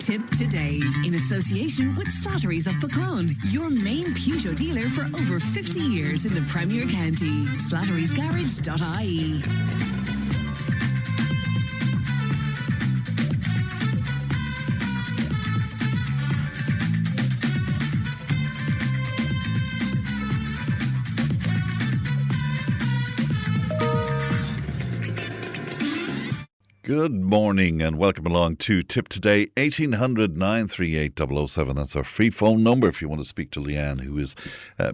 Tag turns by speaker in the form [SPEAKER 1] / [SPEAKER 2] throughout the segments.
[SPEAKER 1] Tipp today, in association with Slattery's of Pecan, your main Peugeot dealer for over 50 years in the Premier County. Slattery'sGarage.ie.
[SPEAKER 2] Good morning and welcome along to Tipp Today, 1800 938 007. That's our free phone number if you want to speak to Leanne, who is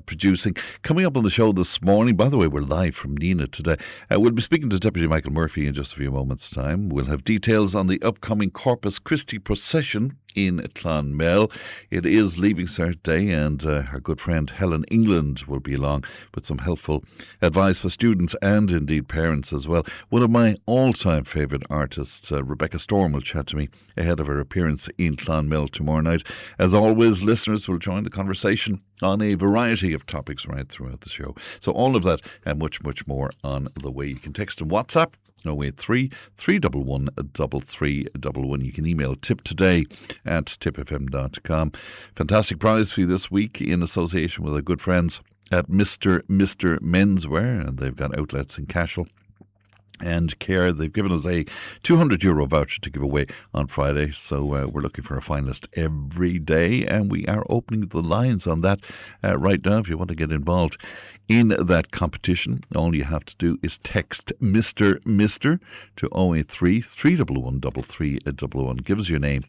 [SPEAKER 2] producing. Coming up on the show this morning, by the way, we're live from Nina today. We'll be speaking to Deputy Michael Murphy in just a few moments' time. We'll have details on the upcoming Corpus Christi procession in Clonmel. It is Leaving Cert Day, and our good friend Helen England will be along with some helpful advice for students and indeed parents as well. One of my all-time favourite artists, Rebecca Storm, will chat to me ahead of her appearance in Clonmel tomorrow night. As always, listeners will join the conversation on a variety of topics right throughout the show. So all of that and much, much more on the way. You can text and WhatsApp 083 311 3311. You can email tiptoday@tippfm.com. Fantastic prize for you this week in association with our good friends at Mr. Menswear, and they've got outlets in Cashel and Care. They've given us a €200 voucher to give away on Friday, so we're looking for a finalist every day, and we are opening the lines on that right now. If you want to get involved in that competition, all you have to do is text Mr. to 083 311 3311. Give us your name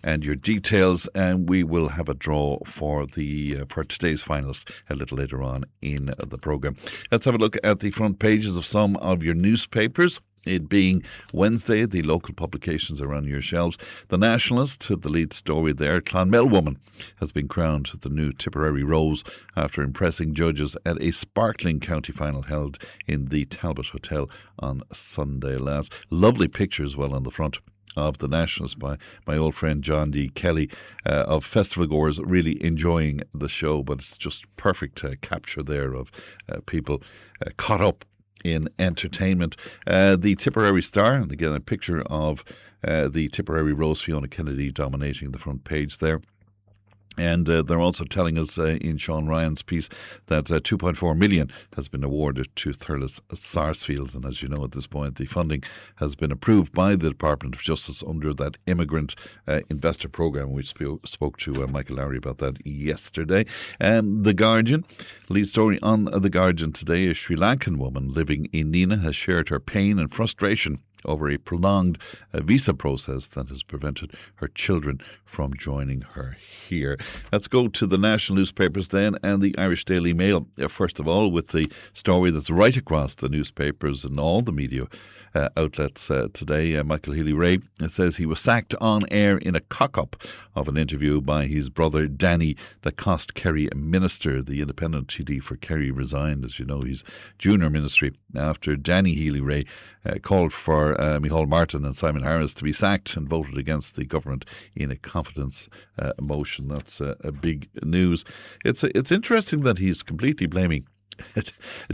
[SPEAKER 2] and your details, and we will have a draw for today's finalists a little later on in the programme. Let's have a look at the front pages of some of your newspapers. It being Wednesday, the local publications are on your shelves. The Nationalist, the lead story there, Clonmel woman has been crowned the new Tipperary Rose after impressing judges at a sparkling county final held in the Talbot Hotel on Sunday last. Lovely picture as well on the front of the Nationalist by my old friend John D. Kelly of festival goers really enjoying the show, but it's just perfect capture there of people caught up in entertainment. The Tipperary Star, and again a picture of the Tipperary Rose, Fiona Kennedy dominating the front page there. And they're also telling us in Sean Ryan's piece that $2.4 million has been awarded to Thurles Sarsfields. And as you know, at this point, the funding has been approved by the Department of Justice under that immigrant investor program. We spoke to Michael Lowry about that yesterday. The Guardian, lead story on The Guardian today, a Sri Lankan woman living in Nina has shared her pain and frustration over a prolonged visa process that has prevented her children from joining her here. Let's go to the national newspapers then, and the Irish Daily Mail. First of all, with the story that's right across the newspapers and all the media outlets today. Michael Healy-Rae says he was sacked on air in a cock-up of an interview by his brother Danny that cost Kerry a minister. The independent TD for Kerry resigned. As you know, he's junior ministry after Danny Healy-Rae called for Micheál Martin and Simon Harris to be sacked and voted against the government in a confidence motion. That's a big news. It's interesting that he's completely blaming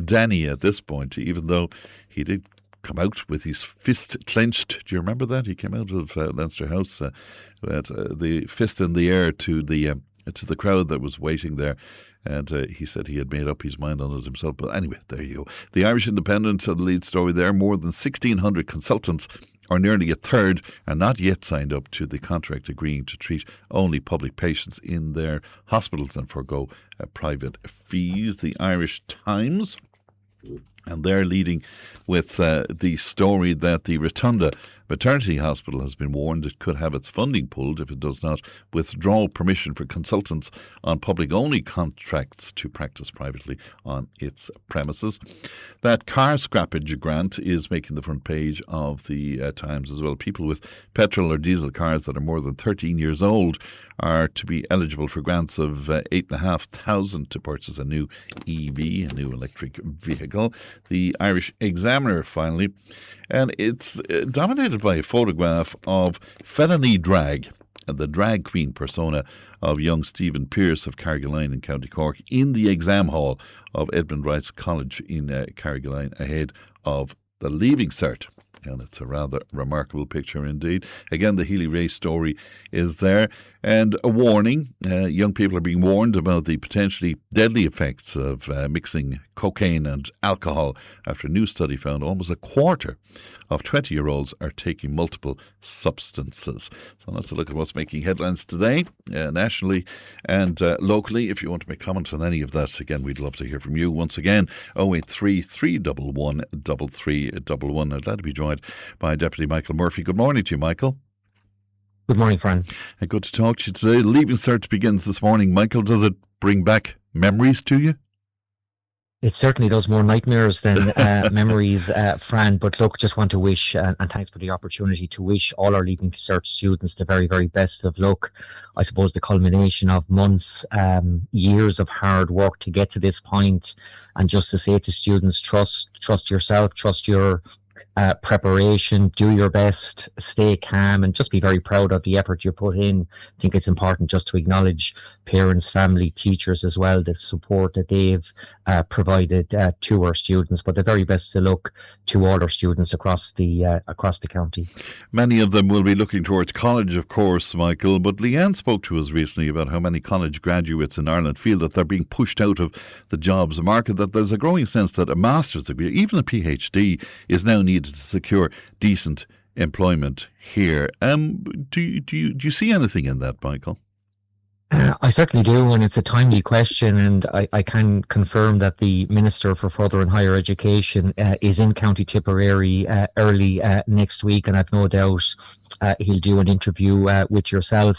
[SPEAKER 2] Danny at this point, even though he did come out with his fist clenched. Do you remember that? He came out of Leinster House with the fist in the air to the crowd that was waiting there. And he said he had made up his mind on it himself. But anyway, there you go. The Irish Independent, the lead story there, more than 1,600 consultants, or nearly a third, are not yet signed up to the contract agreeing to treat only public patients in their hospitals and forgo private fees. The Irish Times, and they're leading with the story that the Rotunda Maternity Hospital has been warned it could have its funding pulled if it does not withdraw permission for consultants on public-only contracts to practice privately on its premises. That car scrappage grant is making the front page of the Times as well. People with petrol or diesel cars that are more than 13 years old are to be eligible for grants of $8,500 to purchase a new EV, a new electric vehicle. The Irish Examiner, finally, and it's dominated by a photograph of felony drag, the drag queen persona of young Stephen Pearce of Carrigaline in County Cork in the exam hall of Edmund Rice College in Carrigaline ahead of the Leaving Cert And it's a rather remarkable picture indeed. Again, the Healy Ray story is there. And a warning, young people are being warned about the potentially deadly effects of mixing cocaine and alcohol after a new study found almost a quarter of 20-year-olds are taking multiple substances. So let's look at what's making headlines today, nationally and locally. If you want to make comment on any of that, again, we'd love to hear from you. Once again, 083 311 3311. I'm glad to be joined by Deputy Michael Murphy. Good morning to you, Michael.
[SPEAKER 3] Good morning, Fran.
[SPEAKER 2] Good to talk to you today. Leaving Cert begins this morning. Michael, does it bring back memories to you?
[SPEAKER 3] It certainly does, more nightmares than memories, Fran. But look, just want to wish, and thanks for the opportunity to wish all our Leaving Cert students the very, very best of luck. I suppose the culmination of months, years of hard work to get to this point, and just to say to students, trust yourself, trust your preparation, do your best, stay calm, and just be very proud of the effort you put in. I think it's important just to acknowledge parents, family, teachers as well, the support that they've provided to our students. But the very best of luck to all our students across the county.
[SPEAKER 2] Many of them will be looking towards college, of course, Michael, but Leanne spoke to us recently about how many college graduates in Ireland feel that they're being pushed out of the jobs market, that there's a growing sense that a master's degree, even a PhD, is now needed to secure decent employment here. Do you see anything in that, Michael?
[SPEAKER 3] I certainly do, and it's a timely question, and I can confirm that the Minister for Further and Higher Education is in County Tipperary early next week, and I've no doubt he'll do an interview with yourself,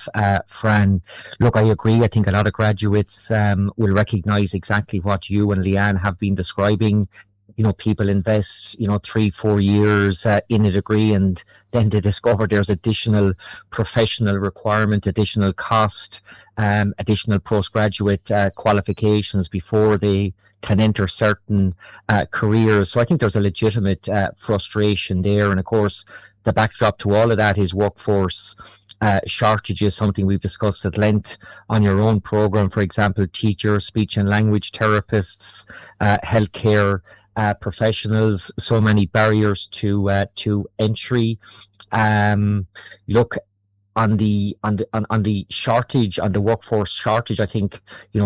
[SPEAKER 3] Fran. Look, I agree. I think a lot of graduates will recognise exactly what you and Leanne have been describing. You know, people invest, 3-4 years in a degree, and then they discover there's additional professional requirement, additional cost, additional postgraduate qualifications before they can enter certain careers. So I think there's a legitimate frustration there. And of course, the backdrop to all of that is workforce shortages, something we've discussed at length on your own programme. For example, teachers, speech and language therapists, healthcare professionals, so many barriers to entry. Look, on the shortage, on the workforce shortage, I think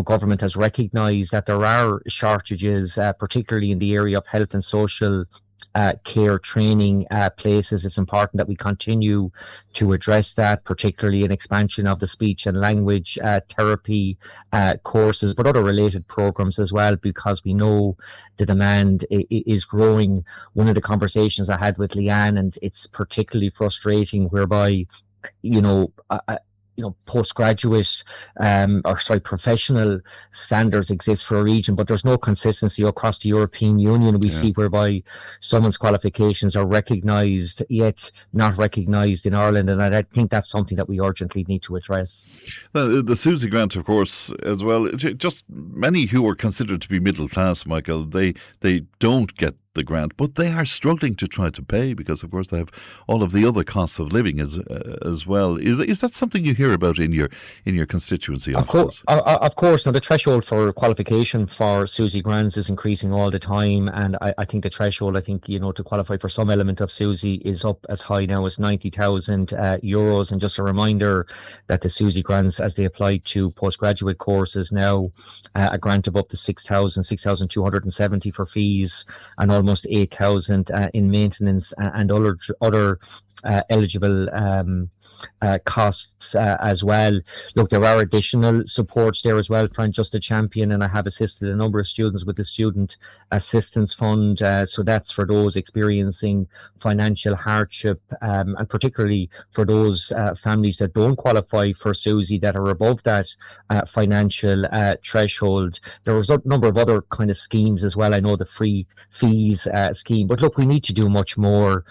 [SPEAKER 3] government has recognised that there are shortages, particularly in the area of health and social care training places. It's important that we continue to address that, particularly an expansion of the speech and language therapy courses, but other related programs as well, because we know the demand is growing. One of the conversations I had with Leanne, and it's particularly frustrating, whereby postgraduate professional standards exist for a region, but there's no consistency across the European Union. We see whereby someone's qualifications are recognised yet not recognised in Ireland, and I think that's something that we urgently need to address.
[SPEAKER 2] The Susie grant, of course, as well. Just many who are considered to be middle class, Michael, they don't get the grant, but they are struggling to try to pay because, of course, they have all of the other costs of living as well. Is that something you hear about in your constituency offices?
[SPEAKER 3] Of course. Now, the threshold for qualification for Susie grants is increasing all the time, and I think the threshold, to qualify for some element of Susie is up as high now as €90,000. And just a reminder that the Susie grants, as they apply to postgraduate courses now, a grant of up to 6,270 for fees, and almost 8,000 in maintenance and other eligible costs as well. Look, there are additional supports there as well, Frank, just a champion, and I have assisted a number of students with the Student Assistance Fund. So that's for those experiencing financial hardship, and particularly for those families that don't qualify for Susie, that are above that financial threshold. There was a number of other kind of schemes as well. I know the free fees scheme, but look, we need to do much more.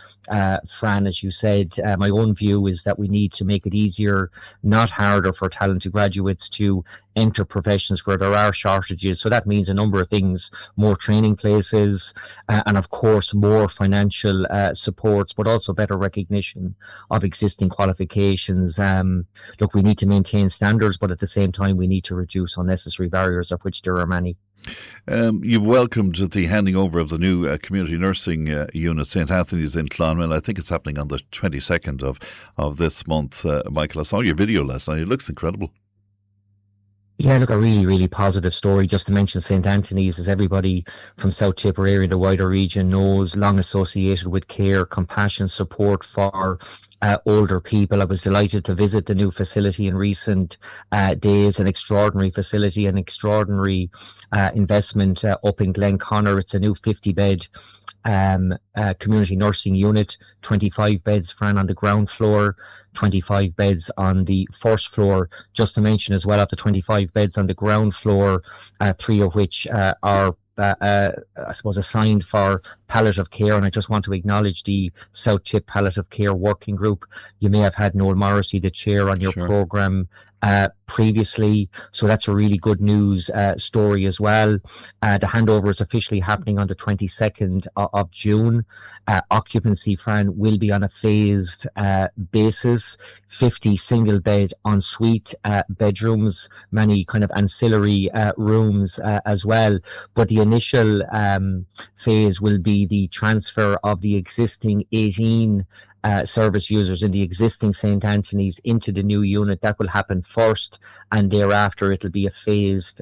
[SPEAKER 3] Fran, as you said, my own view is that we need to make it easier, not harder, for talented graduates to enter professions where there are shortages. So that means a number of things: more training places, and of course more financial supports, but also better recognition of existing qualifications. Look, we need to maintain standards, but at the same time we need to reduce unnecessary barriers, of which there are many.
[SPEAKER 2] You've welcomed the handing over of the new community nursing unit, St Anthony's in Clonmel. I think it's happening on the 22nd of this month. Michael, I saw your video last night. It looks incredible.
[SPEAKER 3] Yeah, look, a really, really positive story. Just to mention St Anthony's, as everybody from South Tipperary and the wider region knows, long associated with care, compassion, support for older people. I was delighted to visit the new facility in recent days, an extraordinary facility, an extraordinary investment up in Glenconnor. It's a new 50-bed community nursing unit, 25 beds, Fran, on the ground floor, 25 beds on the first floor. Just to mention as well, of the 25 beds on the ground floor, 3 of which are I suppose assigned for palliative care, and I just want to acknowledge the South Tip Palliative Care Working Group. You may have had Noel Morrissey, the chair, on your programme previously, so that's a really good news story as well. The handover is officially happening on the 22nd of June. Occupancy, Fran, will be on a phased basis. 50 single bed ensuite bedrooms, many kind of ancillary rooms as well. But the initial phase will be the transfer of the existing 18 service users in the existing St Anthony's into the new unit. That will happen first, and thereafter it'll be a phased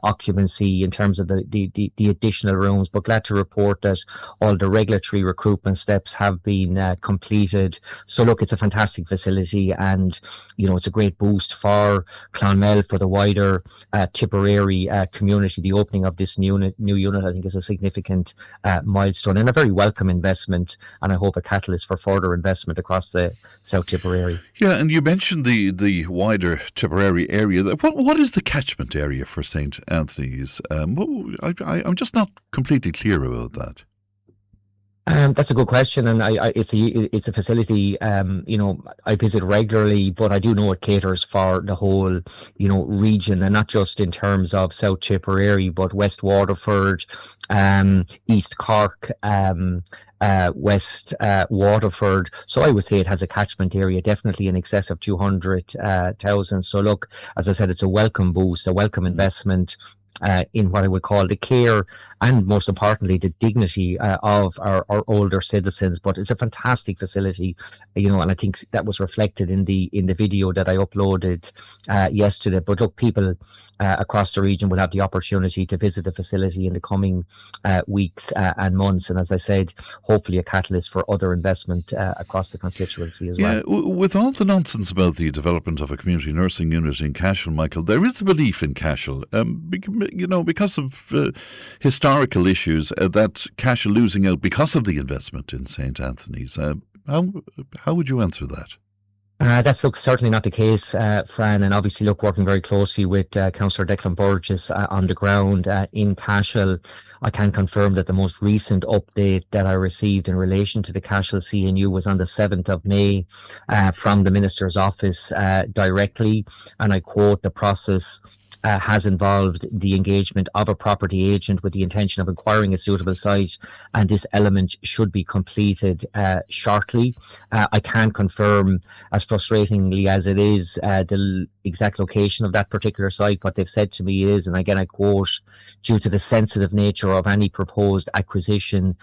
[SPEAKER 3] occupancy in terms of the additional rooms. But glad to report that all the regulatory recruitment steps have been completed. So look, it's a fantastic facility, and it's a great boost for Clonmel, for the wider Tipperary community. The opening of this new unit, I think, is a significant milestone and a very welcome investment, and I hope a catalyst for further investment across the South Tipperary.
[SPEAKER 2] Yeah, and you mentioned the wider Tipperary area. What is the catchment area for St Anthony's? I'm just not completely clear about that.
[SPEAKER 3] That's a good question, and it's a facility I visit regularly, but I do know it caters for the whole region, and not just in terms of South Tipperary, but West Waterford, East Cork, West Waterford. So I would say it has a catchment area definitely in excess of 200,000. So look, as I said, it's a welcome boost, a welcome investment in what I would call the care and, most importantly, the dignity of our older citizens. But it's a fantastic facility, and I think that was reflected in the video that I uploaded yesterday. But look, people across the region will have the opportunity to visit the facility in the coming weeks and months, and as I said, hopefully a catalyst for other investment across the constituency as well.
[SPEAKER 2] Yeah, with all the nonsense about the development of a community nursing unit in Cashel, Michael, there is a belief in Cashel, because of historical issues, that Cashel losing out because of the investment in St Anthony's. How would you answer that?
[SPEAKER 3] That's certainly not the case, Fran, and obviously working very closely with Councillor Declan Burgess on the ground in Cashel. I can confirm that the most recent update that I received in relation to the Cashel CNU was on the 7th of May from the Minister's office directly, and I quote, "The process has involved the engagement of a property agent with the intention of acquiring a suitable site, and this element should be completed shortly." I can't confirm, as frustratingly as it is, the exact location of that particular site. What they've said to me is, and again I quote, "Due to the sensitive nature of any proposed acquisition,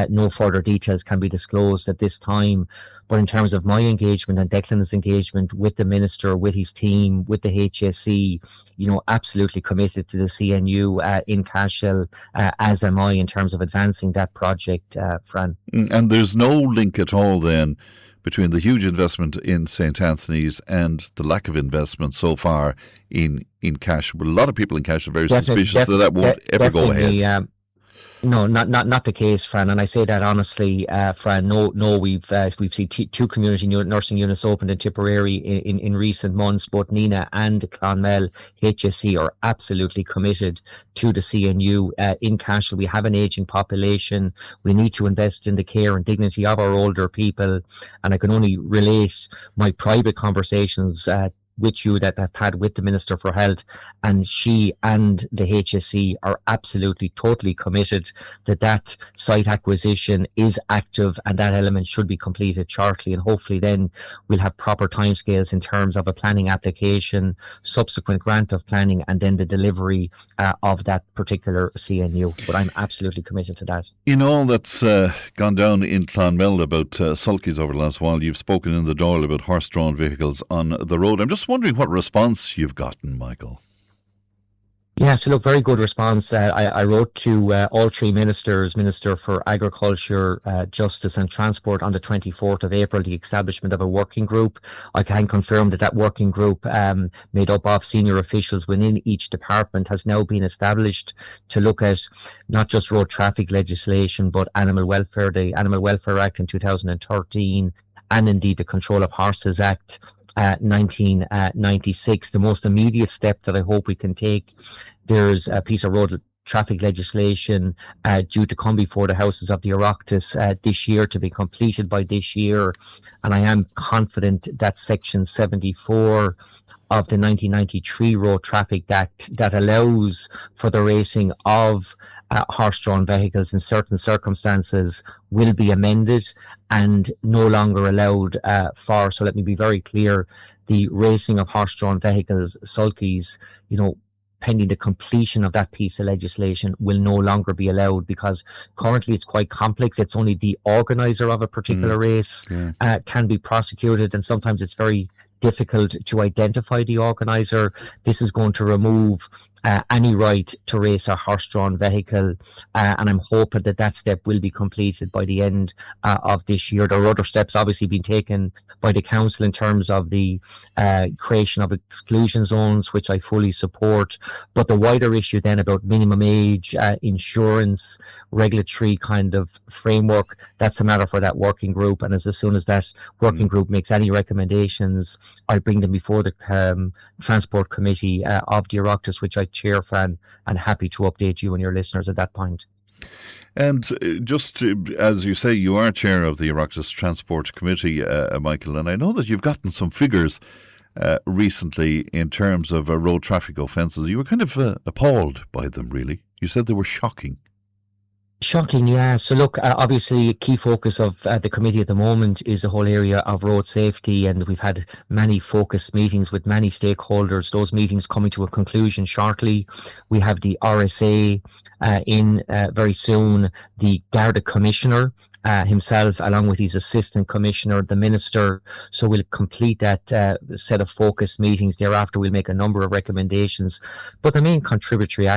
[SPEAKER 3] no further details can be disclosed at this time." But in terms of my engagement and Declan's engagement with the Minister, with his team, with the HSE, absolutely committed to the CNU in Cashel, as am I, in terms of advancing that project, Fran.
[SPEAKER 2] And there's no link at all then between the huge investment in St Anthony's and the lack of investment so far in Cashel. But a lot of people in Cashel are very suspicious that won't ever go ahead.
[SPEAKER 3] No, not the case, Fran, and I say that honestly, Fran. No, we've seen 2 community nursing units opened in Tipperary in recent months. Both Nina and Clonmel HSE are absolutely committed to the CNU in Cashel. We have an ageing population. We need to invest in the care and dignity of our older people, and I can only relate my private conversations with you that I've had with the Minister for Health, and she and the HSE are absolutely, totally committed that site acquisition is active, and that element should be completed shortly, and hopefully then we'll have proper timescales in terms of a planning application, subsequent grant of planning, and then the delivery of that particular CNU. But I'm absolutely committed to that.
[SPEAKER 2] In all that's gone down in Clonmel about sulkies over the last while, you've spoken in the Dáil about horse-drawn vehicles on the road. I'm just wondering what response you've gotten, Michael.
[SPEAKER 3] Yeah, so look, very good response. I wrote to all three ministers, Minister for Agriculture, Justice and Transport, on the 24th of April, the establishment of a working group. I can confirm that working group, made up of senior officials within each department, has now been established to look at not just road traffic legislation, but animal welfare, the Animal Welfare Act in 2013, and indeed the Control of Horses Act 1996. The most immediate step that I hope we can take, there's a piece of road traffic legislation due to come before the Houses of the Oireachtas this year, to be completed by this year, and I am confident that Section 74 of the 1993 Road Traffic Act, that allows for the racing of horse-drawn vehicles in certain circumstances, will be amended and no longer allowed for, so let me be very clear, the racing of horse-drawn vehicles, sulkies, pending the completion of that piece of legislation, will no longer be allowed, because currently it's quite complex. It's only the organiser of a particular race can be prosecuted, and sometimes it's very difficult to identify the organiser. This is going to remove any right to race a horse-drawn vehicle, and I'm hoping that step will be completed by the end of this year. There are other steps obviously being taken by the Council in terms of the creation of exclusion zones, which I fully support, but the wider issue then about minimum age, insurance, regulatory kind of framework, that's a matter for that working group, and as soon as that working group makes any recommendations, I'll bring them before the Transport Committee of the Oireachtas, which I chair, Fran, and happy to update you and your listeners at that point.
[SPEAKER 2] And just as you say, you are chair of the Oireachtas Transport Committee, Michael, and I know that you've gotten some figures recently in terms of road traffic offences. You were kind of appalled by them, really. You said they were shocking.
[SPEAKER 3] Shocking, yeah. So look, obviously a key focus of the committee at the moment is the whole area of road safety, and we've had many focused meetings with many stakeholders. Those meetings coming to a conclusion shortly. We have the RSA in very soon, the Garda Commissioner himself, along with his Assistant Commissioner, the Minister. So we'll complete that set of focused meetings. Thereafter, we'll make a number of recommendations. But the main contributory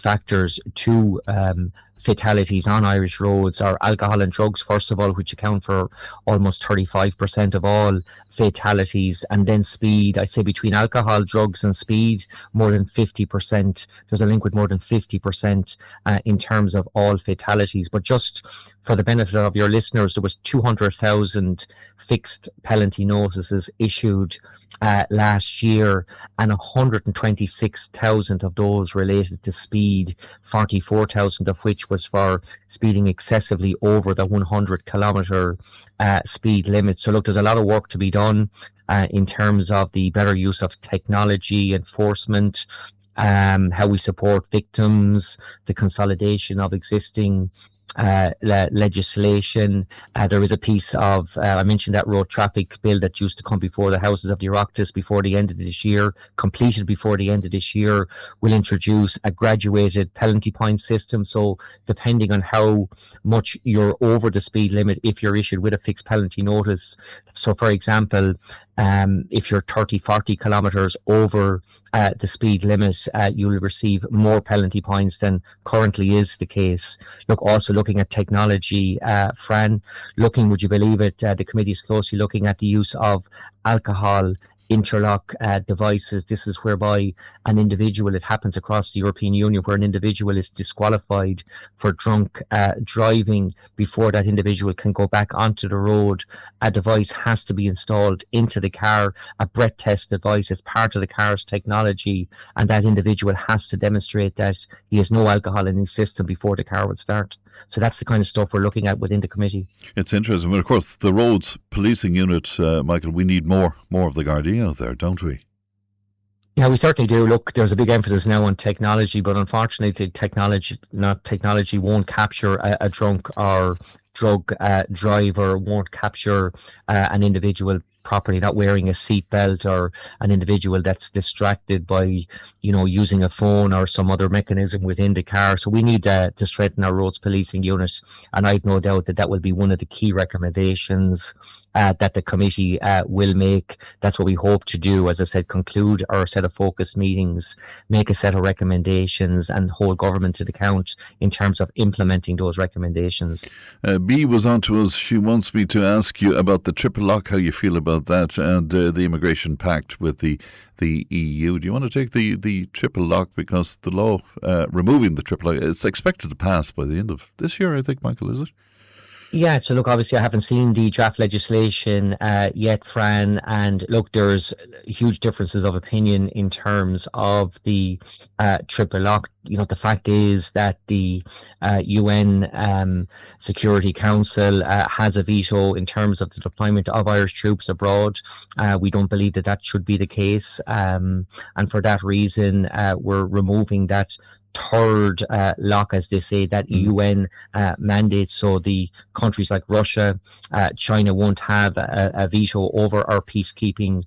[SPEAKER 3] factors to fatalities on Irish roads are alcohol and drugs, first of all, which account for almost 35% of all fatalities, and then speed. I say between alcohol, drugs and speed, more than 50%. There's a link with more than 50% in terms of all fatalities. But just for the benefit of your listeners, there was 200,000 fixed penalty notices issued last year, and 126,000 of those related to speed, 44,000 of which was for speeding excessively over the 100 kilometre speed limit. So look, there's a lot of work to be done in terms of the better use of technology, enforcement, how we support victims, the consolidation of existing legislation. There is a piece of, I mentioned that road traffic bill that used to come before the Houses of the Oireachtas before the end of this year, completed before the end of this year, will introduce a graduated penalty point system. So depending on how much you're over the speed limit, if you're issued with a fixed penalty notice. So for example, if you're 30-40 kilometres over the speed limit, you'll receive more penalty points than currently is the case. Look, also looking at technology, Fran, would you believe it, the committee is closely looking at the use of alcohol interlock devices. This is whereby an individual, it happens across the European Union, where an individual is disqualified for drunk driving. Before that individual can go back onto the road, a device has to be installed into the car, a breath test device is part of the car's technology, and that individual has to demonstrate that he has no alcohol in his system before the car would start. So that's the kind of stuff we're looking at within the committee. It's
[SPEAKER 2] interesting. But of course, the roads policing unit, Michael, we need more of the Gardaí out there, don't we?
[SPEAKER 3] Yeah, we certainly do. Look, there's a big emphasis now on technology, but unfortunately, technology won't capture a drunk or drug driver, won't capture an individual properly not wearing a seatbelt, or an individual that's distracted by, using a phone or some other mechanism within the car. So we need to strengthen our roads policing unit, and I've no doubt that will be one of the key recommendations that the committee will make. That's what we hope to do. As I said, conclude our set of focus meetings, make a set of recommendations, and hold government to account in terms of implementing those recommendations.
[SPEAKER 2] Bea was on to us. She wants me to ask you about the triple lock, how you feel about that, and the immigration pact with the EU. Do you want to take the triple lock, because the law removing the triple lock, it's expected to pass by the end of this year, I think, Michael, is it?
[SPEAKER 3] Yeah, so look, obviously I haven't seen the draft legislation yet, Fran, and look, there's huge differences of opinion in terms of the triple lock. The fact is that the UN Security Council has a veto in terms of the deployment of Irish troops abroad. We don't believe that should be the case, and for that reason, we're removing that third lock, as they say, that UN mandate. So the countries like Russia, China won't have a veto over our peacekeeping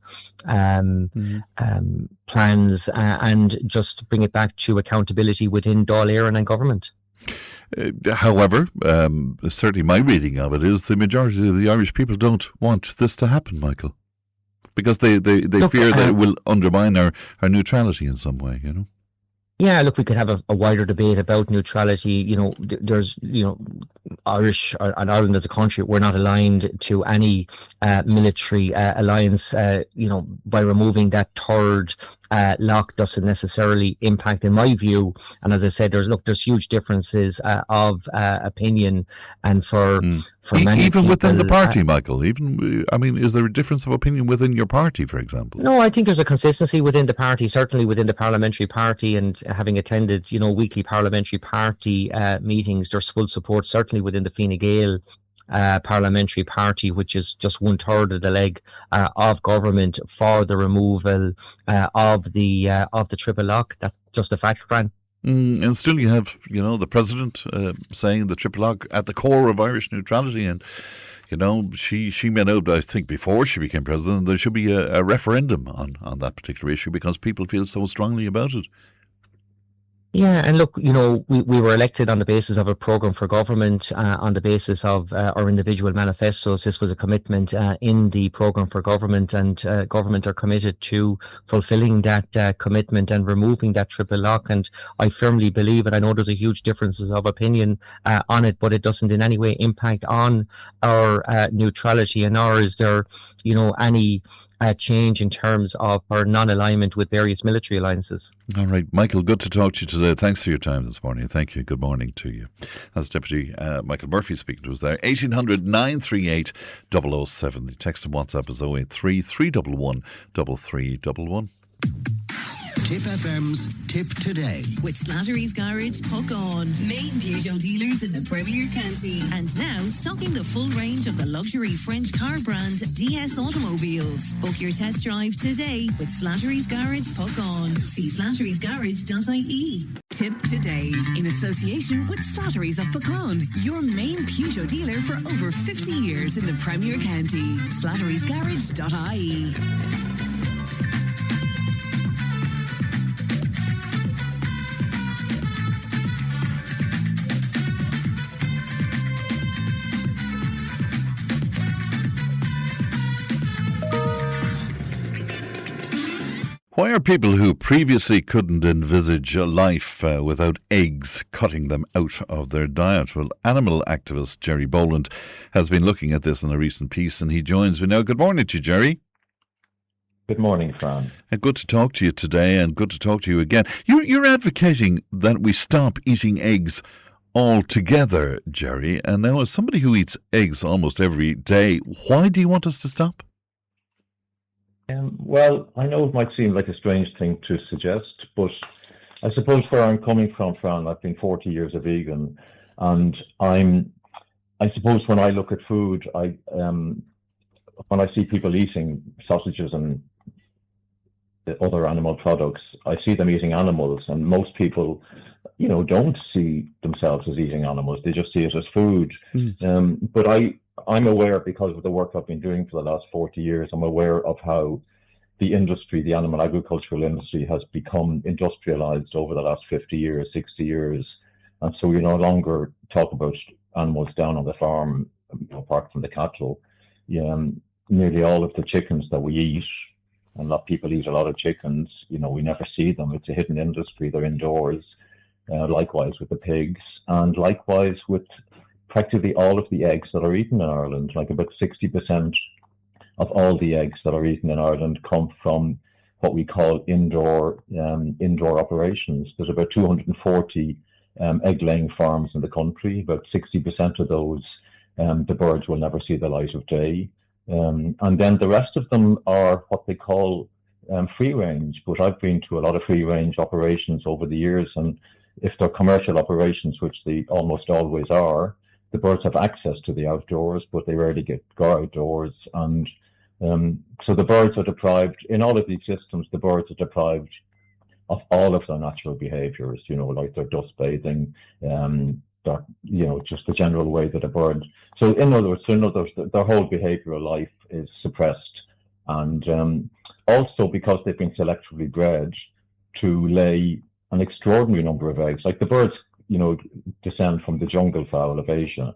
[SPEAKER 3] plans, and just bring it back to accountability within Dáil Éireann and government.
[SPEAKER 2] However, certainly my reading of it is the majority of the Irish people don't want this to happen, Michael, because they fear that it will undermine our neutrality in some way,
[SPEAKER 3] Yeah, look, we could have a wider debate about neutrality. There's, Irish and Ireland as a country, we're not aligned to any military alliance. By removing that third lock doesn't necessarily impact, in my view. And as I said, there's huge differences of opinion, and for many
[SPEAKER 2] even
[SPEAKER 3] people,
[SPEAKER 2] within the party, Michael. Is there a difference of opinion within your party, for example?
[SPEAKER 3] No, I think there's a consistency within the party, certainly within the parliamentary party, and having attended, weekly parliamentary party meetings, there's full support, certainly within the Fine Gael parliamentary party, which is just 1/3 of the leg of government, for the removal of the triple lock. That's just a fact, Fran.
[SPEAKER 2] And still you have, the President saying the triple lock at the core of Irish neutrality, and, she made out, I think, before she became President, there should be a referendum on that particular issue, because people feel so strongly about it.
[SPEAKER 3] Yeah, and look, we were elected on the basis of a programme for government, on the basis of our individual manifestos. This was a commitment in the programme for government, and government are committed to fulfilling that commitment and removing that triple lock. And I firmly believe, and I know there's a huge differences of opinion on it, but it doesn't in any way impact on our neutrality, and nor is there, any change in terms of our non-alignment with various military alliances.
[SPEAKER 2] All right, Michael, good to talk to you today. Thanks for your time this morning. Thank you. Good morning to you. That's Deputy Michael Murphy speaking to us there. 1800 938 007. The text and WhatsApp is 083 311 3311.
[SPEAKER 4] Tipp FM's Tip Today.
[SPEAKER 1] With Slattery's Garage, Puck On. Main Peugeot dealers in the Premier County. And now stocking the full range of the luxury French car brand DS Automobiles. Book your test drive today with Slattery's Garage, Puck On. See slatterysgarage.ie. Tip Today, in association with Slattery's of Puckon, your main Peugeot dealer for over 50 years in the Premier County. slatterysgarage.ie.
[SPEAKER 2] Why are people who previously couldn't envisage a life without eggs cutting them out of their diet? Well, animal activist Jerry Boland has been looking at this in a recent piece, and he joins me now. Good morning to you, Jerry.
[SPEAKER 5] Good morning, Fran.
[SPEAKER 2] And good to talk to you today, and good to talk to you again. You're advocating that we stop eating eggs altogether, Jerry. And now, as somebody who eats eggs almost every day, why do you want us to stop?
[SPEAKER 5] Well, I know it might seem like a strange thing to suggest, but I suppose where I'm coming from, Fran, I've been 40 years a vegan, and I suppose when I look at food, when I see people eating sausages and other animal products, I see them eating animals, and most people, don't see themselves as eating animals. They just see it as food. But I'm aware, because of the work I've been doing for the last 40 years, I'm aware of how the industry, the animal agricultural industry, has become industrialized over the last 50 years, 60 years. And so we no longer talk about animals down on the farm, apart from the cattle. Nearly all of the chickens that we eat, and a lot of people eat a lot of chickens, we never see them. It's a hidden industry. They're indoors. Likewise with the pigs, and likewise with practically all of the eggs that are eaten in Ireland. Like about 60% of all the eggs that are eaten in Ireland come from what we call indoor operations. There's about 240 egg-laying farms in the country. About 60% of those, the birds will never see the light of day. And then the rest of them are what they call free range. But I've been to a lot of free range operations over the years, and if they're commercial operations, which they almost always are, the birds have access to the outdoors, but they rarely go outdoors. And so the birds are deprived, in all of these systems, the birds are deprived of all of their natural behaviors, like their dust bathing, just the general way that a bird. So in other words, their whole behavioral life is suppressed. And also because they've been selectively bred to lay an extraordinary number of eggs. Like the birds, descend from the jungle fowl of Asia.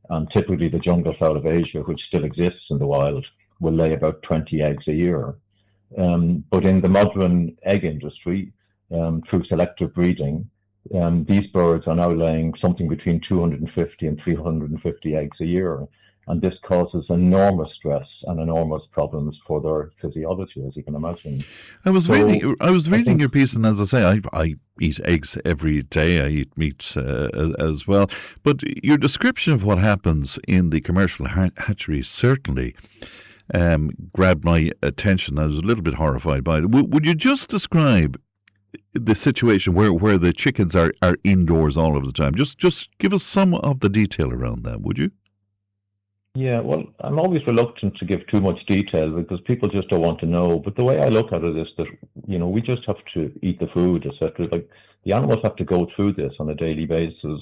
[SPEAKER 5] And typically the jungle fowl of Asia, which still exists in the wild, will lay about 20 eggs a year. But in the modern egg industry, through selective breeding, these birds are now laying something between 250 and 350 eggs a year. And this causes enormous stress and enormous problems for their physiology, as you can imagine.
[SPEAKER 2] I was reading your piece, and as I say, I eat eggs every day. I eat meat as well. But your description of what happens in the commercial hatchery certainly grabbed my attention. I was a little bit horrified by it. Would you just describe the situation where the chickens are indoors all of the time? Just give us some of the detail around that, would you?
[SPEAKER 5] Yeah, well, I'm always reluctant to give too much detail because people just don't want to know. But the way I look at it is that, we just have to eat the food, etc. Like the animals have to go through this on a daily basis.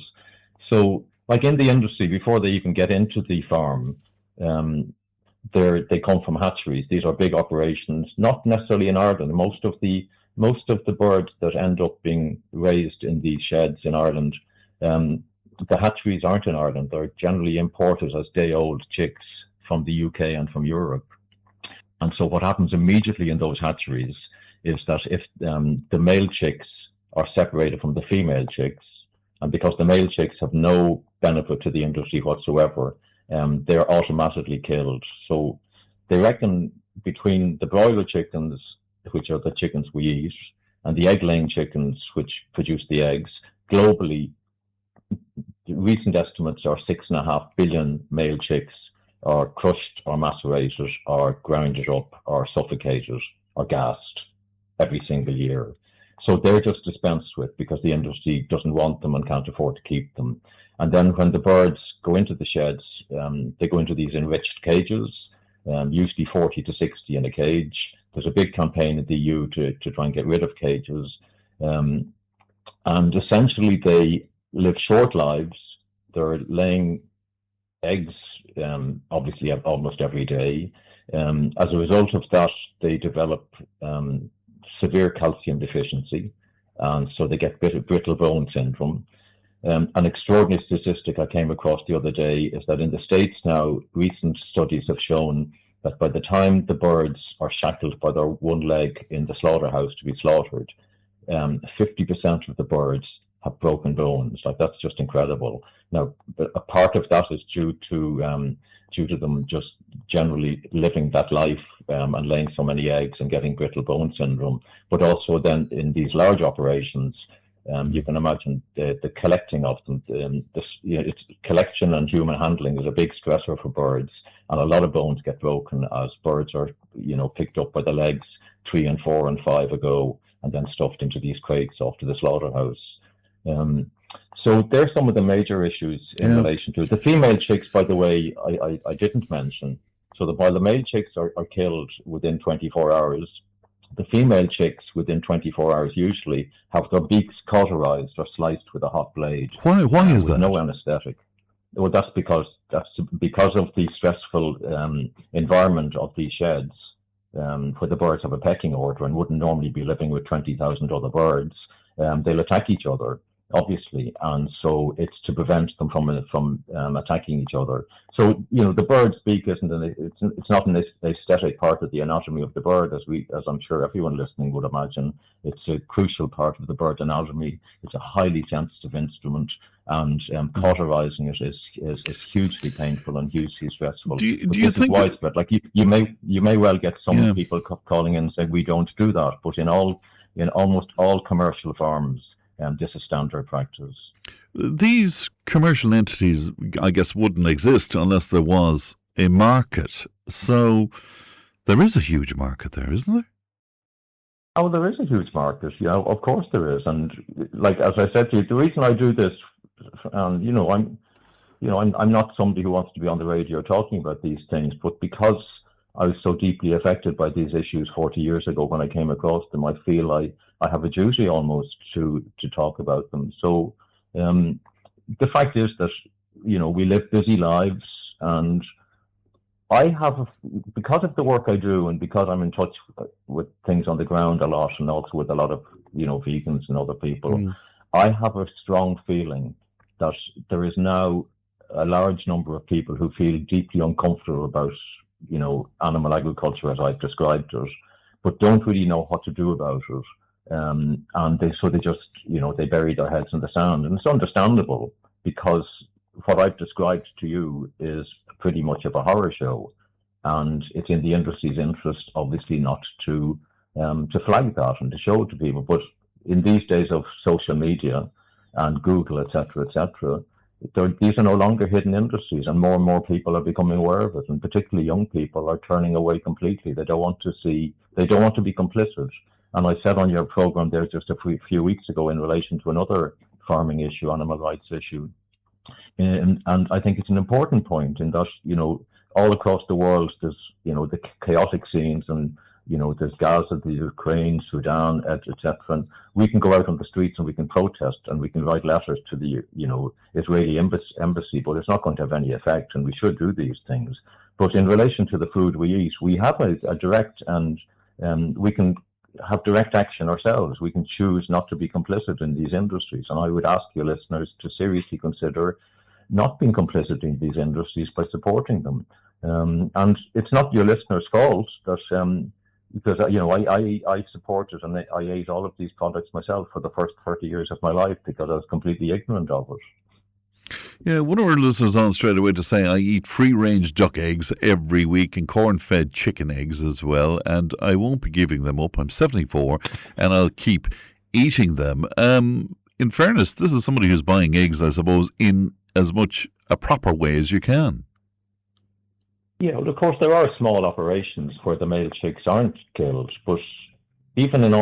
[SPEAKER 5] So, like in the industry, before they even get into the farm, they come from hatcheries. These are big operations, not necessarily in Ireland. Most of the birds that end up being raised in these sheds in Ireland, the hatcheries aren't in Ireland. They're generally imported as day-old chicks from the UK and from Europe. And so what happens immediately in those hatcheries is that if the male chicks are separated from the female chicks, and because the male chicks have no benefit to the industry whatsoever, they're automatically killed. So they reckon between the broiler chickens, which are the chickens we eat, and the egg-laying chickens, which produce the eggs, globally, recent estimates are 6.5 billion male chicks are crushed or macerated or grounded up or suffocated or gassed every single year. So they're just dispensed with because the industry doesn't want them and can't afford to keep them. And then when the birds go into the sheds, they go into these enriched cages, usually 40 to 60 in a cage. There's a big campaign in the EU to try and get rid of cages. And essentially they live short lives. They're laying eggs, obviously almost every day. As a result of that, they develop severe calcium deficiency, and so they get brittle bone syndrome. An extraordinary statistic I came across the other day is that in the States now, recent studies have shown that by the time the birds are shackled by their one leg in the slaughterhouse to be slaughtered, 50% of the birds have broken bones. Like, that's just incredible. Now, a part of that is due to them just generally living that life and laying so many eggs and getting brittle bone syndrome. But also then in these large operations, you can imagine the collecting of them. It's collection and human handling is a big stressor for birds, and a lot of bones get broken as birds are, picked up by the legs 3 and 4 and 5 ago, and then stuffed into these crates off to the slaughterhouse. So there's some of the major issues in relation to it. The female chicks, by the way, I didn't mention. So while the male chicks are killed within 24 hours, The female chicks within 24 hours usually have their beaks cauterized or sliced with a hot blade.
[SPEAKER 2] Why is
[SPEAKER 5] with
[SPEAKER 2] that?
[SPEAKER 5] no anesthetic. Well, that's because of the stressful environment of these sheds, where the birds have a pecking order and wouldn't normally be living with 20,000 other birds. They'll attack each other, obviously, and so it's to prevent them from attacking each other. So the bird's beak it's not an aesthetic part of the anatomy of the bird, as I'm sure everyone listening would imagine. It's a crucial part of the bird anatomy. It's a highly sensitive instrument, and cauterizing it is hugely painful and hugely stressful.
[SPEAKER 2] Do you think
[SPEAKER 5] widespread? Like you may well get some people calling in and saying we don't do that, but in almost all commercial farms, this is standard practice.
[SPEAKER 2] These commercial entities, I guess, wouldn't exist unless there was a market. So there is a huge market there, isn't there?
[SPEAKER 5] Oh, there is a huge market. Yeah, of course there is. And like as I said to you, the reason I do this, and I'm not somebody who wants to be on the radio talking about these things, but because I was so deeply affected by these issues 40 years ago when I came across them, I feel I have a duty almost to talk about them. So the fact is that, we live busy lives, and I have, because of the work I do and because I'm in touch with things on the ground a lot and also with a lot of, vegans and other people, I have a strong feeling that there is now a large number of people who feel deeply uncomfortable about animal agriculture as I've described it, but don't really know what to do about it. And they just, they bury their heads in the sand. And it's understandable, because what I've described to you is pretty much of a horror show. And it's in the industry's interest, obviously, not to flag that and to show it to people. But in these days of social media and Google, et cetera, these are no longer hidden industries, and more people are becoming aware of it. And particularly young people are turning away completely. They don't want to be complicit. And I said on your program there just a few weeks ago in relation to another farming issue, animal rights issue, and I think it's an important point in that, all across the world there's, the chaotic scenes, and, there's Gaza, the Ukraine, Sudan, etc. And we can go out on the streets and we can protest and we can write letters to the, Israeli embassy, but it's not going to have any effect, and we should do these things. But in relation to the food we eat, we have a direct, and we can have direct action ourselves. We can choose not to be complicit in these industries. And I would ask your listeners to seriously consider not being complicit in these industries by supporting them. And it's not your listeners' fault that, because, I supported and I ate all of these products myself for the first 30 years of my life because I was completely ignorant of it.
[SPEAKER 2] Yeah, one of our listeners on straight away to say I eat free-range duck eggs every week and corn-fed chicken eggs as well, and I won't be giving them up. I'm 74 and I'll keep eating them. In fairness, this is somebody who's buying eggs, I suppose, in as much a proper way as you can.
[SPEAKER 5] Yeah, well, of course, there are small operations where the male chicks aren't killed, but even in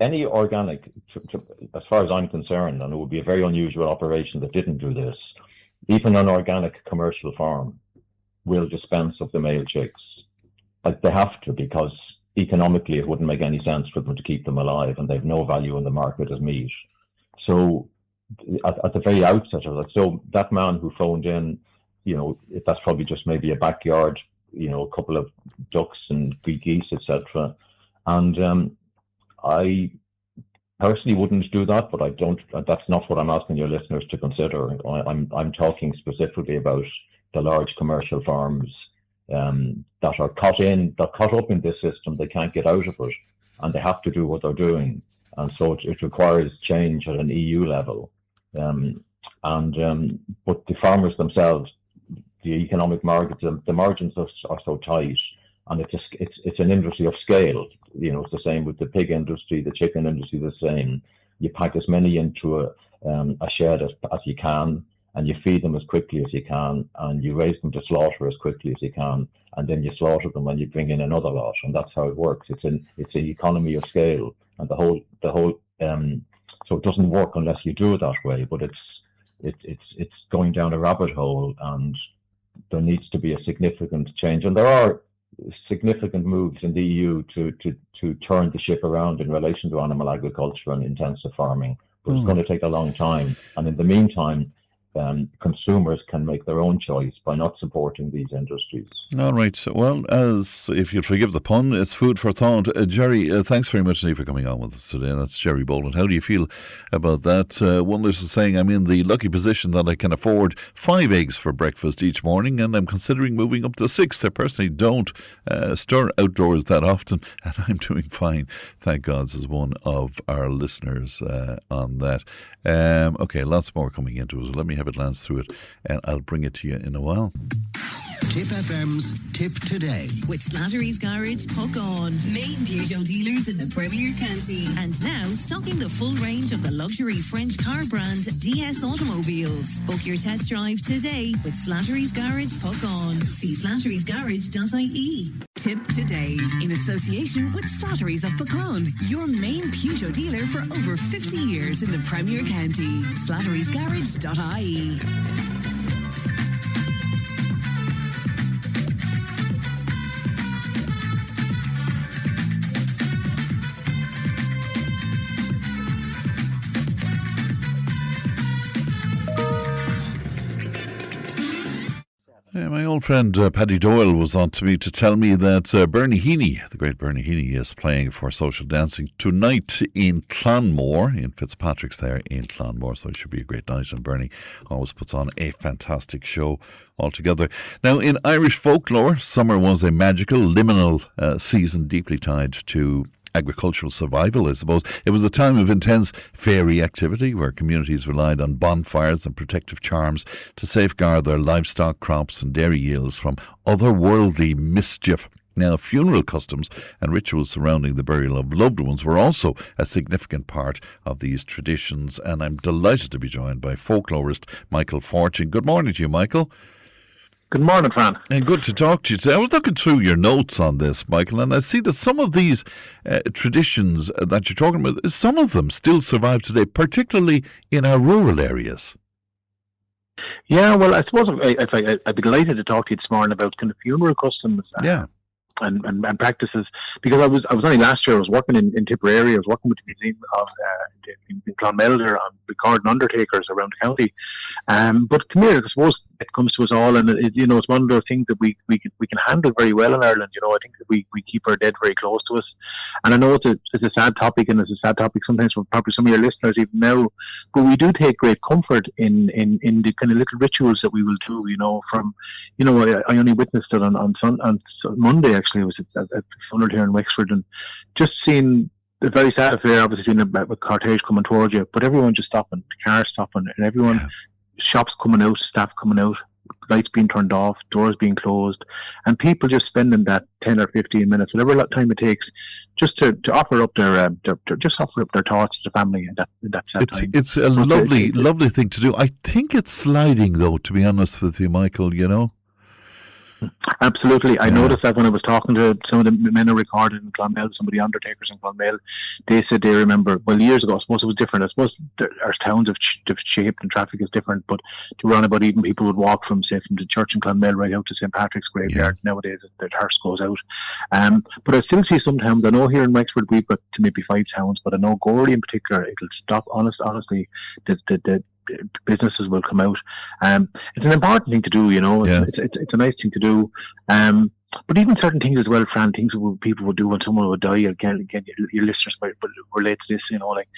[SPEAKER 5] any organic, as far as I'm concerned, and it would be a very unusual operation that didn't do this, even an organic commercial farm will dispense of the male chicks. Like, they have to, because economically it wouldn't make any sense for them to keep them alive, and they have no value in the market as meat. So at the very outset of it, so that man who phoned in, that's probably just maybe a backyard, a couple of ducks and geese, etc. And I personally wouldn't do that, but I don't. That's not what I'm asking your listeners to consider. I'm talking specifically about the large commercial farms that are caught up in this system. They can't get out of it, and they have to do what they're doing. And so it requires change at an EU level. But the farmers themselves, the economic markets, the margins are so tight, and it's an industry of scale. It's the same with the pig industry, the chicken industry, the same. You pack as many into a shed as you can, and you feed them as quickly as you can, and you raise them to slaughter as quickly as you can, and then you slaughter them and you bring in another lot, and that's how it works. It's an economy of scale, and the whole so it doesn't work unless you do it that way. But it's going down a rabbit hole, and there needs to be a significant change. And there are significant moves in the EU to turn the ship around in relation to animal agriculture and intensive farming. But it's going to take a long time. And in the meantime, consumers can make their own choice by not supporting these industries.
[SPEAKER 2] All right. Well, as if you'll forgive the pun, it's food for thought. Jerry, thanks very much indeed for coming on with us today. That's Jerry Boland. How do you feel about that? One listener saying, I'm in the lucky position that I can afford 5 eggs for breakfast each morning, and I'm considering moving up to 6. I personally don't stir outdoors that often, and I'm doing fine. Thank God, says one of our listeners on that. Okay, lots more coming into it. So let me have a glance through it, and I'll bring it to you in a while.
[SPEAKER 4] Tipp FM's Tip Today.
[SPEAKER 1] With Slattery's Garage, Puck On. Main Peugeot dealers in the Premier County. And now stocking the full range of the luxury French car brand DS Automobiles. Book your test drive today with Slattery's Garage, Puck On. See slatterysgarage.ie. Tip Today, in association with Slattery's of Puckon, your main Peugeot dealer for over 50 years in the Premier County. slatterysgarage.ie.
[SPEAKER 2] Yeah, my old friend Paddy Doyle was on to me to tell me that Bernie Heaney, the great Bernie Heaney, is playing for Social Dancing tonight in Clonmel, in Fitzpatrick's there in Clonmel, so it should be a great night, and Bernie always puts on a fantastic show altogether. Now, in Irish folklore, summer was a magical, liminal season deeply tied to agricultural survival, I suppose. It was a time of intense fairy activity where communities relied on bonfires and protective charms to safeguard their livestock, crops and dairy yields from otherworldly mischief. Now, funeral customs and rituals surrounding the burial of loved ones were also a significant part of these traditions, and I'm delighted to be joined by folklorist Michael Fortune. Good morning to you, Michael.
[SPEAKER 6] Good morning, Fran.
[SPEAKER 2] And good to talk to you today. I was looking through your notes on this, Michael, and I see that some of these traditions that you're talking about, some of them still survive today, particularly in our rural areas.
[SPEAKER 6] Yeah, well, I suppose I'd be delighted to talk to you this morning about kind of funeral customs. And practices, because I was only last year I was working in Tipperary. I was working with the museum of in Clonmel there on recording undertakers around the county. But come here, I suppose it comes to us all, and it's one of those things that we can handle very well in Ireland. I think that we keep our dead very close to us, and I know it's a sad topic, and it's a sad topic sometimes for probably some of your listeners even now. But we do take great comfort in the kind of little rituals that we will do. I only witnessed it on Monday. Actually, I was at the funeral here in Wexford, and just seeing the very sad affair. Obviously, seeing a cortege coming towards you, but everyone just stopping, the cars stopping, and everyone. Shops coming out, staff coming out, lights being turned off, doors being closed, and people just spending that 10 or 15 minutes, whatever time it takes, just to offer up their thoughts to the family at that sad time.
[SPEAKER 2] It's a lovely thing to do. I think it's sliding, though, to be honest with you, Michael.
[SPEAKER 6] Absolutely. I noticed that when I was talking to some of the men who recorded in Clonmel, some of the undertakers in Clonmel, they said they remember, well, years ago, I suppose it was different. I suppose our towns have shaped and traffic is different, but to run about, even people would walk from the church in Clonmel right out to St. Patrick's graveyard. Nowadays, the hearse goes out. But I still see some towns, I know here in Wexford we've got maybe 5 towns, but I know Gorey in particular, it'll stop, honestly, the businesses will come out. It's an important thing to do, It's a nice thing to do. But even certain things as well, Fran, things that people would do when someone would die. Again, your listeners might relate to this. Like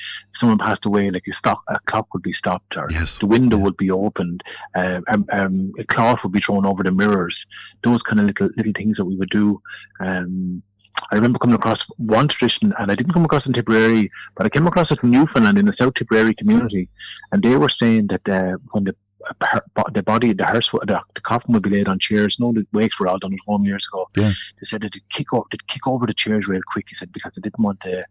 [SPEAKER 6] someone passed away, like a clock would be stopped, or the window would be opened, a cloth would be thrown over the mirrors. Those kind of little things that we would do. I remember coming across one tradition, and I didn't come across it in Tipperary, but I came across it from Newfoundland in the South Tipperary community, and they were saying that when the coffin would be laid on chairs. The wakes were all done at home years ago. Yeah. They said that they'd kick over the chairs real quick. He said, because they didn't want the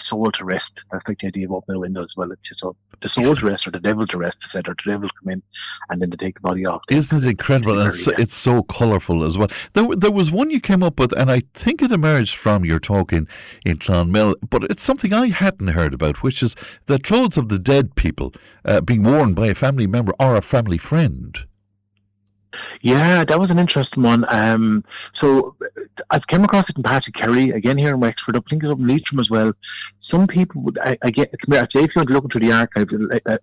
[SPEAKER 6] soul to rest. That's like the idea of opening a window as well. It's just the soul to rest, or the devil to rest, or the devil to come in, and then to take the body off.
[SPEAKER 2] Isn't it incredible? And it's so colourful as well. There was one you came up with, and I think it emerged from your talk in Clonmel, but it's something I hadn't heard about, which is the clothes of the dead people being worn by a family member or a family friend.
[SPEAKER 6] Yeah, that was an interesting one. So I've came across it in parts of Kerry, again here in Wexford. I think it's up in Leitrim as well. Some people would, I get, I'd say if you're looking through the archives,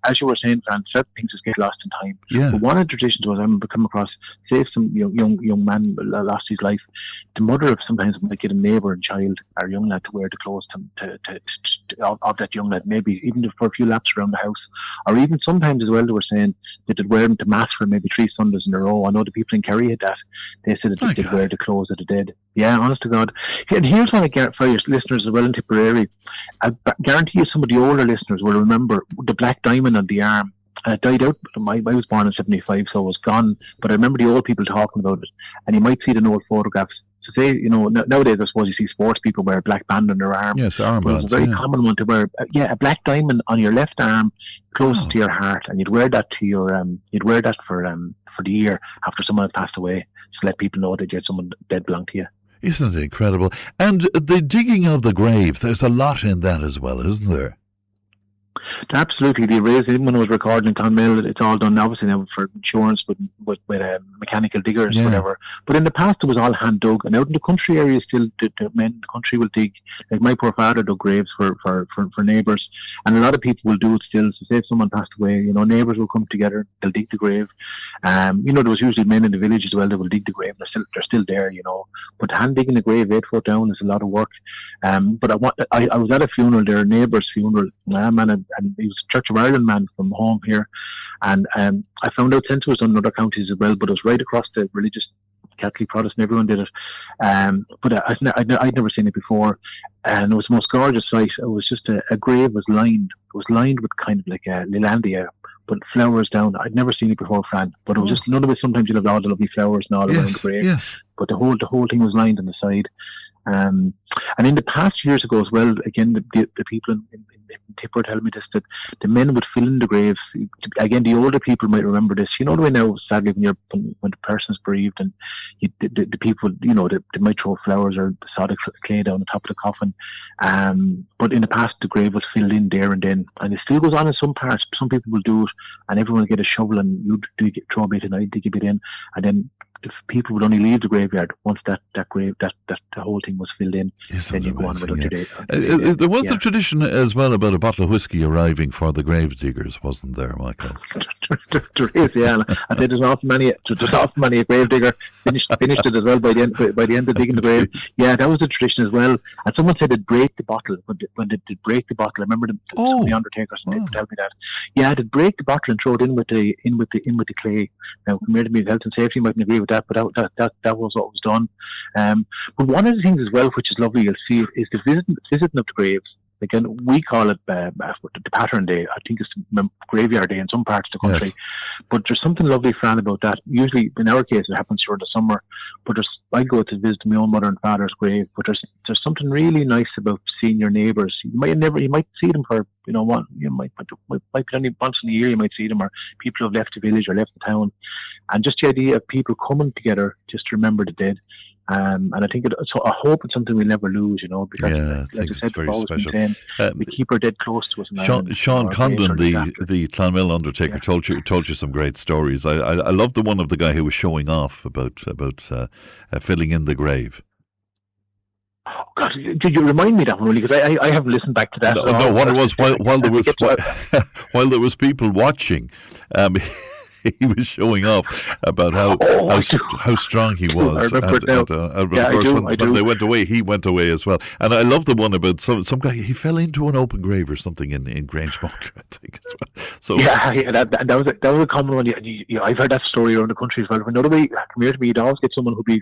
[SPEAKER 6] as you were saying, Fran, certain things just get lost in time.
[SPEAKER 2] Yeah.
[SPEAKER 6] But one of the traditions was, I remember coming across, say if some young man lost his life, the mother sometimes might get a neighbour and child or young lad to wear the clothes of that young lad, maybe even for a few laps around the house. Or even sometimes as well, they were saying that they'd wear them to mass for maybe 3 Sundays in a row. I know the people in Kerry had that. They said that they'd wear the clothes of the dead. Yeah, honest to God. And here's one again for your listeners as well in Tipperary. I guarantee you some of the older listeners will remember the black diamond on the arm. It died out. I was born in 75, so it was gone. But I remember the old people talking about it. And you might see it in old photographs. So say, nowadays I suppose you see sports people wear a black band on their arm.
[SPEAKER 2] Yes, armbands.
[SPEAKER 6] It's a very common one to wear. A black diamond on your left arm, close to your heart, and you'd wear that to your. You'd wear that for the year after someone had passed away, to let people know that you had someone dead belonged to you.
[SPEAKER 2] Isn't it incredible? And the digging of the grave, there's a lot in that as well, isn't there?
[SPEAKER 6] Absolutely, the arrays. Even when I was recording in Clonmel, it's all done obviously now for insurance with mechanical diggers, whatever. But in the past, it was all hand dug, and out in the country areas, still the men in the country will dig. Like my poor father dug graves for neighbours, and a lot of people will do it still. So say if someone passed away, neighbours will come together, they'll dig the grave. There was usually men in the village as well that will dig the grave. They're still there, But hand digging the grave 8 foot down is a lot of work. But I was at a funeral there, a neighbour's funeral, and he was a Church of Ireland man from home here, and I found out since it was done in other counties as well, but it was right across the religious Catholic, Protestant, everyone did it. But I'd never seen it before, and it was the most gorgeous sight. It was just a grave was lined. It was lined with kind of like a Lelandia, but flowers down. I'd never seen it before, Fran. But it was just none of it. Sometimes you'll have all the lovely flowers and all around the grave, but the whole thing was lined on the side. And in the past years ago as well, again, the people in Tipper tell me this, that the men would fill in the graves. Again, the older people might remember this. The way now, sadly, when the person's bereaved and the people, they might throw flowers or sod of clay down the top of the coffin. But in the past, the grave was filled in there and then. And it still goes on in some parts. Some people will do it, and everyone will get a shovel and you throw a bit and I dig a bit in. And then if people would only leave the graveyard once that grave, that the whole thing was filled in, then you go on with it today.
[SPEAKER 2] There was the tradition as well about a bottle of whiskey arriving for the grave diggers, wasn't there, Michael?
[SPEAKER 6] There is, yeah. I think there's often many a grave digger finished it as well by the end of digging the grave. Yeah, that was a tradition as well. And someone said they'd break the bottle when they did break the bottle. I remember the undertakers and they would tell me that. Yeah, they'd break the bottle and throw it in with the clay. Now, compared to me, health and safety mightn't agree with that, but that was what was done. But one of the things as well, which is lovely, you'll see, is the visiting of the graves. Again, we call it the Pattern Day. I think it's Graveyard Day in some parts of the country. Yes. But there's something lovely, Fran, about that. Usually, in our case, it happens during the summer. But I go to visit my own mother and father's grave. But there's something really nice about seeing your neighbours. You might see them for might be only once in a year. You might see them, or people who have left the village or left the town, and just the idea of people coming together just to remember the dead. And I think I hope it's something we'll never lose, because
[SPEAKER 2] I think it's very special.
[SPEAKER 6] We keep our dead close to us.
[SPEAKER 2] Sean Condon, the Clonmel undertaker, told you some great stories. I love the one of the guy who was showing off about filling in the grave.
[SPEAKER 6] Oh God, did you remind me that one really? Because I haven't listened back to that.
[SPEAKER 2] No, what it was while there was people watching. He was showing off about how strong he was. When they went away, he went away as well. And I love the one about some guy. He fell into an open grave or something in Grange Muckler, I think, as well. So
[SPEAKER 6] that was a common one. I've heard that story around the country as well. Another way, come here to me, you'd always get someone who'd be.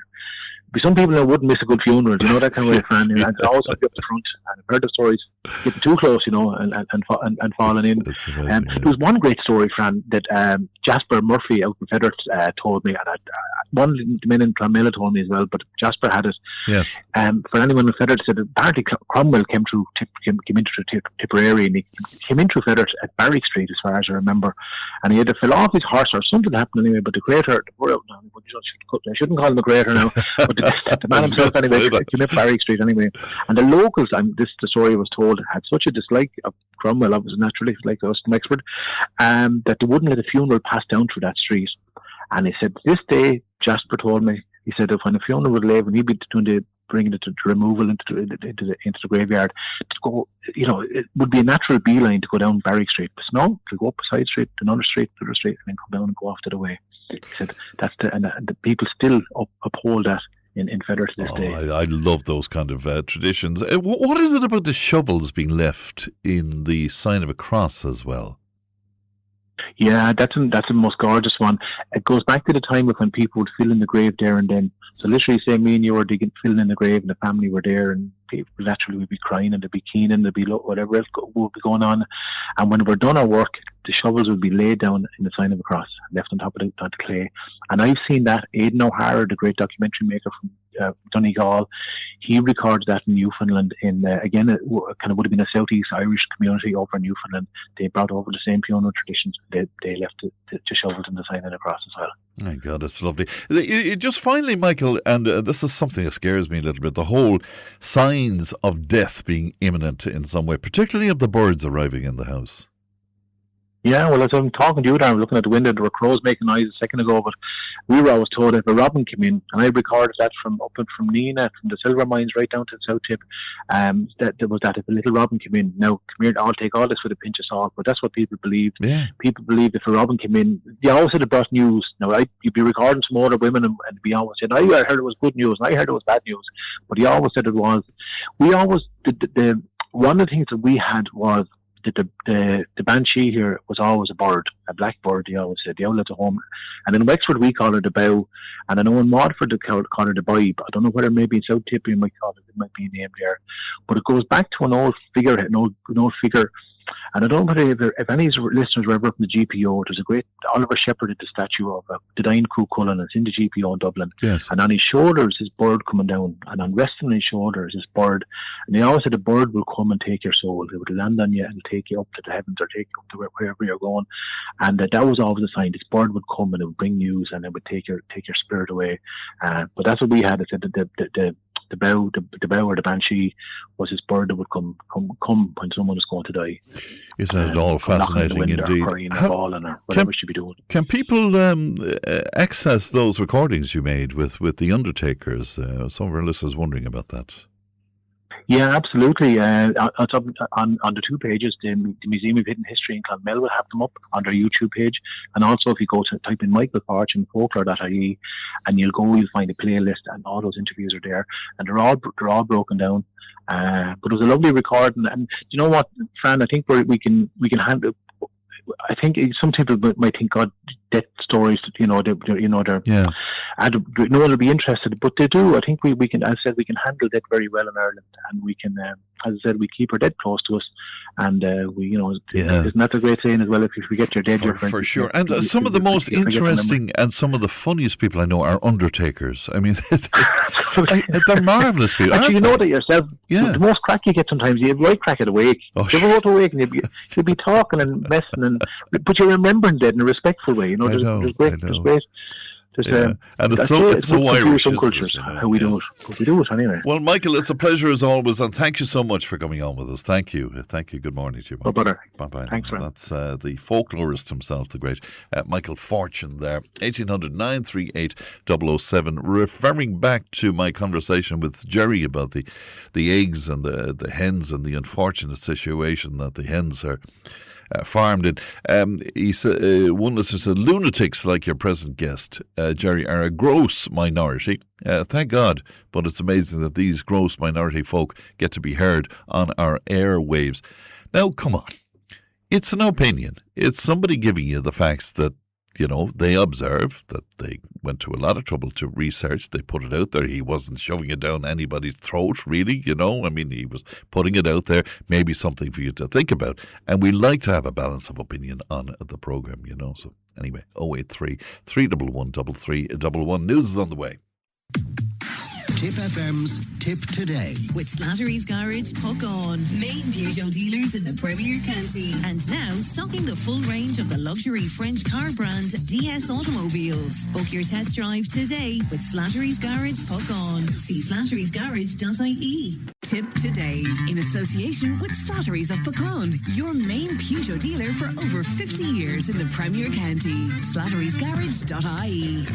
[SPEAKER 6] Some people that wouldn't miss a good funeral, that kind of way, Fran. And it's always up the front. And I've heard the stories getting too close, and falling in. There was one great story, Fran, that Jasper Murphy out in Federt told me, and one of the men in Clonmel told me as well, but Jasper had it.
[SPEAKER 2] Yes.
[SPEAKER 6] For anyone in Federt said apparently Cromwell came into Tipperary, and he came into Federt at Barry Street, as far as I remember, and he had to fell off his horse or something happened anyway. But the crater, I shouldn't call him a crater now, but the man himself anyway came up Barry Street anyway, and the locals, the story was told, had such a dislike of Cromwell, obviously naturally like us in Wexford, that they wouldn't let a funeral pass down through that street. And he said, this day, Jasper told me, he said, if when a funeral would leave, and he'd be bringing it to removal into the graveyard, to go, it would be a natural beeline to go down Barrack Street. But no, to go up a side street, another street, and then come down and go off to the way. He said, and the people still uphold that in Federer to this day.
[SPEAKER 2] I love those kind of traditions. What is it about the shovels being left in the sign of a cross as well?
[SPEAKER 6] Yeah, that's a most gorgeous one. It goes back to the time of when people would fill in the grave there and then. So literally, say me and you were filling in the grave, and the family were there, and people naturally would be crying, and they'd be keening, there'd be whatever else would be going on. And when we're done our work, the shovels would be laid down in the sign of a cross, left on top of the clay. And I've seen that. Aidan O'Hara, the great documentary maker from Donegal, he recorded that in Newfoundland. Again, it kind of would have been a southeast Irish community over in Newfoundland. They brought over the same funeral traditions. They left the shovels in the sign of the cross as well.
[SPEAKER 2] My God, that's lovely. Just finally, Michael, and this is something that scares me a little bit, the whole signs of death being imminent in some way, particularly of the birds arriving in the house.
[SPEAKER 6] Yeah, well, as I'm talking to you there, I'm looking at the window, there were crows making noise a second ago, but we were always told if a robin came in, and I recorded that from Nina, from the silver mines right down to South Tipp, that there was that if a little robin came in. Now, come here, I'll take all this with a pinch of salt, but that's what people believed. Yeah. People believed if a robin came in, they always said it brought news. Now, you'd be recording some older women, and be always saying, I heard it was good news, and I heard it was bad news, but he always said it was. We always, one of the things that we had was, the banshee here was always a bird, a black bird, they always said, the owl at the home. And in Wexford we call it the bow, and I know in Waterford they call it the bibe. I don't know whether maybe in South Tipperary you might call it, it might be named there. But it goes back to an old figure, and I don't know whether if any listeners were ever from the GPO, there's a great Oliver Shepherd at the statue of the Dying Crew Cullen, it's in the GPO in Dublin. Yes. And on his shoulder is his bird coming down, and on resting on his shoulder is his bird. And they always said the bird will come and take your soul. It would land on you and take you up to the heavens or take you up to wherever you're going. And that was always a sign. This bird would come and it would bring news and it would take your spirit away. But that's what we had. It said that the bow or the banshee was his bird that would come when someone was going to die.
[SPEAKER 2] Isn't it all fascinating indeed? Can people access those recordings you made with the undertakers? Some of our listeners wondering about that.
[SPEAKER 6] Yeah, absolutely. It's up on the two pages. The Museum of Hidden History in Clonmel will have them up on their YouTube page. And also if you go to type in Michael Forch and folklore.ie, and you'll find a playlist, and all those interviews are there. And they're all broken down. But it was a lovely recording. And you know what, Fran, I think we can handle. I think some people might think, God, death stories, they're, no one will be interested, but they do. I think we can, as I said, we can handle that very well in Ireland, and we can, as I said, we keep our dead close to us, and isn't that a great saying as well? If you forget your dead, your friend. For
[SPEAKER 2] sure. And some of the most interesting and some of the funniest people I know are undertakers. I mean, they're marvellous people.
[SPEAKER 6] Actually, you know that yourself. Yeah. The most crack you get sometimes, you have right crack at awake. You ever go to awake and you'll be talking and messing, but you're remembering dead in a respectful way. There's great.
[SPEAKER 2] And it's so Irish.
[SPEAKER 6] Some cultures, how we do it. But we do it anyway.
[SPEAKER 2] Well, Michael, it's a pleasure as always, and thank you so much for coming on with us. Thank you. Good morning to you, Michael.
[SPEAKER 6] Bye-bye. Thanks, man.
[SPEAKER 2] That's the folklorist himself, the great Michael Fortune there. 1800-938-007. Referring back to my conversation with Jerry about the eggs and the hens and the unfortunate situation that the hens are farmed in. He said, one listener said, lunatics like your present guest, Jerry, are a gross minority. Thank God, but it's amazing that these gross minority folk get to be heard on our airwaves. Now, come on. It's an opinion. It's somebody giving you the facts that, they observe, that they went to a lot of trouble to research. They put it out there. He wasn't shoving it down anybody's throat, really, I mean, he was putting it out there, maybe something for you to think about. And we like to have a balance of opinion on the programme, So anyway, 083 311 3311. News is on the way.
[SPEAKER 4] Tipp FM's Tip Today.
[SPEAKER 1] With Slattery's Garage, Puck On. Main Peugeot dealers in the Premier County. And now stocking the full range of the luxury French car brand DS Automobiles. Book your test drive today with Slattery's Garage, Puck On. See slatterysgarage.ie. Tip today in association with Slattery's of Pecan, your main Peugeot dealer for over 50 years in the Premier County. Slattery'sGarage.ie.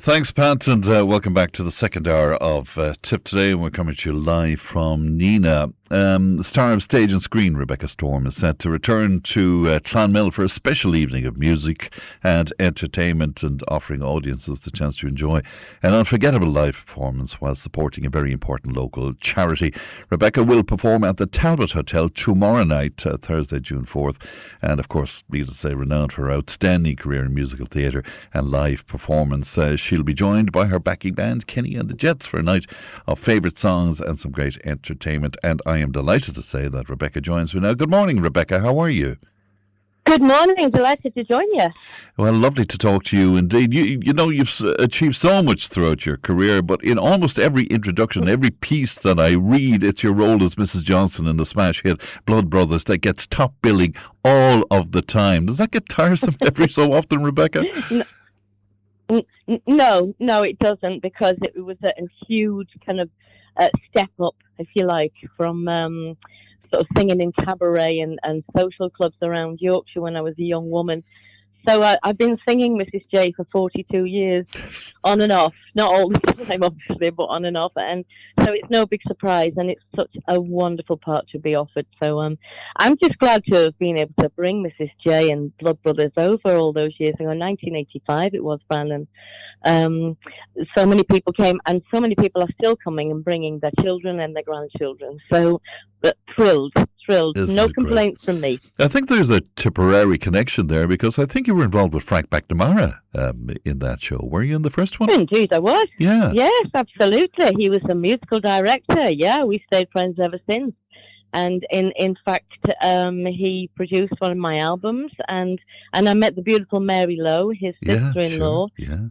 [SPEAKER 2] Thanks, Pat, and welcome back to the second hour of Tip Today. We're coming to you live from Nina. The star of stage and screen, Rebecca Storm, is set to return to Clonmel for a special evening of music and entertainment and offering audiences the chance to enjoy an unforgettable live performance while supporting a very important local charity. Rebecca will perform at the Talbot Hotel tomorrow night, Thursday, June 4th, and of course, needless to say, renowned for her outstanding career in musical theatre and live performance. She'll be joined by her backing band, Kenny and the Jets, for a night of favourite songs and some great entertainment. And I am delighted to say that Rebecca joins me now. Good morning, Rebecca. How are you?
[SPEAKER 7] Good morning. Delighted to join you.
[SPEAKER 2] Well, lovely to talk to you indeed. You know, you've achieved so much throughout your career, but in almost every introduction, every piece that I read, it's your role as Mrs. Johnson in the smash hit Blood Brothers that gets top billing all of the time. Does that get tiresome every so often, Rebecca?
[SPEAKER 7] No, it doesn't, because it was a huge kind of step up, if you like, from sort of singing in cabaret and social clubs around Yorkshire when I was a young woman. So I've been singing Mrs. J for 42 years, on and off. Not all the time, obviously, but on and off. And so it's no big surprise, and it's such a wonderful part to be offered. So I'm just glad to have been able to bring Mrs. J and Blood Brothers over all those years ago. In 1985 it was, Fran, and so many people came, and so many people are still coming and bringing their children and their grandchildren. So thrilled.
[SPEAKER 2] Isn't
[SPEAKER 7] no complaints from me.
[SPEAKER 2] I think there's a Tipperary connection there, because I think you were involved with Frank McNamara in that show. Were you in the first one?
[SPEAKER 7] Indeed, I was.
[SPEAKER 2] Yeah.
[SPEAKER 7] Yes, absolutely. He was a musical director. Yeah, we stayed friends ever since. And in fact, he produced one of my albums, and I met the beautiful Mary Lowe, his sister-in-law,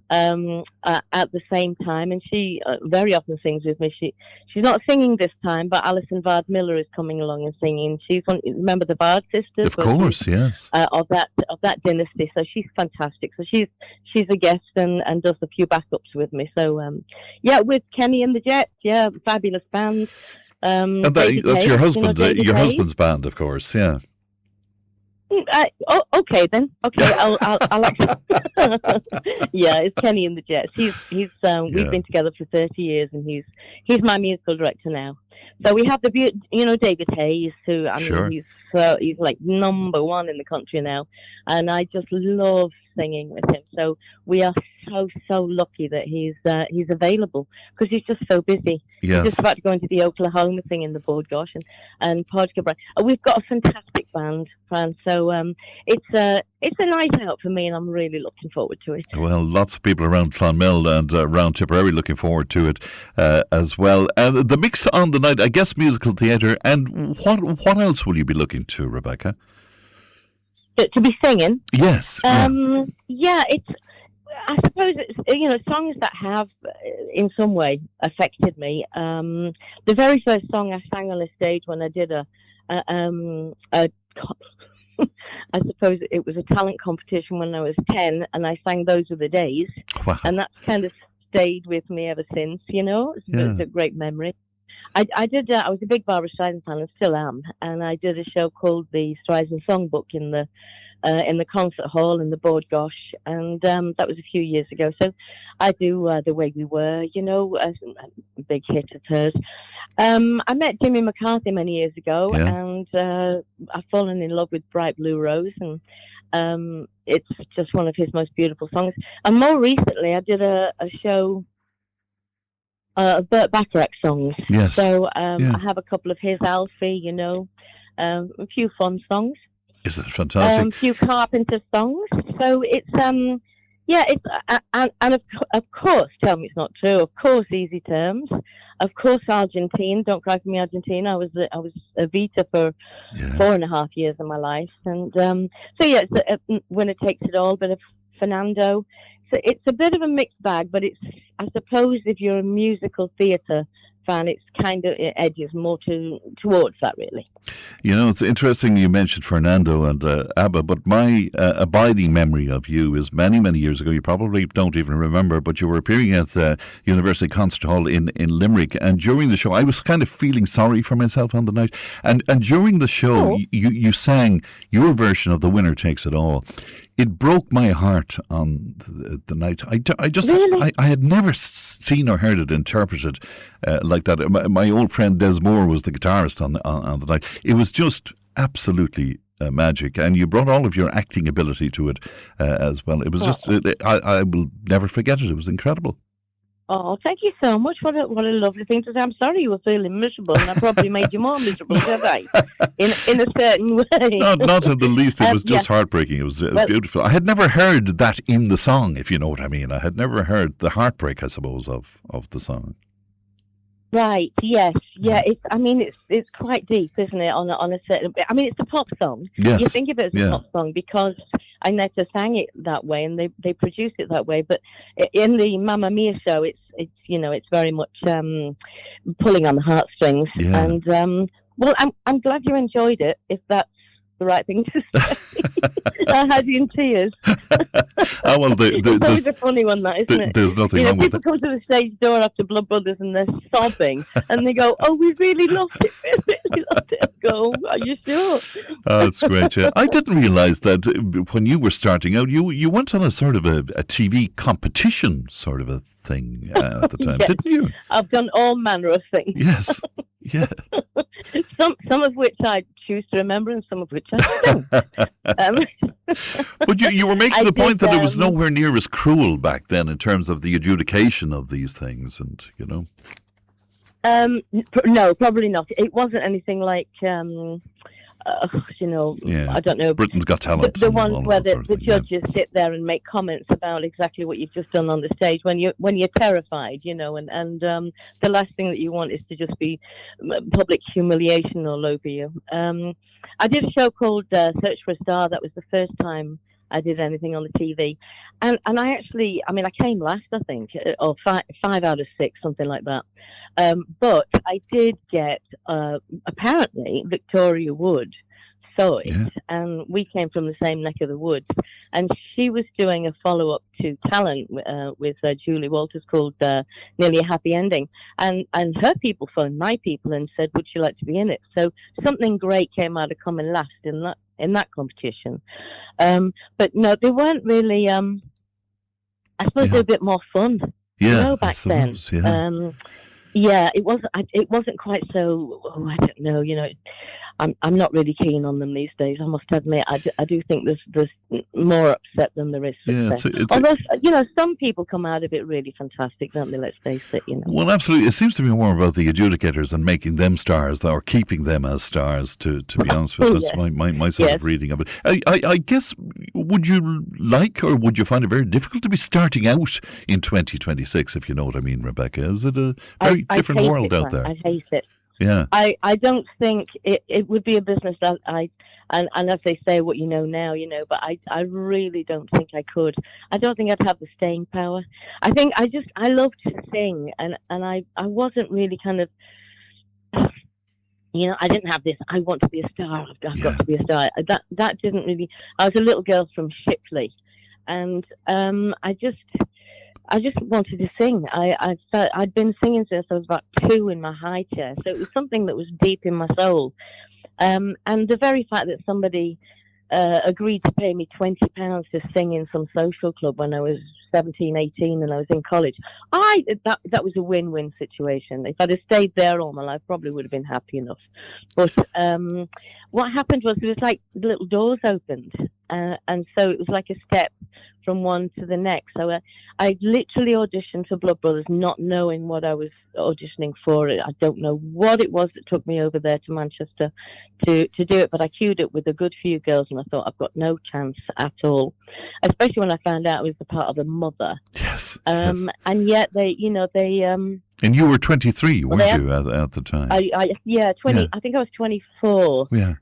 [SPEAKER 7] at the same time. And she very often sings with me. She's not singing this time, but Alison Vard Miller is coming along and singing. She's one. Remember the Vard sisters?
[SPEAKER 2] Of course, yes.
[SPEAKER 7] Of that dynasty. So she's fantastic. So she's a guest and does a few backups with me. So with Kenny and the Jets, fabulous band.
[SPEAKER 2] And that's your husband, your husband's band, of course, yeah.
[SPEAKER 7] Okay then. Okay, I'll actually. Yeah, it's Kenny and the Jets. He's we've been together for 30 years, and he's my musical director now. So we have David Hayes, who he's like number one in the country now, and I just love singing with him. So we are so lucky that he's available, because he's just so busy.
[SPEAKER 2] Yes.
[SPEAKER 7] He's just about to go into the Oklahoma thing in the Board Gosh and Podgabra. We've got a fantastic band, Fran. So it's a night out for me, and I'm really looking forward to it.
[SPEAKER 2] Well, lots of people around Clonmel and around Tipperary looking forward to it as well. And the mix on the night, I guess, musical theatre. And what else will you be looking to, Rebecca?
[SPEAKER 7] To be singing?
[SPEAKER 2] Yes.
[SPEAKER 7] It's. I suppose it's songs that have in some way affected me. The very first song I sang on a stage when I did I suppose it was a talent competition when I was 10, and I sang Those Were the Days.
[SPEAKER 2] Wow.
[SPEAKER 7] And that's kind of stayed with me ever since, It's a great memory. I was a big Barbara Streisand fan, and still am, and I did a show called the Streisand Songbook in the concert hall in the Board Gosh, and that was a few years ago. So I do The Way We Were, a big hit of hers. I met Jimmy McCarthy many years ago, and I've fallen in love with Bright Blue Rose, and it's just one of his most beautiful songs. And more recently, I did a show Burt Bacharach songs.
[SPEAKER 2] Yes.
[SPEAKER 7] So I have a couple of his, Alfie, a few fun songs.
[SPEAKER 2] Isn't it fantastic?
[SPEAKER 7] A few Carpenter songs. So it's and of course, tell me it's not true. Of course, Easy Terms. Of course, Argentine. Don't Cry for Me, Argentina. I was a Vita for 4.5 years of my life, and it's Winner Takes It All. Bit of Fernando, it's a bit of a mixed bag, but it's, I suppose, if you're a musical theatre fan, it's kind of, it edges more towards that, really.
[SPEAKER 2] You know, it's interesting you mentioned Fernando and ABBA, but my abiding memory of you is many, many years ago. You probably don't even remember, but you were appearing at University Concert Hall in Limerick, and during the show, I was kind of feeling sorry for myself on the night, and during the show, you sang your version of The Winner Takes It All. It broke my heart on the night. I just
[SPEAKER 7] Really?
[SPEAKER 2] I had never seen or heard it interpreted like that. My old friend Des Moore was the guitarist on the night. It was just absolutely magic, and you brought all of your acting ability to it as well. It was just I will never forget it. It was incredible.
[SPEAKER 7] Oh, thank you so much. What a lovely thing to say. I'm sorry you were feeling miserable, and I probably made you more miserable, did I? In a certain way.
[SPEAKER 2] Not in the least. It was just heartbreaking. It was beautiful. I had never heard that in the song, if you know what I mean. I had never heard the heartbreak, I suppose, of the song.
[SPEAKER 7] Right. Yes. Yeah. It's quite deep, isn't it? On a certain. I mean, it's a pop song.
[SPEAKER 2] Yes.
[SPEAKER 7] You think of it as a pop song because Agneta sang it that way, and they produced it that way. But in the Mamma Mia show, it's very much pulling on the heartstrings.
[SPEAKER 2] Yeah.
[SPEAKER 7] And well, I'm glad you enjoyed it. If that's the right thing to say. I had you in tears.
[SPEAKER 2] Oh, well,
[SPEAKER 7] it's always a funny one, that, isn't it?
[SPEAKER 2] There's nothing wrong with it.
[SPEAKER 7] People come to the stage door after Blood Brothers and they're sobbing, and they go, "Oh, we really loved it. We really loved it." I go, "Are you sure?"
[SPEAKER 2] Oh, that's great. Yeah. I didn't realise that when you were starting out, you went on a sort of a TV competition sort of a thing at the time,
[SPEAKER 7] Yes.
[SPEAKER 2] didn't you?
[SPEAKER 7] I've done all manner of things.
[SPEAKER 2] Yes. Yeah.
[SPEAKER 7] Some of which I choose to remember, and some of which I don't.
[SPEAKER 2] But you were making the point that it was
[SPEAKER 7] um,
[SPEAKER 2] nowhere near as cruel back then in terms of the adjudication of these things, and you know.
[SPEAKER 7] No, probably not. It wasn't anything like, I don't know.
[SPEAKER 2] Britain's Got Talent.
[SPEAKER 7] The ones where the judges
[SPEAKER 2] yeah.
[SPEAKER 7] sit there and make comments about exactly what you've just done on the stage when you're terrified, and the last thing that you want is to just be public humiliation all over you. I did a show called Search for a Star. That was the first time I did anything on the TV, and I came last, I think, or five out of six, something like that. But I did get apparently Victoria Wood saw it, and we came from the same neck of the woods, and she was doing a follow-up to Talent with Julie Walters called Nearly a Happy Ending, and her people phoned my people and said, would she like to be in it? So something great came out of coming last in that competition. But no, they weren't really, I suppose they were a bit more fun, back then. Yeah, it wasn't quite so. Oh, I don't know. I'm not really keen on them these days. I must admit, I do think there's more upset than there is success. Although some people come out of it really fantastic, don't they? Let's face it.
[SPEAKER 2] Well, absolutely. It seems to be more about the adjudicators and making them stars or keeping them as stars. To be honest with you, that's my sort of reading of it. I guess, would you like or would you find it very difficult to be starting out in 2026? If you know what I mean, Rebecca, is it a very different world out there?
[SPEAKER 7] I hate it.
[SPEAKER 2] Yeah,
[SPEAKER 7] I don't think it would be a business that and as they say, what you know now, but I really don't think I could. I don't think I'd have the staying power. I think I love to sing, and I wasn't really kind of, I didn't have this, I want to be a star, I've got to be a star. That didn't really, I was a little girl from Shipley, and I just wanted to sing. I'd been singing since I was about 2 in my high chair, so it was something that was deep in my soul. And the very fact that somebody agreed to pay me £20 to sing in some social club when I was 17, 18 and I was in college, that was a win-win situation. If I'd have stayed there all my life, probably would have been happy enough. But what happened was there was like little doors opened, and so it was like a step from one to the next. So I literally auditioned for Blood Brothers, not knowing what I was auditioning for. I don't know what it was that took me over there to Manchester to do it, but I queued it with a good few girls, and I thought, I've got no chance at all. Especially when I found out I was the part of the mother.
[SPEAKER 2] Yes.
[SPEAKER 7] And yet they.
[SPEAKER 2] And you were 23, weren't you, at the time?
[SPEAKER 7] 20. Yeah. I think I was 24.
[SPEAKER 2] Yeah.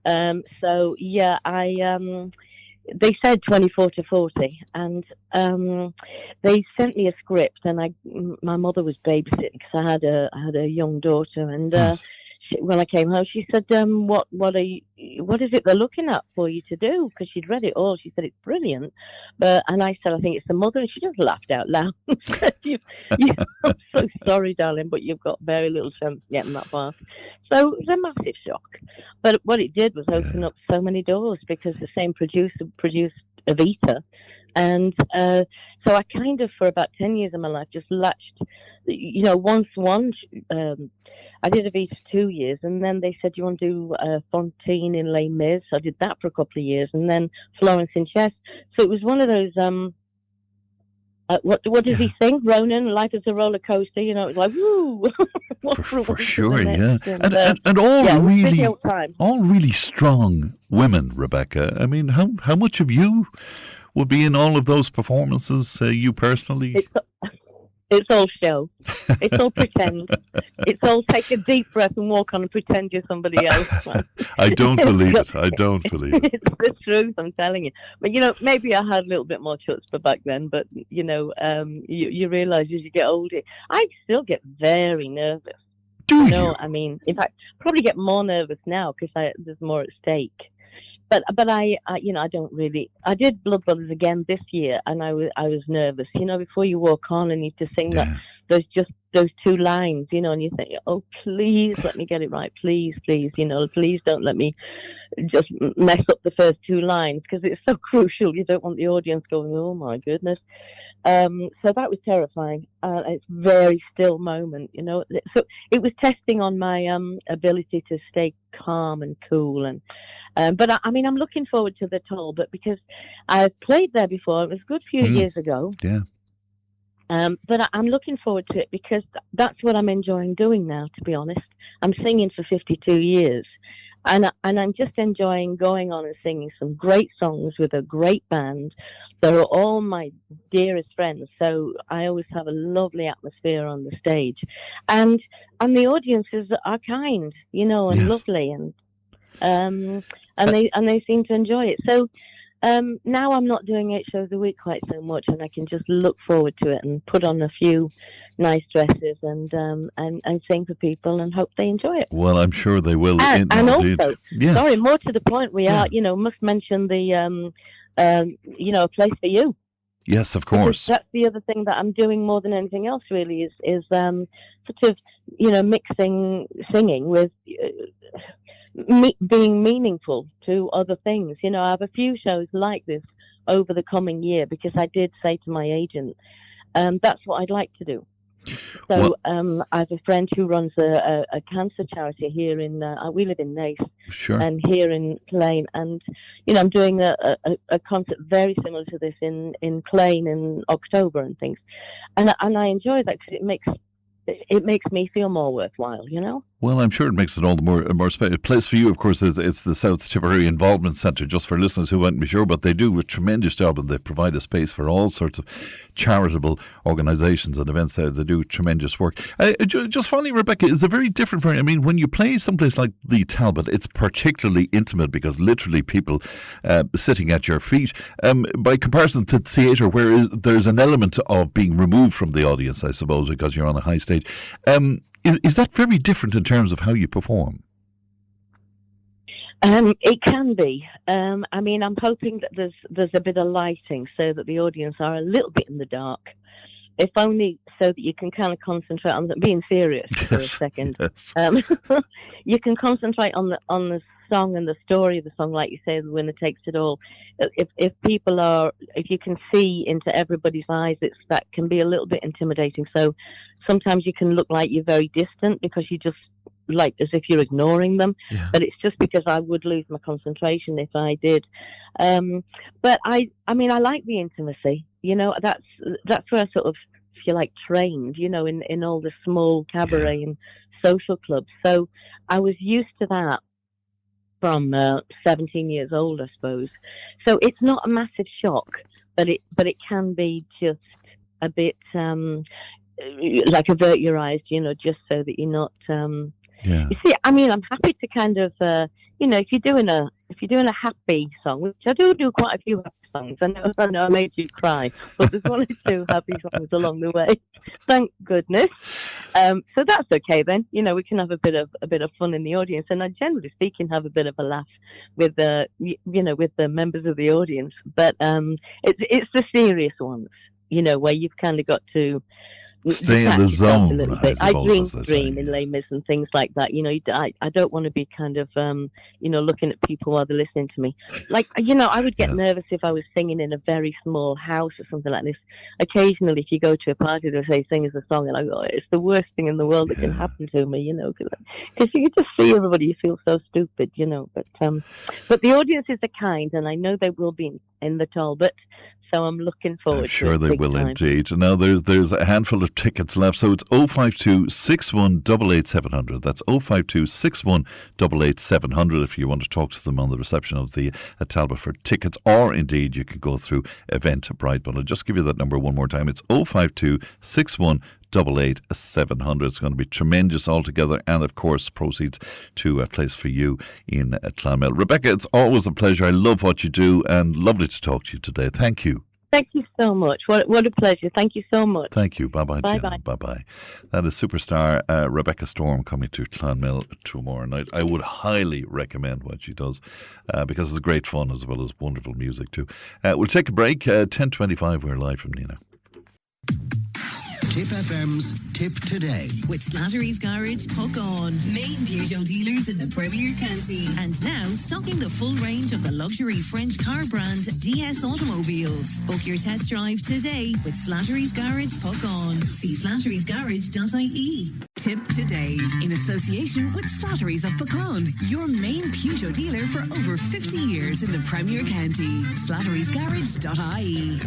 [SPEAKER 7] So yeah, they said 24 to 40, and they sent me a script, and my mother was babysitting because I had a young daughter, and
[SPEAKER 2] Yes.
[SPEAKER 7] when I came home, she said, what is it they're looking at for you to do? Because she'd read it all. She said, it's brilliant. And I said, I think it's the mother. And she just laughed out loud. I'm so sorry, darling, but you've got very little chance of getting that far. So it was a massive shock. But what it did was open up so many doors, because the same producer produced Evita. And so I kind of, for about 10 years of my life, just latched, I did Evita 2 years, and then they said, you want to do Fontaine in Les Mis? So I did that for a couple of years, and then Florence in Chess. So it was one of those, what does he sing? Ronan, life is a roller coaster, it was like, woo!
[SPEAKER 2] for sure, yeah. And all really strong women, Rebecca. I mean, how much of you will be in all of those performances, you personally?
[SPEAKER 7] It's all show. It's all pretend. It's all take a deep breath and walk on and pretend you're somebody else.
[SPEAKER 2] I don't believe it. I don't believe it.
[SPEAKER 7] It's the truth, I'm telling you. But, maybe I had a little bit more chutzpah back then, but, you realise as you get older, I still get very nervous.
[SPEAKER 2] Do you?
[SPEAKER 7] I mean, in fact, probably get more nervous now because there's more at stake. But I don't really. I did Blood Brothers again this year, and I was nervous. Before you walk on and you have to sing those 2 lines, and you think, oh, please let me get it right, please, please don't let me just mess up the first 2 lines, because it's so crucial. You don't want the audience going, oh my goodness. So that was terrifying. It's a very still moment, So it was testing on my ability to stay calm and cool. But I'm looking forward to the Talbot, because I've played there before. It was a good few years ago.
[SPEAKER 2] Yeah.
[SPEAKER 7] But I'm looking forward to it, because that's what I'm enjoying doing now, to be honest. I'm singing for 52 years. And I'm just enjoying going on and singing some great songs with a great band. They're all my dearest friends, so I always have a lovely atmosphere on the stage. And the audiences are kind, and lovely, and they seem to enjoy it. So now I'm not doing 8 shows a week quite so much, and I can just look forward to it and put on a few nice dresses and sing for people and hope they enjoy it.
[SPEAKER 2] Well, I'm sure they will.
[SPEAKER 7] And also, sorry, more to the point, we are, must mention the, A Place for You.
[SPEAKER 2] Yes, of course.
[SPEAKER 7] Because that's the other thing that I'm doing more than anything else, really, is sort of, mixing singing with being meaningful to other things. I have a few shows like this over the coming year, because I did say to my agent, that's what I'd like to do. So I have a friend who runs a cancer charity here in, we live in Naas,
[SPEAKER 2] sure,
[SPEAKER 7] and here in Clane, and I'm doing a concert very similar to this in Clane in October and things, and I enjoy that because it makes me feel more worthwhile,
[SPEAKER 2] Well, I'm sure it makes it all the more special. Place for You, of course, it's the South Tipperary Involvement Centre, just for listeners who won't be sure, but they do a tremendous job, and they provide a space for all sorts of charitable organisations and events there. They do tremendous work. Just finally, Rebecca, is it very different for you? I mean, when you play someplace like the Talbot, it's particularly intimate, because literally people sitting at your feet, by comparison to theatre, where there's an element of being removed from the audience, I suppose, because you're on a high stage. Is that very different in terms of how you perform?
[SPEAKER 7] It can be. I'm hoping that there's a bit of lighting so that the audience are a little bit in the dark, if only so that you can kind of concentrate on being serious for a second. Yes. You can concentrate on the song and the story of the song, like you say, the winner takes it all. If you can see into everybody's eyes, that can be a little bit intimidating. So sometimes you can look like you're very distant, because you just like as if you're ignoring them. Yeah. But it's just because I would lose my concentration if I did. But I like the intimacy. That's where I sort of, if you like, trained. In all the small cabaret and social clubs. So I was used to that from 17 years old, I suppose. So it's not a massive shock, but it can be just a bit like avert your eyes, just so that you're not. You see, I'm happy to kind of, if you're doing if you're doing a happy song, which I do quite a few happy songs. I know I made you cry, but there's one or two happy songs along the way. Thank goodness. So that's okay then. You know, we can have a bit of fun in the audience, and I generally speaking have a bit of a laugh with the with the members of the audience. But it's the serious ones, you know, where you've kind of got to
[SPEAKER 2] stay in the zone.
[SPEAKER 7] A little bit. I dream in Les Mis and things like that. You know, I don't want to be kind of looking at people while they're listening to me. Like, you know, I would get nervous if I was singing in a very small house or something like this. Occasionally, if you go to a party, they'll say, "Sing us a song," and I go, "It's the worst thing in the world that can happen to me," you know, because you just see everybody, you feel so stupid, you know. But the audiences are kind, and I know they will be in the Talbot. So I'm looking forward to it. I'm sure
[SPEAKER 2] they will indeed. Now there's a handful of tickets left, so it's 052 61 88700. That's 052 61 88700 if you want to talk to them on the reception of the Talbot for tickets, or indeed you can go through Eventbrite. But I'll just give you that number one more time. It's 052 61 88700. It's going to be tremendous altogether, and of course proceeds to a place for you in Clonmel. Rebecca, it's always a pleasure. I love what you do, and lovely to talk to you today. Thank you.
[SPEAKER 7] Thank you so much. What a pleasure. Thank you so much.
[SPEAKER 2] Thank you. Bye-bye,
[SPEAKER 7] Bye-bye.
[SPEAKER 2] Jill. Bye-bye. That is superstar Rebecca Storm coming to Clonmel tomorrow night. I would highly recommend what she does because it's great fun as well as wonderful music too. We'll take a break. 10:25, we're live from Nina.
[SPEAKER 4] Tipp FM's Tip Today.
[SPEAKER 1] With Slattery's Garage, Puck On. Main Peugeot dealers in the Premier County. And now stocking the full range of the luxury French car brand DS Automobiles. Book your test drive today with Slattery's Garage, Puck On. See slatterysgarage.ie. Tip Today, in association with Slattery's of Puckon, your main Peugeot dealer for over 50 years in the Premier County. slatterysgarage.ie.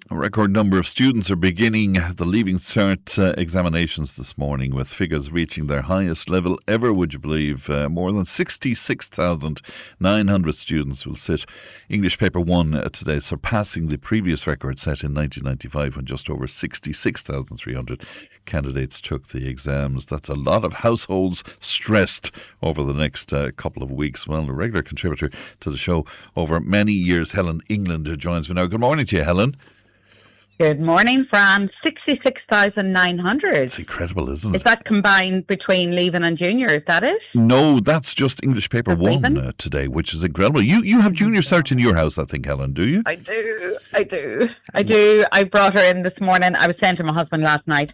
[SPEAKER 2] A record number of students are beginning the Leaving Cert examinations this morning, with figures reaching their highest level ever, would you believe? More than 66,900 students will sit English Paper 1 today, surpassing the previous record set in 1995 when just over 66,300 candidates took the exams. That's a lot of households stressed over the next couple of weeks. Well, a regular contributor to the show over many years, Helen England, joins me now. Good morning to you, Helen.
[SPEAKER 8] Good morning, Fran. 66,900.
[SPEAKER 2] It's incredible, isn't it?
[SPEAKER 8] Is that combined between leaving and junior? Is that it?
[SPEAKER 2] No, that's just English Paper 1 today, which is incredible. You have junior cert in your house, I think, Helen, do you?
[SPEAKER 8] I do. I brought her in this morning. I was saying to my husband last night,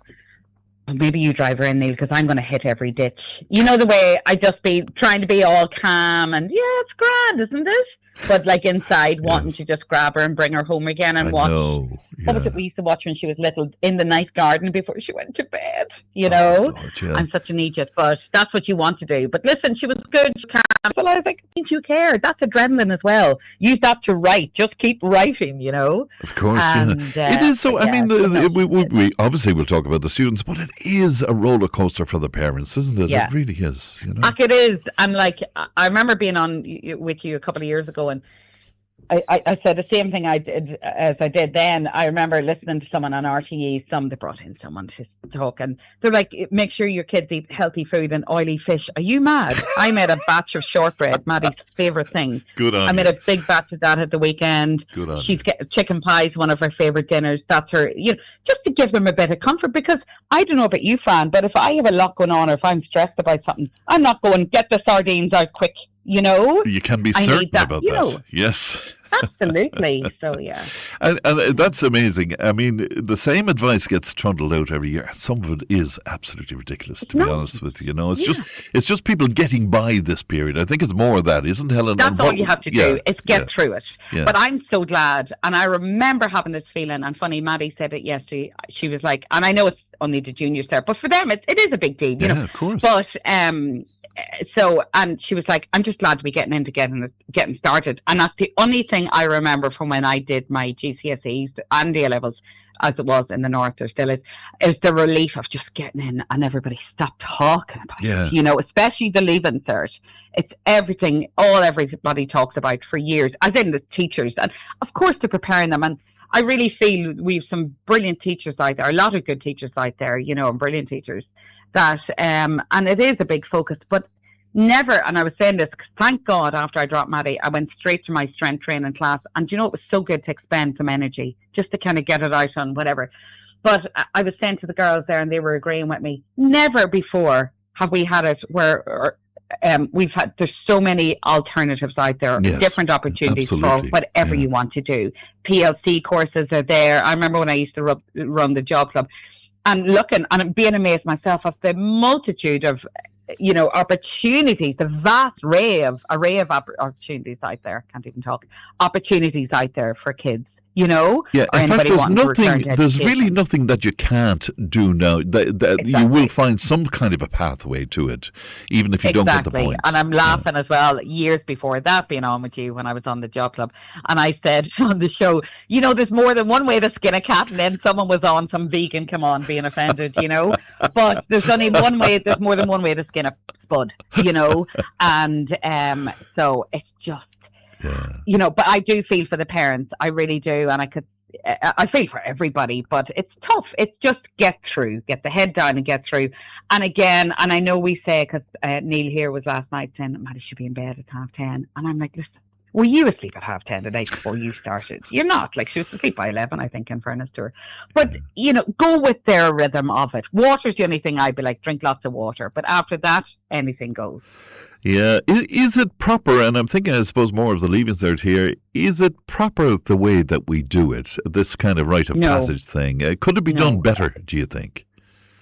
[SPEAKER 8] maybe you drive her in, Neil, because I'm going to hit every ditch. You know the way I just be trying to be all calm and, yeah, it's grand, isn't it? But like inside, wanting to just grab her and bring her home again and watch. What was it we used to watch when she was little, in the nice garden before she went to bed? You know, I'm such an idiot, but that's what you want to do. But listen, she was good, calm. Well, I was like, don't you care? That's adrenaline as well. Use that to write. Just keep writing, you know.
[SPEAKER 2] Of course, it is so. I mean, we obviously will talk about the students, but it is a roller coaster for the parents, isn't it?
[SPEAKER 8] Yeah.
[SPEAKER 2] It really is. You know,
[SPEAKER 8] it is. And like, I remember being on with you a couple of years ago, and I said the same thing I did as I did then. I remember listening to someone on RTE. They brought in someone to talk, and they're like, make sure your kids eat healthy food and oily fish. Are you mad? I made a batch of shortbread, Maddie's favourite thing.
[SPEAKER 2] Good on
[SPEAKER 8] I made a big batch of that at the weekend.
[SPEAKER 2] Good on
[SPEAKER 8] She's chicken pie is one of her favourite dinners. That's her, just to give them a bit of comfort, because I don't know about you, Fran, but if I have a lot going on or if I'm stressed about something, I'm not going, get the sardines out quick. You know,
[SPEAKER 2] you can be certain about that. Yes,
[SPEAKER 8] absolutely. So yeah,
[SPEAKER 2] and that's amazing. I mean, the same advice gets trundled out every year. Some of it is absolutely ridiculous, to be honest with you. You know, it's just people getting by this period. I think it's more of that, isn't Helen?
[SPEAKER 8] That's all you have to do is get through it.
[SPEAKER 2] Yeah.
[SPEAKER 8] But I'm so glad, and I remember having this feeling. And funny, Maddie said it yesterday. She was like, and I know it's only the juniors there, but for them, it is a big deal. You know,
[SPEAKER 2] of course.
[SPEAKER 8] But so, and she was like, I'm just glad to be getting started. And that's the only thing I remember from when I did my GCSEs and A levels. as it was in the north, there still is the relief of just getting in and everybody stopped talking about it, you know, especially the Leaving Cert. It's everything, everybody talks about for years, as in the teachers. And of course, they're preparing them. And I really feel we have some brilliant teachers out there, a lot of good teachers out there, you know, and brilliant teachers that, and it is a big focus, but never, and I was saying this, because thank God after I dropped Maddie, I went straight to my strength training class. And you know, it was so good to expend some energy just to kind of get it out on whatever. But I was saying to the girls there, and they were agreeing with me, never before have we had it where there's so many alternatives out there, different opportunities for whatever you want to do. PLC courses are there. I remember when I used to run the job club and looking and being amazed myself of the multitude of, you know, opportunities, the vast array of opportunities out there. Can't even talk. Opportunities out there for kids. You know,
[SPEAKER 2] in fact, there's really nothing that you can't do now. Exactly. You will find some kind of a pathway to it, even if you don't get the points.
[SPEAKER 8] And I'm laughing as well, years before that, being on with you when I was on the job club. And I said on the show, you know, there's more than one way to skin a cat. And then someone was on, some vegan, come on, being offended, you know. But there's only one way, there's more than one way to skin a spud, you know. And so it's just, you know, but I do feel for the parents. I really do. And I feel for everybody, but it's tough. It's just get through, get the head down and get through. And again, and I know we say, because Neil here was last night saying, Maddie should be in bed at 10:30. And I'm like, listen, were you asleep at 10:30 the night before you started? You're not. Like, she was asleep by 11, I think, in fairness to her. But, you know, go with their rhythm of it. Water's the only thing I'd be like, drink lots of water. But after that, anything goes.
[SPEAKER 2] Yeah. Is it proper, and I'm thinking, I suppose, more of the Leaving Cert here, is it proper the way that we do it, this kind of rite of passage thing? Could it be done better, do you think?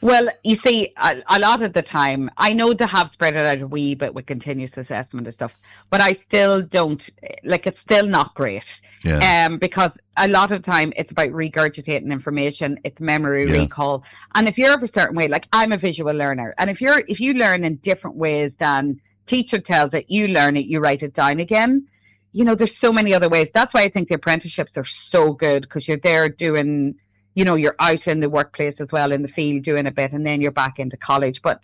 [SPEAKER 8] Well, you see, a lot of the time, I know they have spread it out a wee bit with continuous assessment and stuff, but I still don't, like, it's still not great. Because a lot of the time it's about regurgitating information, it's memory recall. And if you're of a certain way, like I'm a visual learner, and if you learn in different ways than teacher tells it, you learn it, you write it down again. You know, there's so many other ways. That's why I think the apprenticeships are so good, because you're there doing, you know, you're out in the workplace as well, in the field doing a bit, and then you're back into college. But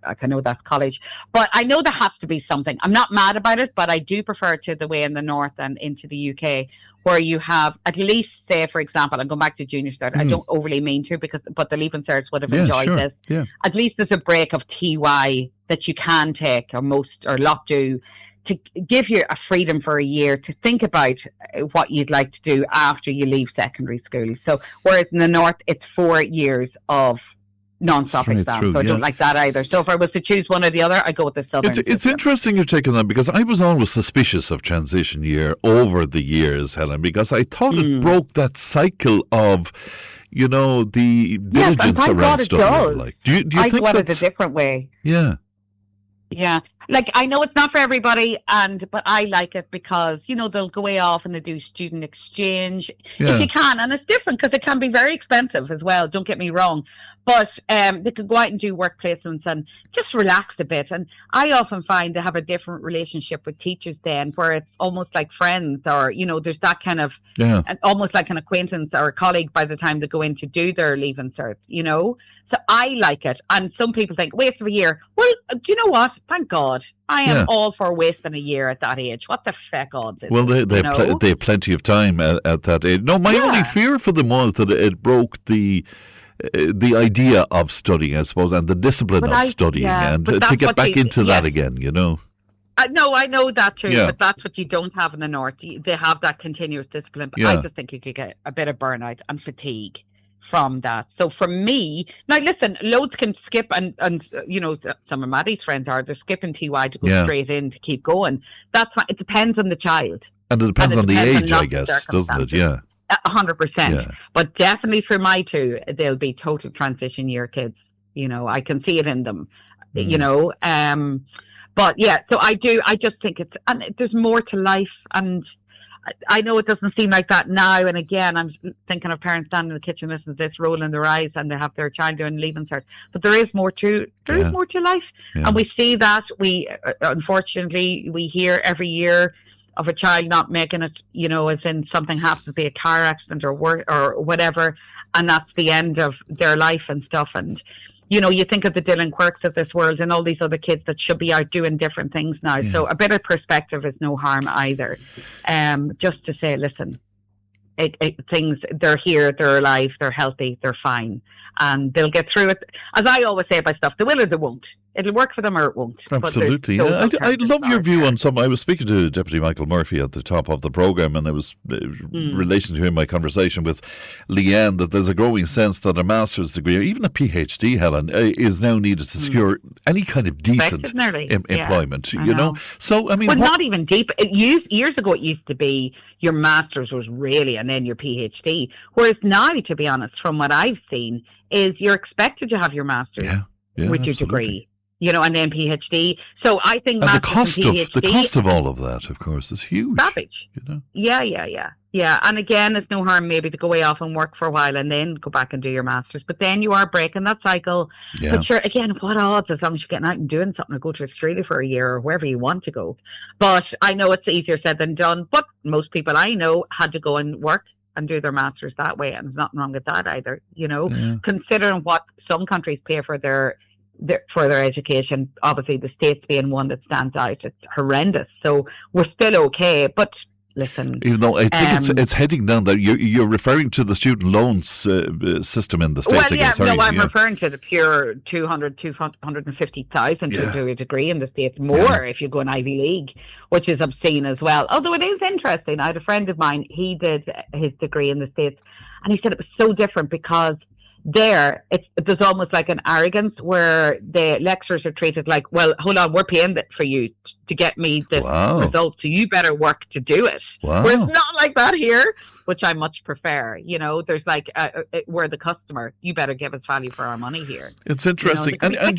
[SPEAKER 8] I know that's college. But I know there has to be something. I'm not mad about it, but I do prefer to the way in the north and into the UK, where you have at least, say, for example, I'm going back to junior cert. I don't overly mean to, but the Leaving Certs would have enjoyed this. Yeah. At least there's a break of TY that you can take, or most, or a lot do, to give you a freedom for a year to think about what you'd like to do after you leave secondary school. So, whereas in the north, it's 4 years of non-stop exams. So I don't like that either. So if I was to choose one or the other, I go with the southern system.
[SPEAKER 2] It's interesting you're taking that, because I was always suspicious of transition year over the years, Helen, because I thought it broke that cycle of, you know, the diligence around stuff. Like, do you think
[SPEAKER 8] got it a different way?
[SPEAKER 2] Yeah.
[SPEAKER 8] Yeah. Like, I know it's not for everybody, but I like it because, you know, they'll go way off and they do student exchange if you can. And it's different because it can be very expensive as well, don't get me wrong. But they could go out and do work placements and just relax a bit. And I often find they have a different relationship with teachers then, where it's almost like friends, or, you know, there's that kind of, almost like an acquaintance or a colleague by the time they go in to do their Leaving Cert, you know. So I like it. And some people think, waste of a year. Well, do you know what? Thank God. I am all for wasting a year at that age. What the feck odds is it?
[SPEAKER 2] They have plenty of time at that age. No, my only fear for them was that it broke the idea of studying, I suppose, and the discipline of studying, and to get back into that again, you know.
[SPEAKER 8] No, I know that too, but that's what you don't have in the north. They have that continuous discipline, but I just think you could get a bit of burnout and fatigue from that. So for me, now listen, loads can skip, and you know, some of Maddie's friends they're skipping TY to go straight in to keep going. That's fine. It depends on the child,
[SPEAKER 2] and it depends on the age, I guess, doesn't it? Yeah.
[SPEAKER 8] 100%. But definitely for my two, they'll be total transition year kids. You know, I can see it in them. You know, but yeah. So I just think there's more to life, and I know it doesn't seem like that now. And again, I'm thinking of parents standing in the kitchen listening to this, rolling their eyes, and they have their child doing Leaving Cert. But there is more to is more to life, and we see that. We unfortunately we hear every year of a child not making it, you know, as in something happens to be a car accident or whatever. and that's the end of their life and stuff. And you know, you think of the Dylan Quirks of this world and all these other kids that should be out doing different things now. Yeah. So a bit of perspective is no harm either. Just to say, listen, things, they're here, they're alive, they're healthy, they're fine, and they'll get through it. As I always say about stuff, they will or they won't. It'll work for them or it won't.
[SPEAKER 2] Absolutely. I love your view on some. I was speaking to Deputy Michael Murphy at the top of the programme, and it was relation to him, my conversation with Leanne, that there's a growing sense that a master's degree, or even a PhD, Helen, is now needed to secure any kind of decent employment. You know? So, I mean...
[SPEAKER 8] But not even deep. Years ago, it used to be your master's was really, and then your PhD. Whereas now, to be honest, from what I've seen, is you're expected to have your master's with your degree. You know, and then PhD. So I think
[SPEAKER 2] the cost of all of that, of course, is huge.
[SPEAKER 8] Savage. You know? Yeah. And again, it's no harm maybe to go way off and work for a while and then go back and do your masters. But then you are breaking that cycle. Yeah. But sure, again, what odds as long as you're getting out and doing something, or go to Australia for a year or wherever you want to go. But I know it's easier said than done. But most people I know had to go and work and do their masters that way, and there's nothing wrong with that either. You know, considering what some countries pay for their education, obviously the States being one that stands out, it's horrendous. So we're still okay, but listen,
[SPEAKER 2] even though I think it's heading down there. You're referring to the student loans system in the States.
[SPEAKER 8] Well, I'm referring to the pure 250,000 to do a degree in the States, more if you go an Ivy League, which is obscene as well. Although it is interesting. I had a friend of mine, he did his degree in the States, and he said it was so different because there's almost like an arrogance where the lecturers are treated like, well, hold on, we're paying for you to get me the result, so you better work to do it. Whereas it's not like that here, which I much prefer. You know, there's like, we're the customer, you better give us value for our money here.
[SPEAKER 2] It's interesting. You know, and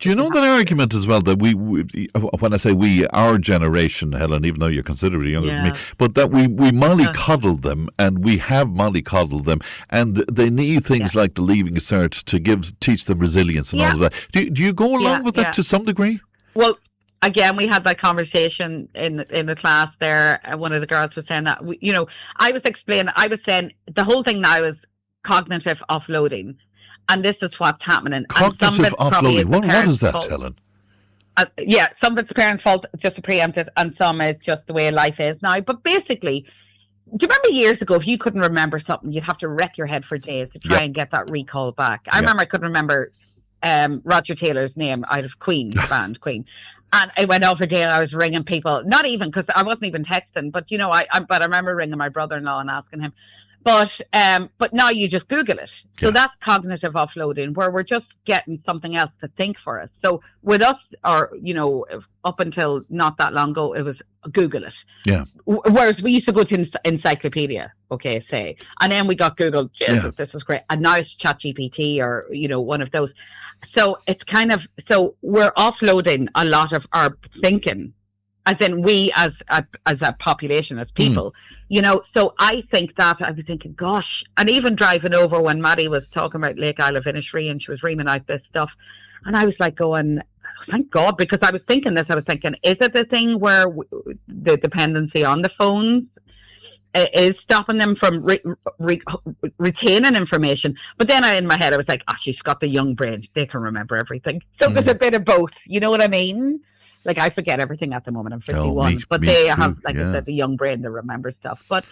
[SPEAKER 2] do you know that argument as well, that we, when I say we, our generation, Helen, even though you're considerably younger than me, but that we mollycoddle them, and we have mollycoddled them, and they need things like the Leaving Cert to teach them resilience and all of that. Do you go along with that to some degree?
[SPEAKER 8] Well, again, we had that conversation in the class there, and one of the girls was saying that, I was saying the whole thing now is cognitive offloading, and this is what's happening.
[SPEAKER 2] Cognitive offloading. What is that, Helen?
[SPEAKER 8] Some of it's the parents' fault, just to preempt it, and some is just the way life is now. But basically, do you remember years ago, if you couldn't remember something, you'd have to wreck your head for days to try and get that recall back? I remember I couldn't remember Roger Taylor's name out of Queen, the band Queen. And I went over there, I was ringing people, not even, because I wasn't even texting, but but I remember ringing my brother-in-law and asking him. But now you just Google it. So that's cognitive offloading, where we're just getting something else to think for us. So with us, or, up until not that long ago, it was Google it. Yeah. Whereas we used to go to Encyclopedia, and then we got Google, this was great. And now it's ChatGPT or, one of those. So it's so we're offloading a lot of our thinking, as in we as a population, as people, so I think that I was thinking, gosh, and even driving over when Maddie was talking about Lake Isle of Innisfree and she was reaming out this stuff, and I was like going, thank God, because I was thinking, is it the thing where the dependency on the phones is stopping them from retaining information? But then in my head, I was like, she's got the young brain. They can remember everything. So there's a bit of both. You know what I mean? Like, I forget everything at the moment. I'm 51. But they have, like I said, the young brain that remembers stuff. But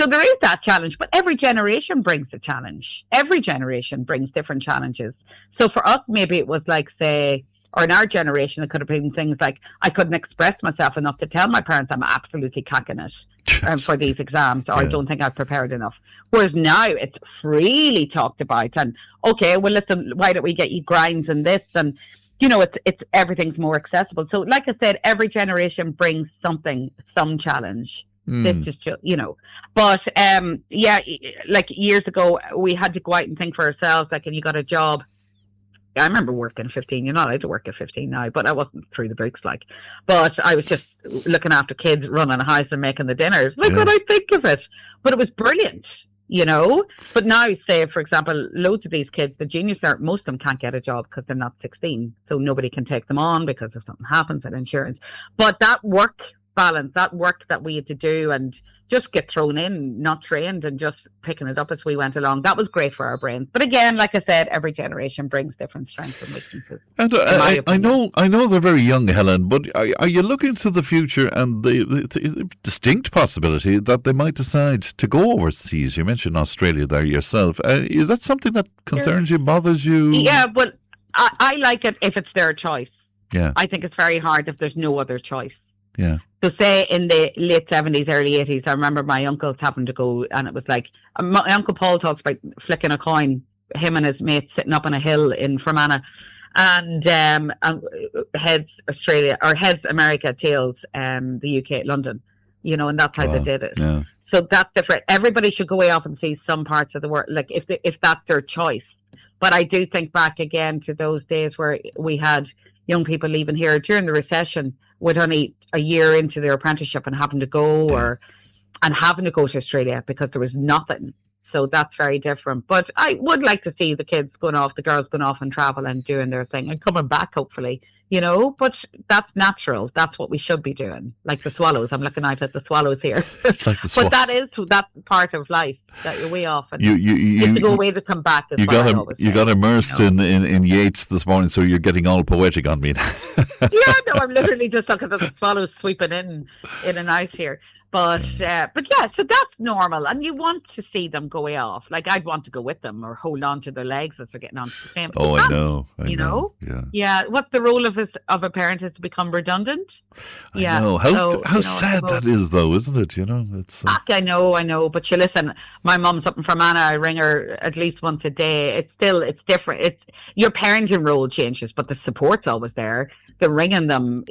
[SPEAKER 8] so there is that challenge. But every generation brings a challenge. Every generation brings different challenges. So for us, maybe it was like, say, or in our generation, it could have been things like, I couldn't express myself enough to tell my parents I'm absolutely cacking it for these exams, or I don't think I've prepared enough. Whereas now it's freely talked about, and okay, well, listen, why don't we get you grinds and this, and it's everything's more accessible. So like I said, every generation brings some challenge. This is just, but like years ago, we had to go out and think for ourselves, like, and you got a job. I remember working at 15. You're not allowed to work at 15 now, but I wasn't through the books, but I was just looking after kids, running a house and making the dinners. Like, what I think of it, but it was brilliant, But now, say, for example, loads of these kids, the junior cert, most of them can't get a job because they're not 16, so nobody can take them on because if something happens at insurance. But that work balance, that work that we had to do and just get thrown in, not trained, and just picking it up as we went along. That was great for our brains. But again, like I said, every generation brings different strengths and weaknesses.
[SPEAKER 2] And I know they're very young, Helen, but are you looking to the future and the distinct possibility that they might decide to go overseas? You mentioned Australia there yourself. Is that something that concerns you, bothers you?
[SPEAKER 8] Yeah, well, I like it if it's their choice.
[SPEAKER 2] Yeah.
[SPEAKER 8] I think it's very hard if there's no other choice.
[SPEAKER 2] Yeah.
[SPEAKER 8] So say in the late 70s, early 80s, I remember my uncles having to go, and it was like, my Uncle Paul talks about flicking a coin, him and his mates sitting up on a hill in Fermanagh, and heads Australia, or heads America, tails the UK, London, and that's how they did it.
[SPEAKER 2] Yeah.
[SPEAKER 8] So that's different. Everybody should go way off and see some parts of the world, like if that's their choice. But I do think back again to those days where we had young people leaving here during the recession with only a year into their apprenticeship and having to go to Australia because there was nothing. So that's very different. But I would like to see the girls going off and travel and doing their thing and coming back, hopefully, but that's natural. That's what we should be doing. Like the swallows. I'm looking out at the swallows here.
[SPEAKER 2] Like
[SPEAKER 8] but that's part of life, that you're way off. And you have to go away to come back.
[SPEAKER 2] You got immersed in Yeats this morning, so you're getting all poetic on me.
[SPEAKER 8] Yeah, no, I'm literally just looking at the swallows sweeping in and out here. But yeah, so that's normal, and you want to see them go way off. Like I'd want to go with them or hold on to their legs as they're getting on to the same.
[SPEAKER 2] Oh, I know.
[SPEAKER 8] Yeah. What's the role of a parent is to become redundant?
[SPEAKER 2] I know. How sad that is, though, isn't it? It's.
[SPEAKER 8] I know. But you listen, my mum's up in Fermanagh. I ring her at least once a day. It's different. It's your parenting role changes, but the support's always there. The ringing them,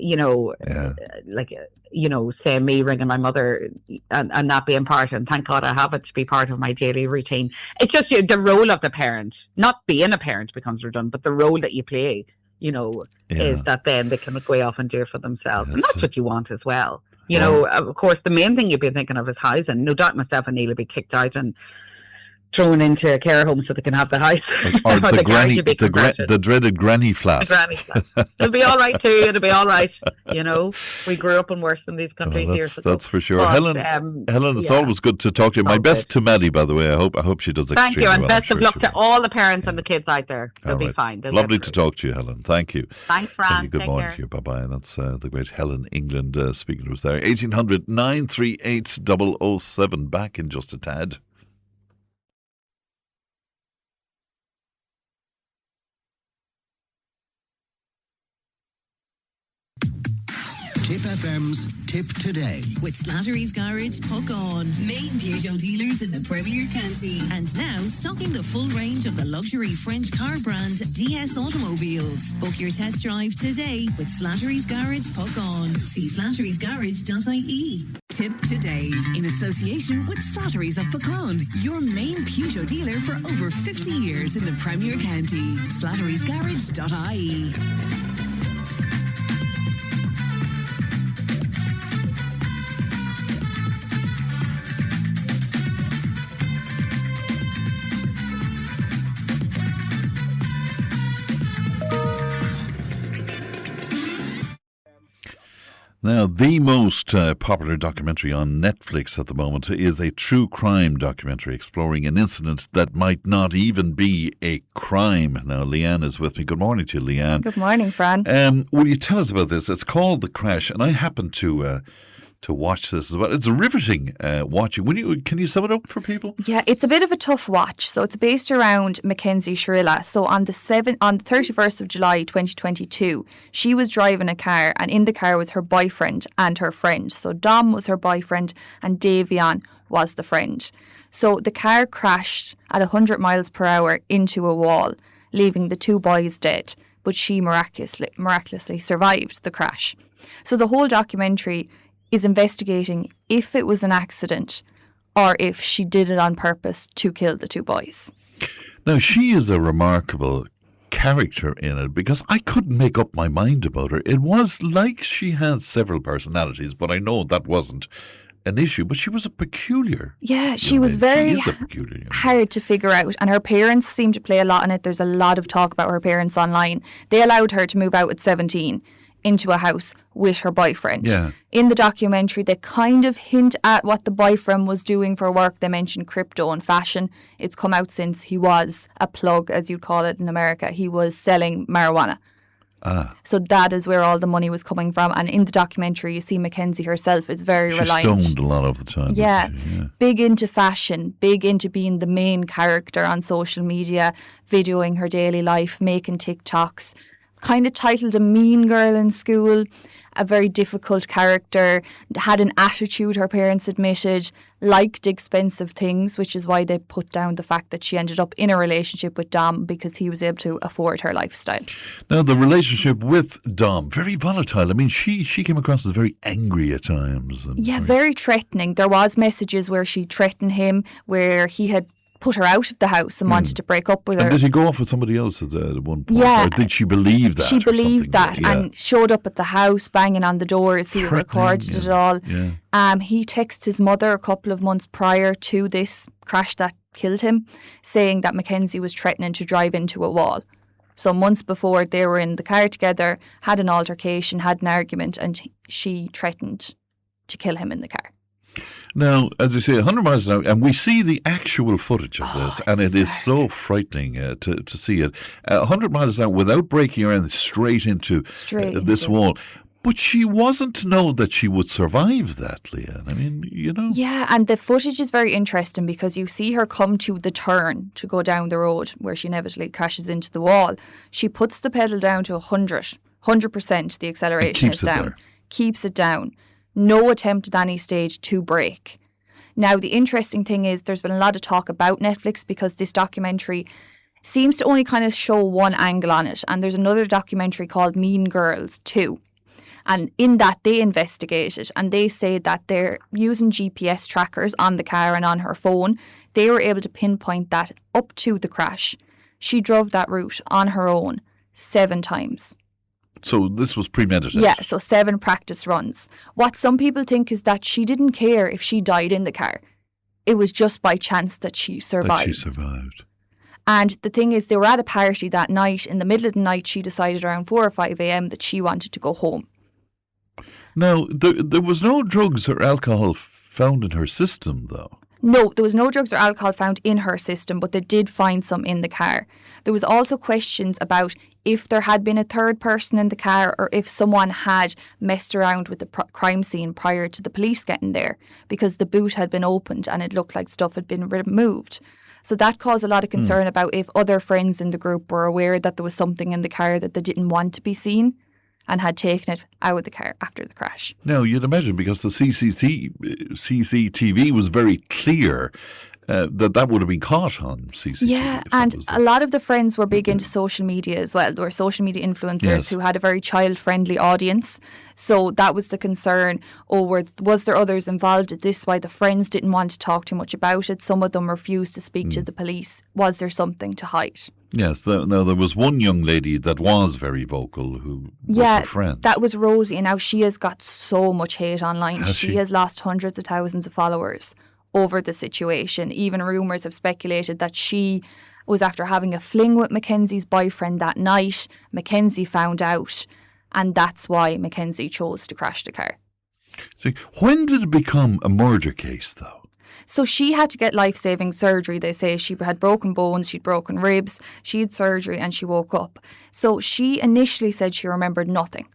[SPEAKER 8] say me ringing my mother and that being part, and thank God I have it to be part of my daily routine. It's just the role of the parent, not being a parent becomes redundant, but the role that you play, is that then they can look way off and do it for themselves. And that's what you want as well. Of course, the main thing you'd be thinking of is housing. No doubt myself and Neil will be kicked out and thrown into a care home so they can have the house.
[SPEAKER 2] Or the dreaded granny flat.
[SPEAKER 8] The granny flat. It'll be all right too. It'll be all right. We grew up in worse than these countries here.
[SPEAKER 2] That's for sure. But, Helen, it's always good to talk to you. My best to Maddie, by the way. I hope she does extremely well.
[SPEAKER 8] Thank you, and best of luck to all the parents and the kids out there. They'll be fine.
[SPEAKER 2] Lovely to talk to you, Helen. Thank you.
[SPEAKER 8] Thanks, Fran.
[SPEAKER 2] Good morning to you. Bye-bye. And that's the great Helen England speaking to us there. 1800 938 007. Back in just a tad.
[SPEAKER 4] Tipp FM's Tip Today.
[SPEAKER 1] With Slattery's Garage, Puck On. Main Peugeot dealers in the Premier County. And now stocking the full range of the luxury French car brand DS Automobiles. Book your test drive today with Slattery's Garage, Puck On. See slatterysgarage.ie. Tip Today, in association with Slattery's of Puckon, your main Peugeot dealer for over 50 years in the Premier County. slatterysgarage.ie.
[SPEAKER 2] Now, the most popular documentary on Netflix at the moment is a true crime documentary exploring an incident that might not even be a crime. Now, Leanne is with me. Good morning to you, Leanne.
[SPEAKER 9] Good morning, Fran.
[SPEAKER 2] Will you tell us about this? It's called The Crash, and I happened to watch this as well. It's a riveting watching. Can you sum it up for people?
[SPEAKER 9] Yeah, it's a bit of a tough watch. So it's based around Mackenzie Shrilla. So on the 31st of July 2022, she was driving a car, and in the car was her boyfriend and her friend. So Dom was her boyfriend and Davion was the friend. So the car crashed at 100 miles per hour into a wall, leaving the two boys dead. But she miraculously survived the crash. So the whole documentary is investigating if it was an accident or if she did it on purpose to kill the two boys.
[SPEAKER 2] Now, she is a remarkable character in it because I couldn't make up my mind about her. It was like she has several personalities, but I know that wasn't an issue. But she was a peculiar.
[SPEAKER 9] Yeah, she was very hard to figure out, and her parents seem to play a lot in it. There's a lot of talk about her parents online. They allowed her to move out at 17 into a house with her boyfriend.
[SPEAKER 2] Yeah.
[SPEAKER 9] In the documentary, they kind of hint at what the boyfriend was doing for work. They mention crypto and fashion. It's come out since he was a plug, as you'd call it in America. He was selling marijuana. So that is where all the money was coming from. And in the documentary, you see Mackenzie herself is very reliant.
[SPEAKER 2] She's stoned a lot of the time.
[SPEAKER 9] Yeah. Big into fashion, big into being the main character on social media, videoing her daily life, making TikToks. Kind of titled a mean girl in school, a very difficult character, had an attitude, her parents admitted, liked expensive things, which is why they put down the fact that she ended up in a relationship with Dom because he was able to afford her lifestyle.
[SPEAKER 2] Now, the relationship with Dom, very volatile. I mean, she came across as very angry at times. And
[SPEAKER 9] very threatening. There was messages where she threatened him, where he had put her out of the house and wanted to break up with her.
[SPEAKER 2] And did he go off with somebody else at one point?
[SPEAKER 9] Yeah.
[SPEAKER 2] Or did she believe that?
[SPEAKER 9] She believed that and showed up at the house banging on the doors. He recorded it all.
[SPEAKER 2] Yeah.
[SPEAKER 9] He texted his mother a couple of months prior to this crash that killed him, saying that Mackenzie was threatening to drive into a wall. So months before, they were in the car together, had an altercation, had an argument, and she threatened to kill him in the car.
[SPEAKER 2] Now, as you say, 100 miles an hour, and we see the actual footage of this, and it is so frightening to see it. 100 miles an hour without braking or anything, straight into this wall. But she wasn't to know that she would survive that, Leanne. I mean, you know.
[SPEAKER 9] Yeah, and the footage is very interesting because you see her come to the turn to go down the road where she inevitably crashes into the wall. She puts the pedal down to 100%, the acceleration is down. Keeps it down. No attempt at any stage to brake. Now, the interesting thing is there's been a lot of talk about Netflix because this documentary seems to only kind of show one angle on it. And there's another documentary called Mean Girls 2. And in that, they investigate it and they say that they're using GPS trackers on the car and on her phone. They were able to pinpoint that up to the crash. She drove that route on her own 7 times.
[SPEAKER 2] So this was premeditated?
[SPEAKER 9] Yeah, so 7 practice runs. What some people think is that she didn't care if she died in the car. It was just by chance that she survived. And the thing is, they were at a party that night. In the middle of the night, she decided around 4 or 5 a.m. that she wanted to go home.
[SPEAKER 2] Now, there was no drugs or alcohol found in her system, though.
[SPEAKER 9] No, there was no drugs or alcohol found in her system, but they did find some in the car. There was also questions about if there had been a third person in the car or if someone had messed around with the crime scene prior to the police getting there because the boot had been opened and it looked like stuff had been removed. So that caused a lot of concern about if other friends in the group were aware that there was something in the car that they didn't want to be seen and had taken it out of the car after the crash.
[SPEAKER 2] Now, you'd imagine, because the CCTV was very clear that would have been caught on CCTV.
[SPEAKER 9] Yeah, and a lot of the friends were big into social media as well. There were social media influencers who had a very child-friendly audience. So that was the concern. Was there others involved at this? Why the friends didn't want to talk too much about it. Some of them refused to speak to the police. Was there something to hide?
[SPEAKER 2] Yes, now there was one young lady that was very vocal who was her friend.
[SPEAKER 9] That was Rosie, and now she has got so much hate online. She has lost hundreds of thousands of followers over the situation. Even rumours have speculated that she was after having a fling with Mackenzie's boyfriend that night. Mackenzie found out, and that's why Mackenzie chose to crash the car.
[SPEAKER 2] See, when did it become a murder case, though?
[SPEAKER 9] So she had to get life-saving surgery. They say she had broken bones, she'd broken ribs, she had surgery and she woke up. So she initially said she remembered nothing.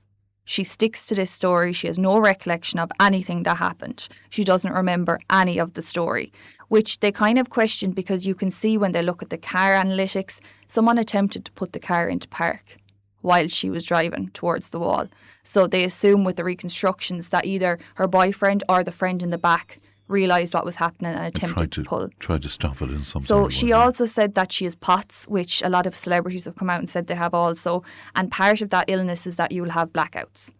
[SPEAKER 9] She sticks to this story. She has no recollection of anything that happened. She doesn't remember any of the story, which they kind of questioned because you can see when they look at the car analytics, someone attempted to put the car into park while she was driving towards the wall. So they assume with the reconstructions that either her boyfriend or the friend in the back realised what was happening and attempted to pull.
[SPEAKER 2] Tried to stop it in some
[SPEAKER 9] So she also said that she has POTS, which a lot of celebrities have come out and said they have also. And part of that illness is that you will have blackouts.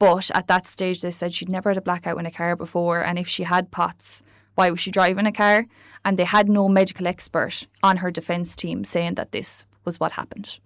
[SPEAKER 9] But at that stage, they said she'd never had a blackout in a car before. And if she had POTS, why was she driving a car? And they had no medical expert on her defence team saying that this was what happened.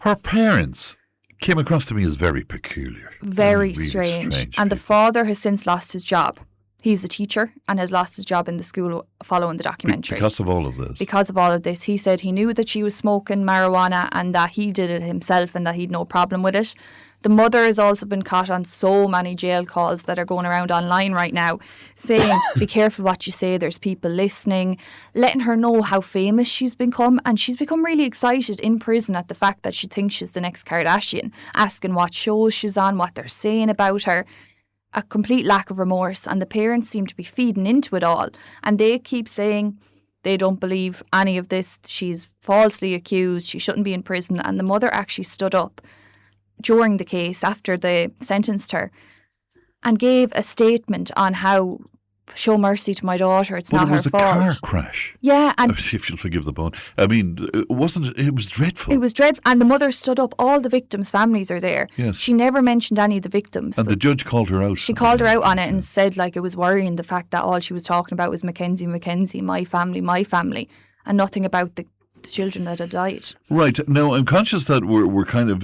[SPEAKER 2] Her parents came across to me as very peculiar.
[SPEAKER 9] Very really strange. And the father has since lost his job. He's a teacher and has lost his job in the school following the documentary.
[SPEAKER 2] Because of all of this?
[SPEAKER 9] Because of all of this. He said he knew that she was smoking marijuana and that he did it himself and that he'd no problem with it. The mother has also been caught on so many jail calls that are going around online right now saying, be careful what you say, there's people listening, letting her know how famous she's become. And she's become really excited in prison at the fact that she thinks she's the next Kardashian, asking what shows she's on, what they're saying about her. A complete lack of remorse, and the parents seem to be feeding into it all. And they keep saying they don't believe any of this. She's falsely accused. She shouldn't be in prison. And the mother actually stood up during the case after they sentenced her and gave a statement on how show mercy to my daughter. It's not her fault.
[SPEAKER 2] It was a car crash.
[SPEAKER 9] Yeah, and
[SPEAKER 2] if you'll forgive the pun. I mean, wasn't it? It was dreadful.
[SPEAKER 9] It was dreadful, and the mother stood up. All the victims' families are there.
[SPEAKER 2] Yes.
[SPEAKER 9] She never mentioned any of the victims.
[SPEAKER 2] And the judge called her out.
[SPEAKER 9] She called her out on it and said, like, it was worrying the fact that all she was talking about was Mackenzie, my family, and nothing about the children that had died.
[SPEAKER 2] Right. Now, I'm conscious that we're kind of,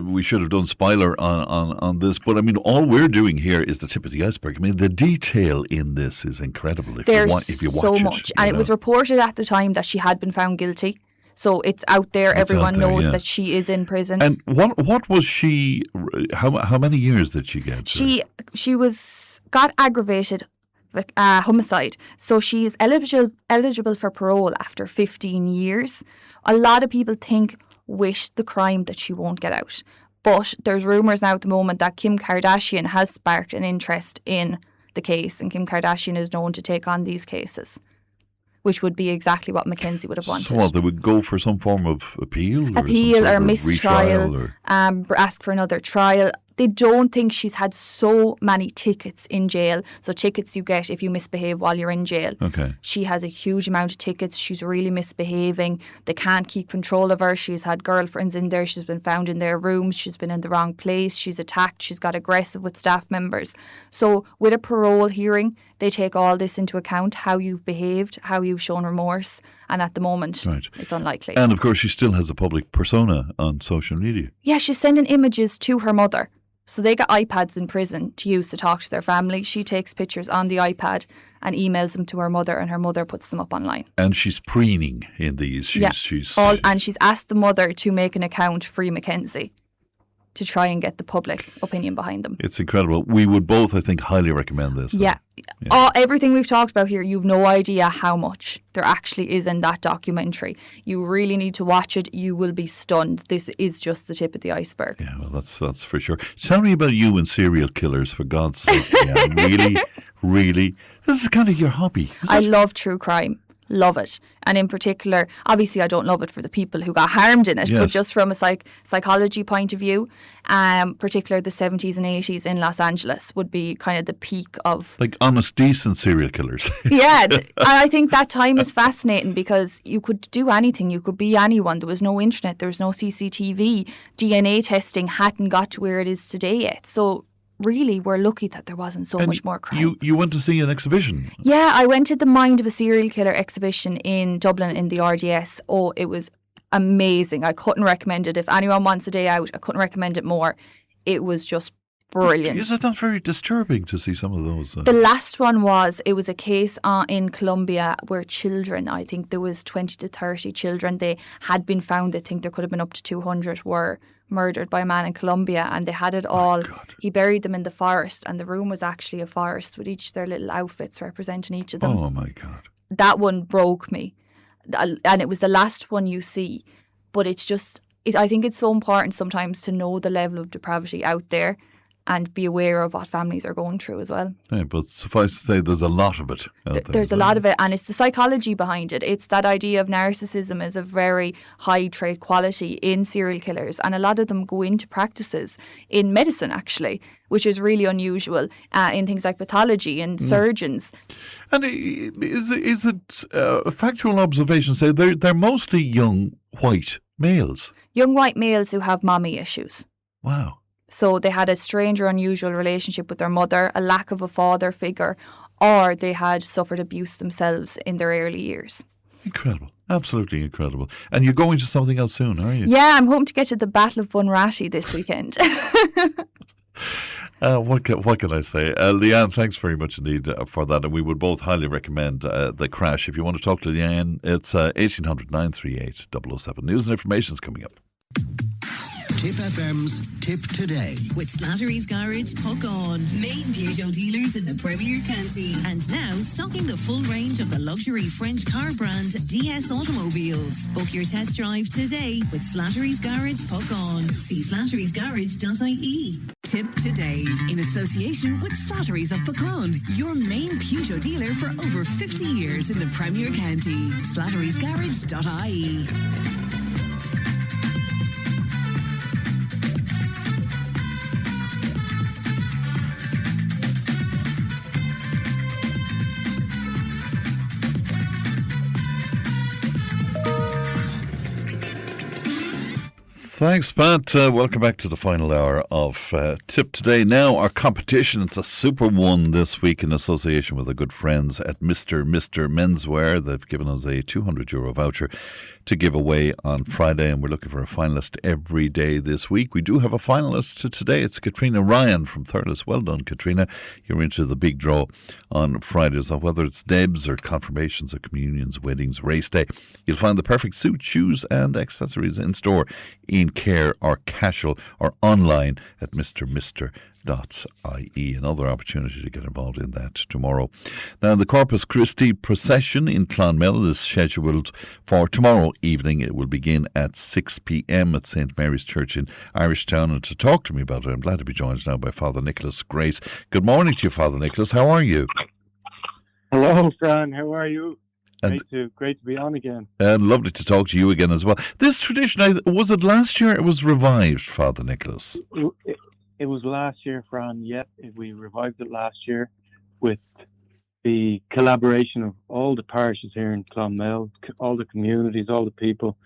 [SPEAKER 2] we should have done spoiler on this, but I mean, all we're doing here is the tip of the iceberg. I mean, the detail in this is incredible if you watch
[SPEAKER 9] so much. And it was reported at the time that she had been found guilty. So it's out there. Everyone knows that she is in prison.
[SPEAKER 2] And what was she, how many years did she get?
[SPEAKER 9] She got aggravated homicide. So she is eligible for parole after 15 years. A lot of people think with the crime that she won't get out. But there's rumours now at the moment that Kim Kardashian has sparked an interest in the case, and Kim Kardashian is known to take on these cases, which would be exactly what Mackenzie would have wanted.
[SPEAKER 2] So they would go for some form of appeal
[SPEAKER 9] or mistrial, ask for another trial. They don't think she's had so many tickets in jail. So tickets you get if you misbehave while you're in jail.
[SPEAKER 2] Okay.
[SPEAKER 9] She has a huge amount of tickets. She's really misbehaving. They can't keep control of her. She's had girlfriends in there. She's been found in their rooms. She's been in the wrong place. She's attacked. She's got aggressive with staff members. So with a parole hearing, they take all this into account, how you've behaved, how you've shown remorse. And at the moment, it's unlikely.
[SPEAKER 2] And of course, she still has a public persona on social media.
[SPEAKER 9] Yeah, she's sending images to her mother. So they get iPads in prison to use to talk to their family. She takes pictures on the iPad and emails them to her mother, and her mother puts them up online.
[SPEAKER 2] And she's preening in these.
[SPEAKER 9] And she's asked the mother to make an account Free Mackenzie to try and get the public opinion behind them.
[SPEAKER 2] It's incredible. We would both, I think, highly recommend this.
[SPEAKER 9] Yeah. Everything we've talked about here, you've no idea how much there actually is in that documentary. You really need to watch it. You will be stunned. This is just the tip of the iceberg.
[SPEAKER 2] Yeah, well, that's for sure. Tell me about you and serial killers, for God's sake. Yeah, really. This is kind of your hobby.
[SPEAKER 9] I love true crime. Love it. And in particular, obviously I don't love it for the people who got harmed in it, but just from a psychology point of view, particularly the 70s and 80s in Los Angeles would be kind of the peak of...
[SPEAKER 2] Like honest, decent serial killers.
[SPEAKER 9] Yeah, and I think that time is fascinating because you could do anything, you could be anyone. There was no internet, there was no CCTV, DNA testing hadn't got to where it is today yet. So really, we're lucky that there wasn't so much more crime.
[SPEAKER 2] You went to see an exhibition?
[SPEAKER 9] Yeah, I went to the Mind of a Serial Killer exhibition in Dublin in the RDS. Oh, it was amazing. I couldn't recommend it. If anyone wants a day out, I couldn't recommend it more. It was just brilliant.
[SPEAKER 2] Is it not very disturbing to see some of those?
[SPEAKER 9] The last one it was a case in Colombia where children, I think there was 20 to 30 children, they had been found, I think there could have been up to 200, were murdered by a man in Colombia, and they had it all. He buried them in the forest, and the room was actually a forest with each their little outfits representing each of them.
[SPEAKER 2] Oh my God.
[SPEAKER 9] That one broke me. And it was the last one you see. But it's just, I think it's so important sometimes to know the level of depravity out there and be aware of what families are going through as well.
[SPEAKER 2] Yeah, but suffice to say, there's a lot of it out there.
[SPEAKER 9] There's a lot of it, and it's the psychology behind it. It's that idea of narcissism is a very high trait quality in serial killers, and a lot of them go into practices in medicine, actually, which is really unusual in things like pathology and surgeons.
[SPEAKER 2] And is it a factual observation? Say they're mostly young white males.
[SPEAKER 9] Young white males who have mommy issues.
[SPEAKER 2] Wow.
[SPEAKER 9] So they had a strange or unusual relationship with their mother, a lack of a father figure, or they had suffered abuse themselves in their early years.
[SPEAKER 2] Incredible. Absolutely incredible. And you're going to something else soon, are you?
[SPEAKER 9] Yeah, I'm hoping to get to the Battle of Bunratty this weekend.
[SPEAKER 2] What can I say? Leanne, thanks very much indeed for that. And we would both highly recommend The Crash. If you want to talk to Leanne, it's 1800 938 007. News and information is coming up.
[SPEAKER 4] Tipp FM's Tip Today.
[SPEAKER 1] With Slattery's Garage, Puck On. Main Peugeot dealers in the Premier County. And now stocking the full range of the luxury French car brand DS Automobiles. Book your test drive today with Slattery's Garage, Puck On. See slatterysgarage.ie. Tip Today, in association with Slattery's of Puckon, your main Peugeot dealer for over 50 years in the Premier County. slatterysgarage.ie.
[SPEAKER 2] Thanks, Pat. Welcome back to the final hour of Tip Today. Now, our competition, it's a super one this week in association with our good friends at Mr. Menswear. They've given us a €200 voucher to give away on Friday, and we're looking for a finalist every day this week. We do have a finalist today. It's Katrina Ryan from Thurles. Well done, Katrina. You're into the big draw on Friday. So whether it's debs or confirmations or communions, weddings, race day, you'll find the perfect suit, shoes and accessories in store in Care or Cashel or online at mr.ie. Another opportunity to get involved in that tomorrow. Now, the Corpus Christi procession in Clonmel is scheduled for tomorrow evening. It will begin at 6 p.m. at St. Mary's Church in Irishtown. And to talk to me about it, I'm glad to be joined now by Father Nicholas Grace. Good morning to you, Father Nicholas. How are you?
[SPEAKER 10] Hello, Fran. How are you? Great to be on again.
[SPEAKER 2] And lovely to talk to you again as well. This tradition, was it last year? It was revived, Father Nicholas.
[SPEAKER 10] It was last year, Fran. Yep, we revived it last year with the collaboration of all the parishes here in Clonmel, all the communities, all the people,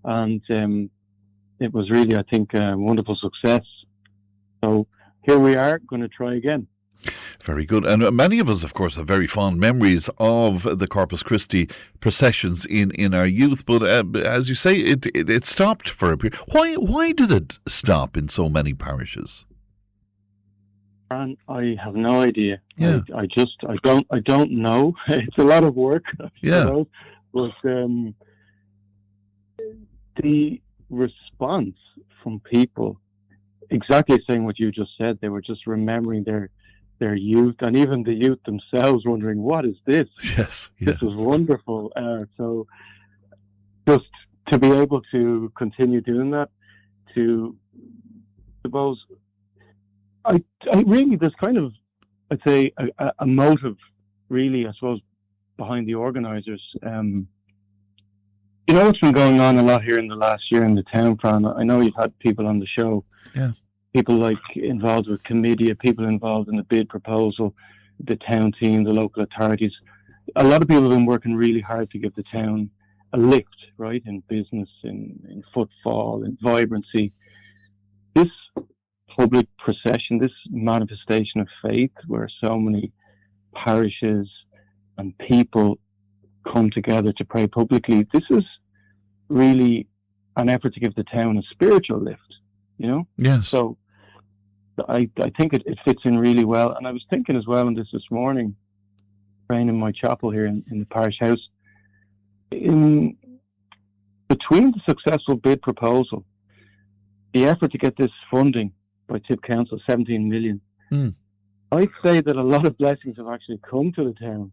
[SPEAKER 10] and it was really, I think, a wonderful success. So here we are, going to try again.
[SPEAKER 2] Very good. And many of us, of course, have very fond memories of the Corpus Christi processions in our youth. But as you say, it stopped for a period. Why did it stop in so many parishes?
[SPEAKER 10] And I have no idea.
[SPEAKER 2] Yeah.
[SPEAKER 10] I don't know. It's a lot of work.
[SPEAKER 2] Yeah.
[SPEAKER 10] But the response from people, exactly saying what you just said, they were just remembering their youth, and even the youth themselves wondering, what is this?
[SPEAKER 2] Yes. Yeah.
[SPEAKER 10] This was wonderful. So just to be able to continue doing that, to suppose, I really, there's kind of, I'd say, a motive, really, I suppose, behind the organisers. You know what's been going on a lot here in the last year in the town, Fran? I know you've had people on the show.
[SPEAKER 2] Yeah.
[SPEAKER 10] People like involved with Comedia, people involved in the bid proposal, the town team, the local authorities. A lot of people have been working really hard to give the town a lift, right, in business, in footfall, in vibrancy. This public procession, this manifestation of faith where so many parishes and people come together to pray publicly, this is really an effort to give the town a spiritual lift, you know?
[SPEAKER 2] Yes.
[SPEAKER 10] So I think it fits in really well. And I was thinking as well on this morning, praying in my chapel here in the parish house, in between the successful bid proposal, the effort to get this funding by Tipp Council, 17 million, I'd say that a lot of blessings have actually come to the town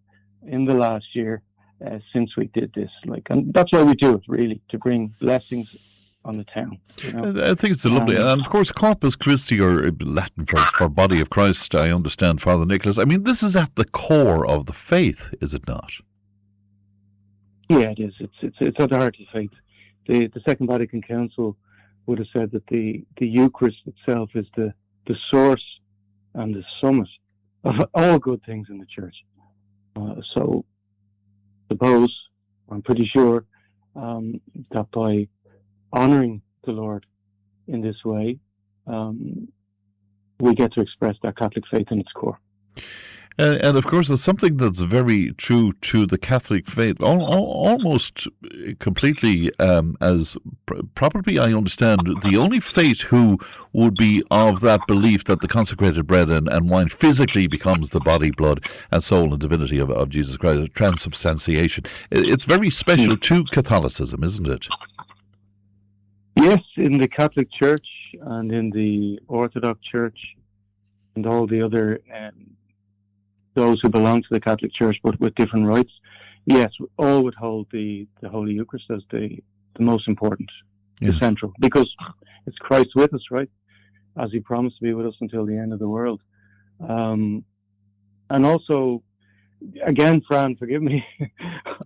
[SPEAKER 10] in the last year since we did this. And that's why we do it, really, to bring blessings on the town. You know?
[SPEAKER 2] I think it's a lovely, and of course Corpus Christi, or Latin for Body of Christ, I understand, Father Nicholas. I mean, this is at the core of the faith, is it not?
[SPEAKER 10] Yeah, it is. It's at the heart of the faith. The Second Vatican Council would have said that the Eucharist itself is the source and the summit of all good things in the church. So, suppose, I'm pretty sure, that by honouring the Lord in this way, we get to express that Catholic faith in its core.
[SPEAKER 2] And of course, it's something that's very true to the Catholic faith, almost completely, as probably I understand, the only faith who would be of that belief that the consecrated bread and wine physically becomes the body, blood, and soul and divinity of Jesus Christ, transubstantiation. It's very special to Catholicism, isn't it?
[SPEAKER 10] Yes, in the Catholic Church and in the Orthodox Church and all the other those who belong to the Catholic Church but with different rites, yes, all would hold the Holy Eucharist as the most important, the central, because it's Christ with us, right? As he promised to be with us until the end of the world. And also, again, Fran, forgive me,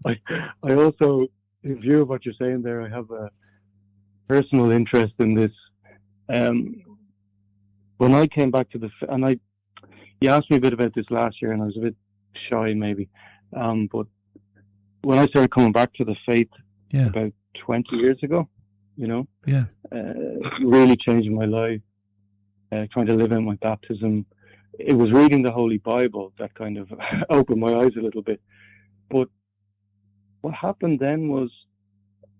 [SPEAKER 10] I also, in view of what you're saying there, I have a personal interest in this. When I came back to you asked me a bit about this last year, and I was a bit shy, maybe. But when I started coming back to the faith about 20 years ago, really changing my life, trying to live out my baptism, it was reading the Holy Bible that kind of opened my eyes a little bit. But what happened then was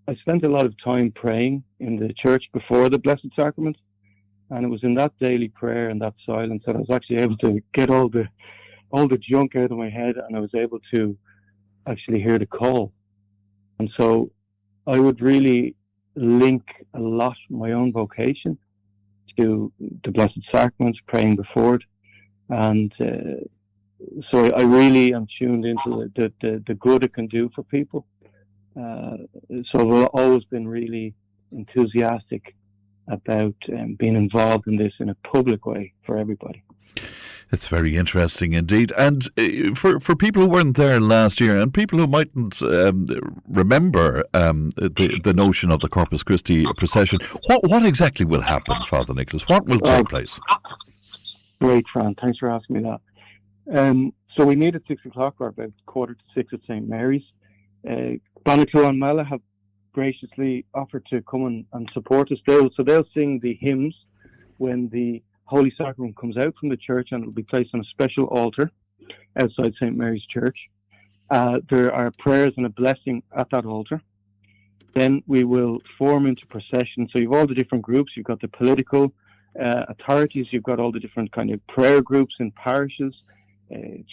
[SPEAKER 10] I spent a lot of time praying in the church before the Blessed Sacrament. And it was in that daily prayer and that silence that I was actually able to get all the junk out of my head, and I was able to actually hear the call. And so I would really link a lot my own vocation to the Blessed Sacraments, praying before it. And so I really am tuned into the good it can do for people. So I've always been really enthusiastic about being involved in this in a public way for everybody.
[SPEAKER 2] It's very interesting indeed. And for people who weren't there last year and people who mightn't remember the notion of the Corpus Christi procession, what exactly will happen, Father Nicholas? What will take place?
[SPEAKER 10] Great, Fran. Thanks for asking me that. So we meet at 6 o'clock, or about 5:45 at St. Mary's. Clonmel have graciously offered to come and support us. They'll sing the hymns when the Holy Sacrament comes out from the church, and it will be placed on a special altar outside St. Mary's Church. There are prayers and a blessing at that altar. Then we will form into procession. So you've all the different groups. You've got the political authorities. You've got all the different kind of prayer groups in parishes,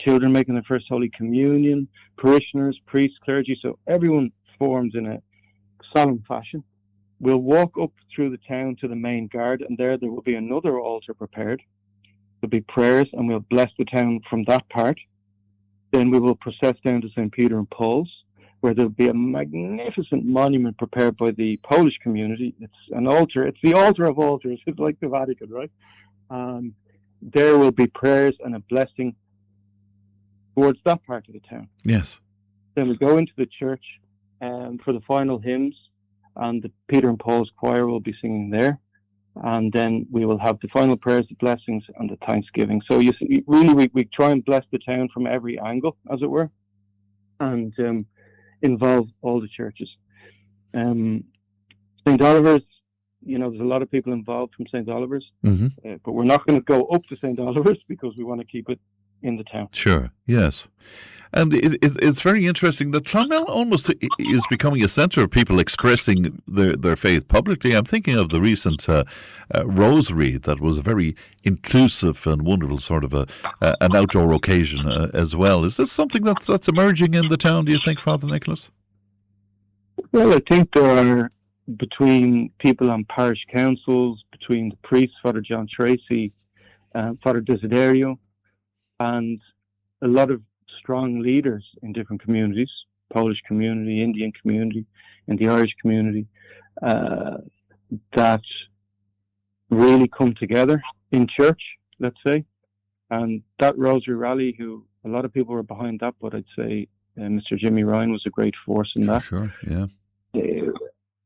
[SPEAKER 10] children making their first Holy Communion, parishioners, priests, clergy. So everyone forms in a solemn fashion. We'll walk up through the town to the main guard, and there will be another altar prepared. There'll be prayers, and we'll bless the town from that part. Then we will process down to St. Peter and Paul's, where there'll be a magnificent monument prepared by the Polish community. It's an altar. It's the altar of altars. It's like the Vatican, right? There will be prayers and a blessing towards that part of the town.
[SPEAKER 2] Yes.
[SPEAKER 10] Then we go into the church for the final hymns, and the Peter and Paul's choir will be singing there. And then we will have the final prayers, the blessings, and the thanksgiving. So you see, really, we try and bless the town from every angle, as it were, and involve all the churches. St. Oliver's, there's a lot of people involved from St. Oliver's, but we're not going to go up to St. Oliver's because we want to keep it in the town.
[SPEAKER 2] Sure, yes. And it's very interesting that Clonmel almost is becoming a centre of people expressing their faith publicly. I'm thinking of the recent rosary that was a very inclusive and wonderful sort of an outdoor occasion as well. Is this something that's emerging in the town, do you think, Father Nicholas?
[SPEAKER 10] Well, I think there are, between people on parish councils, between the priests, Father John Tracy, Father Desiderio, and a lot of strong leaders in different communities, Polish community, Indian community, and the Irish community, that really come together in church, let's say. And that Rosary Rally, who a lot of people were behind that, but I'd say Mr. Jimmy Ryan was a great force in that.
[SPEAKER 2] Sure, yeah.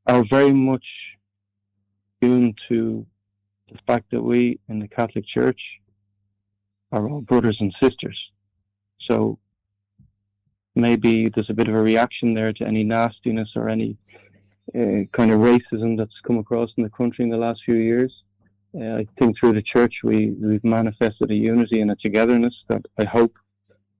[SPEAKER 10] Are very much tuned to the fact that we in the Catholic Church are all brothers and sisters. So maybe there's a bit of a reaction there to any nastiness or any kind of racism that's come across in the country in the last few years. I think through the church we've manifested a unity and a togetherness that I hope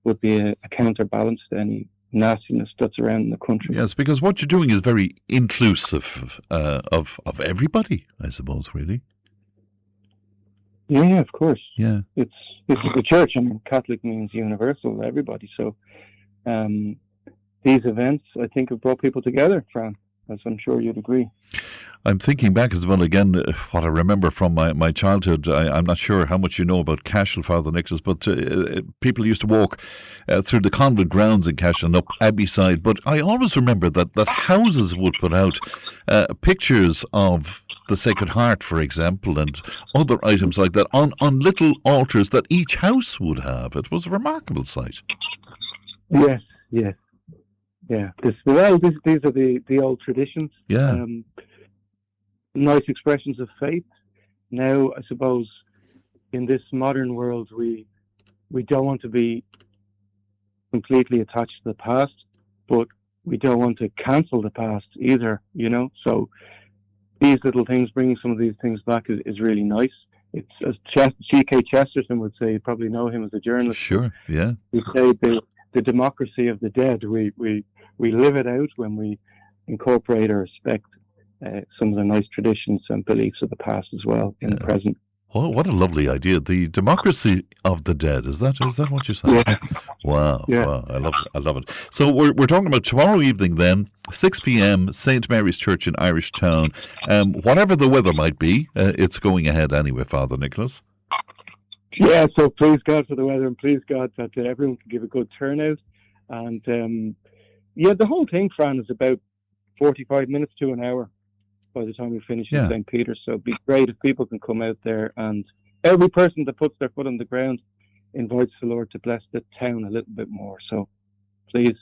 [SPEAKER 10] would be a counterbalance to any nastiness that's around in the country.
[SPEAKER 2] Yes, because what you're doing is very inclusive of everybody, I suppose, really.
[SPEAKER 10] Yeah, of course.
[SPEAKER 2] Yeah.
[SPEAKER 10] It's the church. I mean, Catholic means universal, everybody. So these events, I think, have brought people together, Fran, as I'm sure you'd agree.
[SPEAKER 2] I'm thinking back as well again, what I remember from my childhood. I'm not sure how much you know about Cashel, Father Nicholas, but people used to walk through the convent grounds in Cashel and up Abbeyside. But I always remember that houses would put out pictures of the Sacred Heart, for example, and other items like that on little altars that each house would have. It was a remarkable sight.
[SPEAKER 10] Yes. Yeah. These are the old traditions.
[SPEAKER 2] Yeah.
[SPEAKER 10] Nice expressions of faith. Now, I suppose, in this modern world, we don't want to be completely attached to the past, but we don't want to cancel the past either, So these little things, bringing some of these things back is really nice. It's, as G.K. Chesterton would say, you probably know him as a journalist.
[SPEAKER 2] Sure, yeah.
[SPEAKER 10] We say the democracy of the dead. We live it out when we incorporate or respect some of the nice traditions and beliefs of the past as well in the present.
[SPEAKER 2] Oh, what a lovely idea. The democracy of the dead. Is that what you're saying?
[SPEAKER 10] Yeah.
[SPEAKER 2] Wow.
[SPEAKER 10] Yeah.
[SPEAKER 2] Wow. I love it. So we're talking about tomorrow evening then, 6 p.m, St. Mary's Church in Irish Town. Whatever the weather might be, it's going ahead anyway, Father Nicholas.
[SPEAKER 10] Yeah, so please God for the weather, and please God that everyone can give a good turnout. And the whole thing, Fran, is about 45 minutes to an hour by the time we finish in St. Peter's. So it'd be great if people can come out there, and every person that puts their foot on the ground invites the Lord to bless the town a little bit more. So please,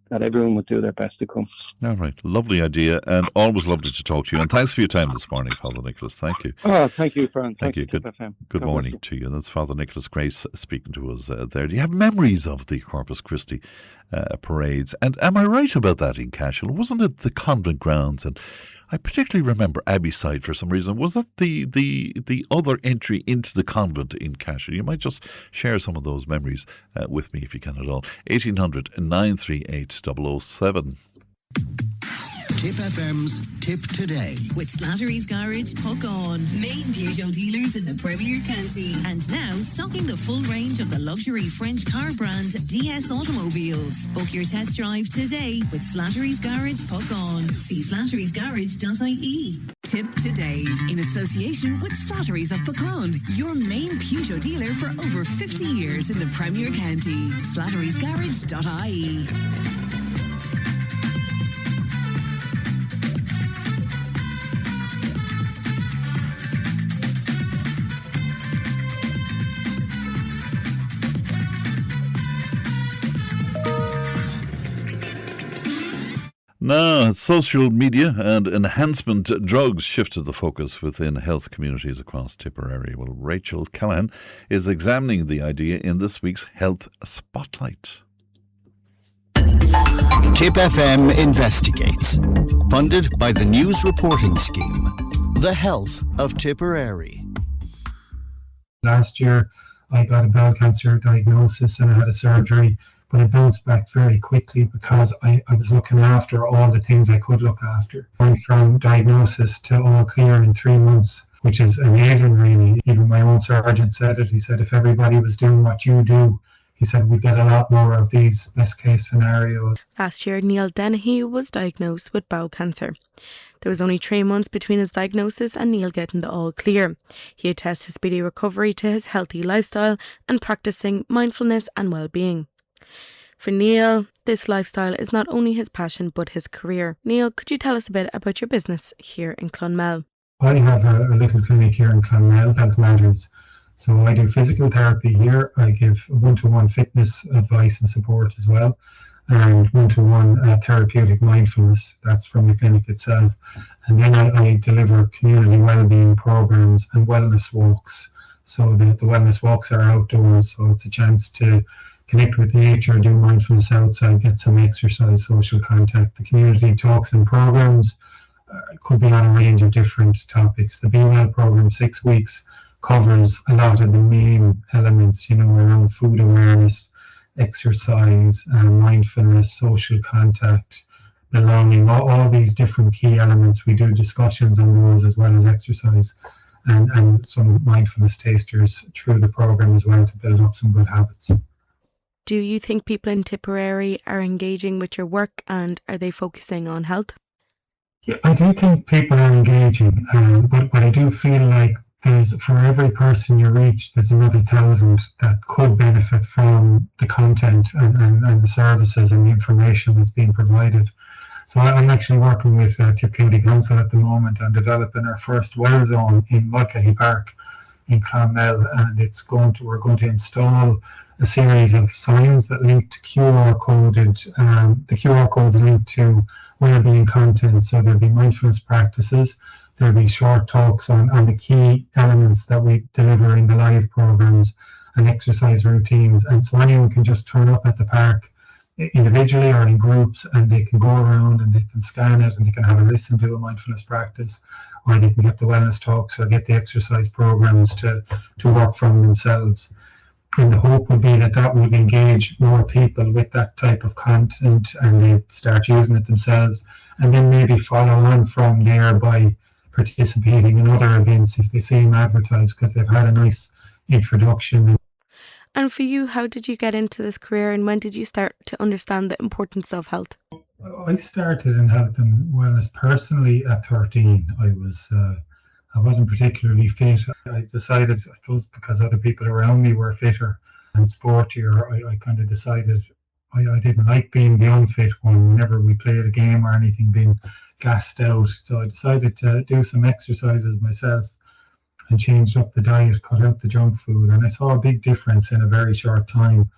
[SPEAKER 10] that everyone would do their best to come.
[SPEAKER 2] All right. Lovely idea, and always lovely to talk to you. And thanks for your time this morning, Father Nicholas. Thank you.
[SPEAKER 10] Oh, thank you, Fran.
[SPEAKER 2] Thank you. Good morning to you. That's Father Nicholas Grace speaking to us there. Do you have memories of the Corpus Christi parades? And am I right about that in Cashel? Wasn't it the convent grounds? And I particularly remember Abbeyside for some reason. Was that the other entry into the convent in Cashel? You might just share some of those memories with me if you can at all. 1800 938 007.
[SPEAKER 4] Tipp FM's Tip Today.
[SPEAKER 1] With Slattery's Garage, Puck On. Main Peugeot dealers in the Premier County. And now stocking the full range of the luxury French car brand DS Automobiles. Book your test drive today with Slattery's Garage, Puck On. See slatterysgarage.ie. Tip Today, in association with Slattery's of Puckon, your main Peugeot dealer for over 50 years in the Premier County. slatterysgarage.ie.
[SPEAKER 2] Now, social media and enhancement drugs shifted the focus within health communities across Tipperary. Well, Rachel Callahan is examining the idea in this week's Health Spotlight.
[SPEAKER 4] Tipp FM investigates. Funded by the News Reporting Scheme. The Health of Tipperary.
[SPEAKER 11] Last year, I got a bowel cancer diagnosis and I had a surgery. But I bounced back very quickly because I was looking after all the things I could look after. Went from diagnosis to all clear in 3 months, which is amazing, really. Even my own surgeon said it. He said, if everybody was doing what you do, he said, we'd get a lot more of these best case scenarios.
[SPEAKER 12] Last year, Neil Dennehy was diagnosed with bowel cancer. There was only 3 months between his diagnosis and Neil getting the all clear. He attests his speedy recovery to his healthy lifestyle and practicing mindfulness and well-being. For Neil, this lifestyle is not only his passion but his career. Neil, could you tell us a bit about your business here in Clonmel?
[SPEAKER 11] I have a little clinic here in Clonmel, Health Matters. So I do physical therapy here. I give one-to-one fitness advice and support as well, and one-to-one therapeutic mindfulness. That's from the clinic itself. And then I deliver community wellbeing programs and wellness walks. So the wellness walks are outdoors, so it's a chance to connect with nature, do mindfulness outside, get some exercise, social contact. The community talks and programs could be on a range of different topics. The Be Well program, 6 weeks, covers a lot of the main elements, around food awareness, exercise, mindfulness, social contact, belonging, all these different key elements. We do discussions on those as well as exercise, and some mindfulness tasters through the program as well to build up some good habits.
[SPEAKER 12] Do you think people in Tipperary are engaging with your work, and are they focusing on health?
[SPEAKER 11] Yeah, I do think people are engaging, but I do feel like for every person you reach, there's another 1,000 that could benefit from the content and the services and the information that's being provided. So I'm actually working with Tipp County Council at the moment on developing our first well zone in Mulcahy Park in Clonmel, and we're going to install a series of signs that link to QR coded. The QR codes link to wellbeing content, so there'll be mindfulness practices. There'll be short talks on the key elements that we deliver in the live programs and exercise routines. And so anyone can just turn up at the park individually or in groups, and they can go around and they can scan it and they can have a listen to a mindfulness practice, or they can get the wellness talks or get the exercise programs to work from themselves. And the hope would be that will engage more people with that type of content, and they start using it themselves, and then maybe follow on from there by participating in other events if they see them advertised, because they've had a nice introduction.
[SPEAKER 12] And for you, how did you get into this career, and when did you start to understand the importance of health?
[SPEAKER 11] I started in health and wellness personally at 13. I wasn't particularly fit. I decided, I suppose because other people around me were fitter and sportier, I kind of decided I didn't like being the unfit one whenever we played a game or anything, being gassed out. So I decided to do some exercises myself and changed up the diet, cut out the junk food, and I saw a big difference in a very short time.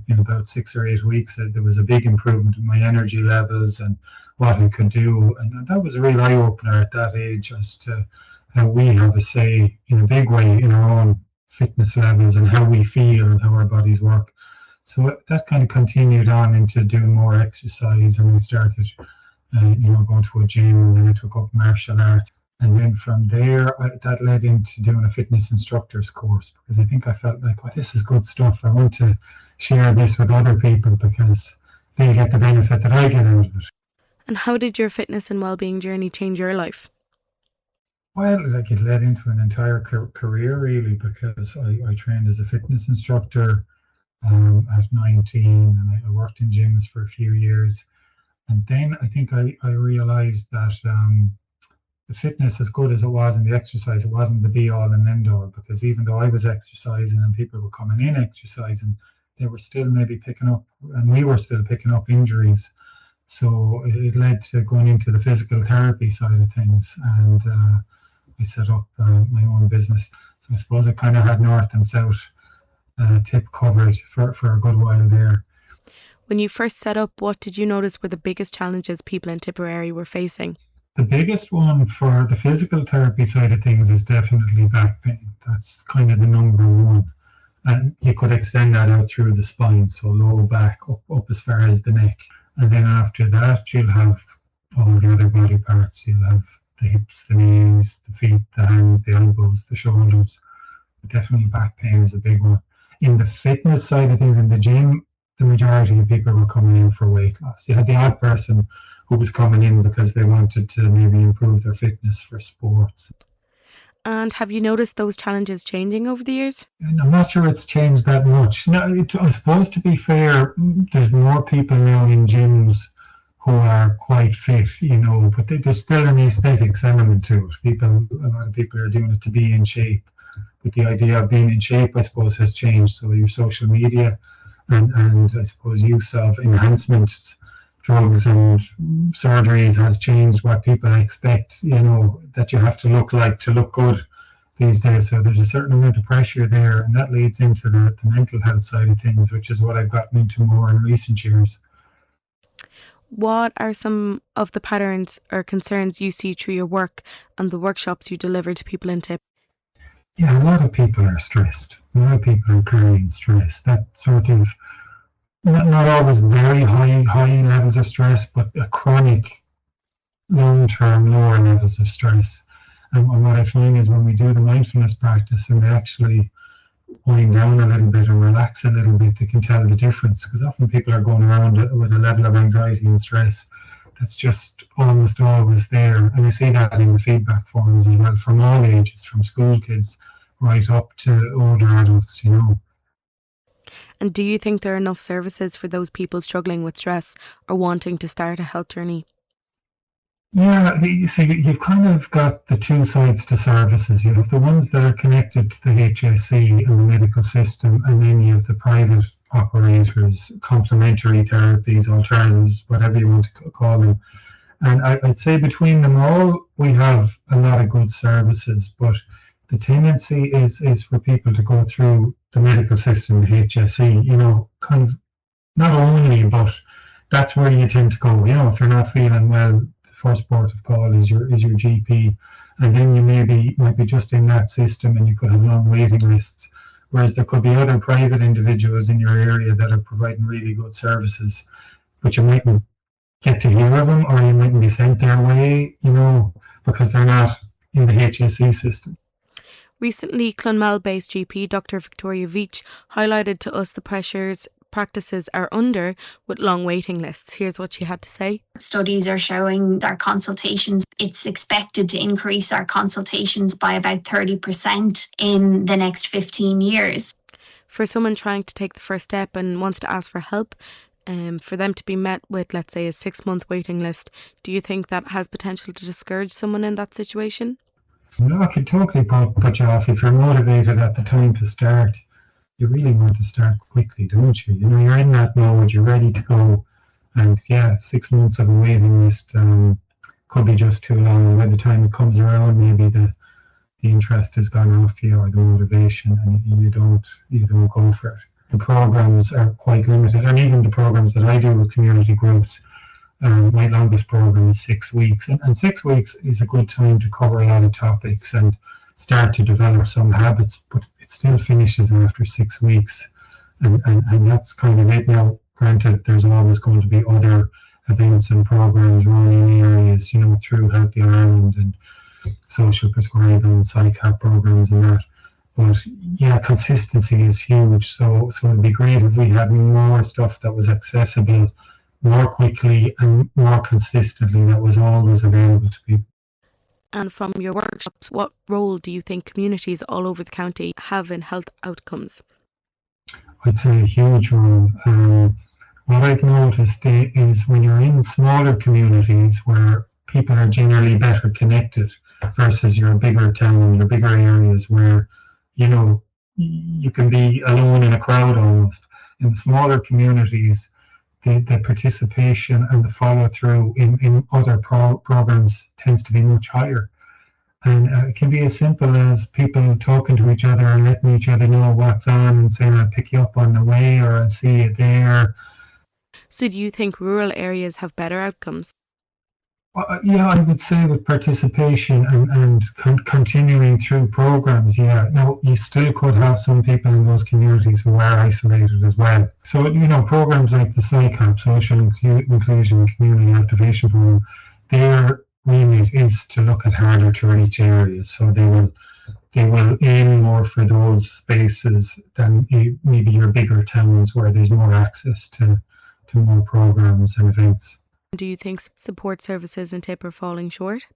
[SPEAKER 11] In about 6 or 8 weeks, there was a big improvement in my energy levels and what I could do, and that was a real eye-opener at that age as to how we have a say in a big way in our own fitness levels and how we feel and how our bodies work. So that kind of continued on into doing more exercise, and I started going to a gym, and then I took up martial arts. And then from there, that led into doing a fitness instructor's course, because I think I felt like, this is good stuff. I want to share this with other people because they get the benefit that I get out of it.
[SPEAKER 12] And how did your fitness and wellbeing journey change your life?
[SPEAKER 11] Well, it led into an entire career, really, because I trained as a fitness instructor at 19, and I worked in gyms for a few years. And then I think I realised that the fitness, as good as it was in the exercise, it wasn't the be-all and end-all, because even though I was exercising and people were coming in exercising, they were still maybe picking up, and we were still picking up injuries. So it led to going into the physical therapy side of things, and I set up my own business. So I suppose I kind of had north and south Tipp covered for a good while there.
[SPEAKER 12] When you first set up, what did you notice were the biggest challenges people in Tipperary were facing?
[SPEAKER 11] The biggest one for the physical therapy side of things is definitely back pain. That's kind of the number one. And you could extend that out through the spine, so low back, up as far as the neck. And then after that, you'll have all the other body parts. You'll have the hips, the knees, the feet, the hands, the elbows, the shoulders. But definitely back pain is a big one. In the fitness side of things, in the gym, the majority of people were coming in for weight loss. You had the odd person who was coming in because they wanted to maybe improve their fitness for sports.
[SPEAKER 12] And have you noticed those challenges changing over the years?
[SPEAKER 11] And I'm not sure it's changed that much. No, I suppose, to be fair, there's more people now in gyms who are quite fit, but there's still an aesthetics element to it. A lot of people are doing it to be in shape. But the idea of being in shape, I suppose, has changed. So your social media and I suppose use of enhancements, drugs and surgeries has changed what people expect, that you have to look like to look good these days. So there's a certain amount of pressure there, and that leads into the mental health side of things, which is what I've gotten into more in recent years.
[SPEAKER 12] What are some of the patterns or concerns you see through your work and the workshops you deliver to people in Tipp?
[SPEAKER 11] Yeah, a lot of people are stressed. A lot of people are carrying stress. That sort of, not always very high levels of stress, but a chronic, long-term lower levels of stress. And what I find is when we do the mindfulness practice and they actually wind down a little bit and relax a little bit, they can tell the difference, because often people are going around with a level of anxiety and stress that's just almost always there. And I see that in the feedback forms as well, from all ages, from school kids right up to older adults, you know.
[SPEAKER 12] And do you think there are enough services for those people struggling with stress or wanting to start a health journey?
[SPEAKER 11] Yeah, you see, you've kind of got the two sides to services. You have the ones that are connected to the HSE and the medical system, and then you have the private operators, complementary therapies, alternatives, whatever you want to call them. And I'd say between them all, we have a lot of good services, but the tendency is for people to go through the medical system, the HSE, you know, kind of not only, but that's where you tend to go. You know, if you're not feeling well, first port of call is your GP, and then you might be just in that system, and you could have long waiting lists. Whereas there could be other private individuals in your area that are providing really good services, but you mightn't get to hear of them, or you mightn't be sent their way, you know, because they're not in the HSE system.
[SPEAKER 12] Recently, Clonmel-based GP Dr. Victoria Veach highlighted to us the pressures practices are under with long waiting lists. Here's what she had to say.
[SPEAKER 13] Studies are showing our consultations, it's expected to increase our consultations by about 30% in the next 15 years.
[SPEAKER 12] For someone trying to take the first step and wants to ask for help, for them to be met with, let's say, a 6-month waiting list, do you think that has potential to discourage someone in that situation?
[SPEAKER 11] No, it can totally put you off. If you're motivated at the time to start, you really want to start quickly, don't you? You know, you're in that mode, you're ready to go. And yeah, 6 months of a waiting list could be just too long. And by the time it comes around, maybe the interest has gone off you, or the motivation, and you don't go for it. The programs are quite limited, and even the programs that I do with community groups, my longest program is 6 weeks. And 6 weeks is a good time to cover a lot of topics and start to develop some habits, but it still finishes after 6 weeks, and that's kind of it. Now, granted, there's always going to be other events and programs running in areas, you know, through Healthy Ireland and social prescribing, psych programs and that. But yeah, consistency is huge. So it'd be great if we had more stuff that was accessible more quickly and more consistently, that was always available to people.
[SPEAKER 12] And from your workshops, what role do you think communities all over the county have in health outcomes?
[SPEAKER 11] I'd say a huge role. What I've noticed is when you're in smaller communities where people are generally better connected versus your bigger towns, your bigger areas where, you know, you can be alone in a crowd almost. In smaller communities, the participation and the follow-through in other programs tends to be much higher. And it can be as simple as people talking to each other and letting each other know what's on and saying, I'll pick you up on the way, or I'll see you there.
[SPEAKER 12] So do you think rural areas have better outcomes?
[SPEAKER 11] Yeah, I would say with participation and continuing through programs, yeah. Now, you still could have some people in those communities who are isolated as well. So, you know, programs like the SICAP, Social Inclusion Community Activation Program, their remit is to look at harder to reach areas. So they will aim more for those spaces than maybe your bigger towns where there's more access to more programs and events.
[SPEAKER 12] Do you think support services in Tipp are falling short?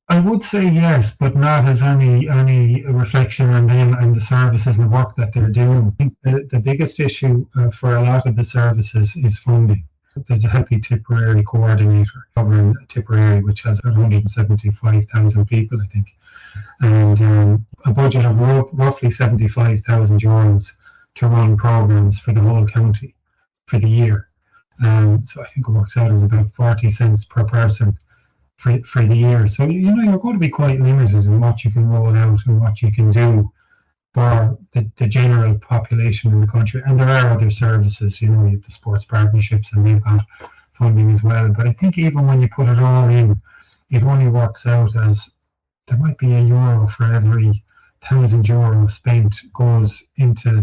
[SPEAKER 11] I would say yes, but not as any reflection on them and the services and the work that they're doing. I think the biggest issue for a lot of the services is funding. There's a Healthy Tipperary coordinator covering Tipperary, which has 175,000 people, I think, and a budget of roughly €75,000 to run programs for the whole county for the year. So I think it works out as about 40 cents per person for the year. So, you know, you're going to be quite limited in what you can roll out and what you can do for the general population in the country. And there are other services, you know, you have the sports partnerships and they've got funding as well. But I think even when you put it all in, it only works out as there might be €1 for every €1,000 spent goes into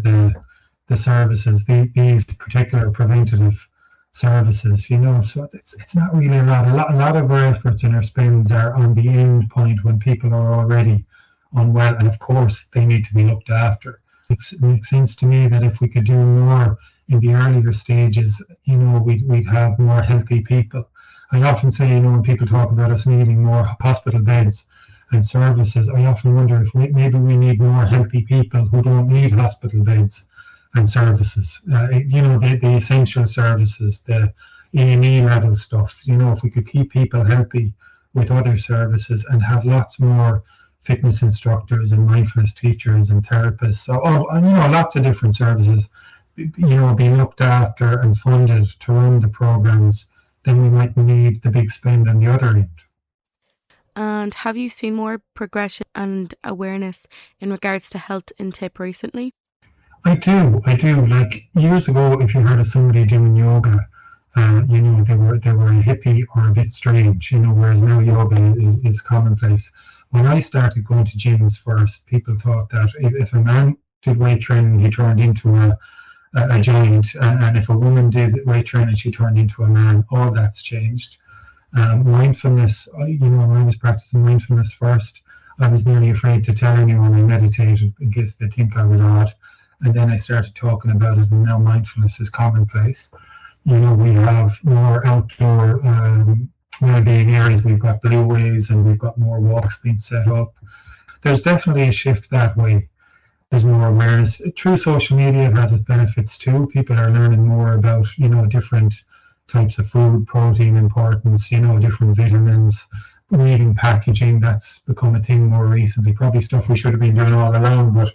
[SPEAKER 11] the services, these particular preventative services, you know, so it's not really a lot of our efforts and our spends are on the end point when people are already unwell, and of course they need to be looked after. makes sense to me that if we could do more in the earlier stages, we'd have more healthy people. I often say, when people talk about us needing more hospital beds and services, I often wonder if maybe we need more healthy people who don't need hospital beds and services. The essential services, the A&E level stuff. If we could keep people healthy with other services and have lots more fitness instructors and mindfulness teachers and therapists, lots of different services, being looked after and funded to run the programs, then we might need the big spend on the other end.
[SPEAKER 12] And have you seen more progression and awareness in regards to health in Tipp recently?
[SPEAKER 11] I do. Like years ago, if you heard of somebody doing yoga, they were a hippie or a bit strange, whereas now yoga is commonplace. When I started going to gyms first, people thought that if a man did weight training, he turned into a giant, and if a woman did weight training, she turned into a man. All that's changed. Mindfulness, when I was practicing mindfulness first, I was nearly afraid to tell anyone I meditated in case they think I was odd. And then I started talking about it, and now mindfulness is commonplace. We have more outdoor well-being areas. We've got blue ways, and we've got more walks being set up. There's definitely a shift that way. There's more awareness. Through social media, it has its benefits too. People are learning more about, different types of food, protein importance, different vitamins, reading packaging. That's become a thing more recently. Probably stuff we should have been doing all along, but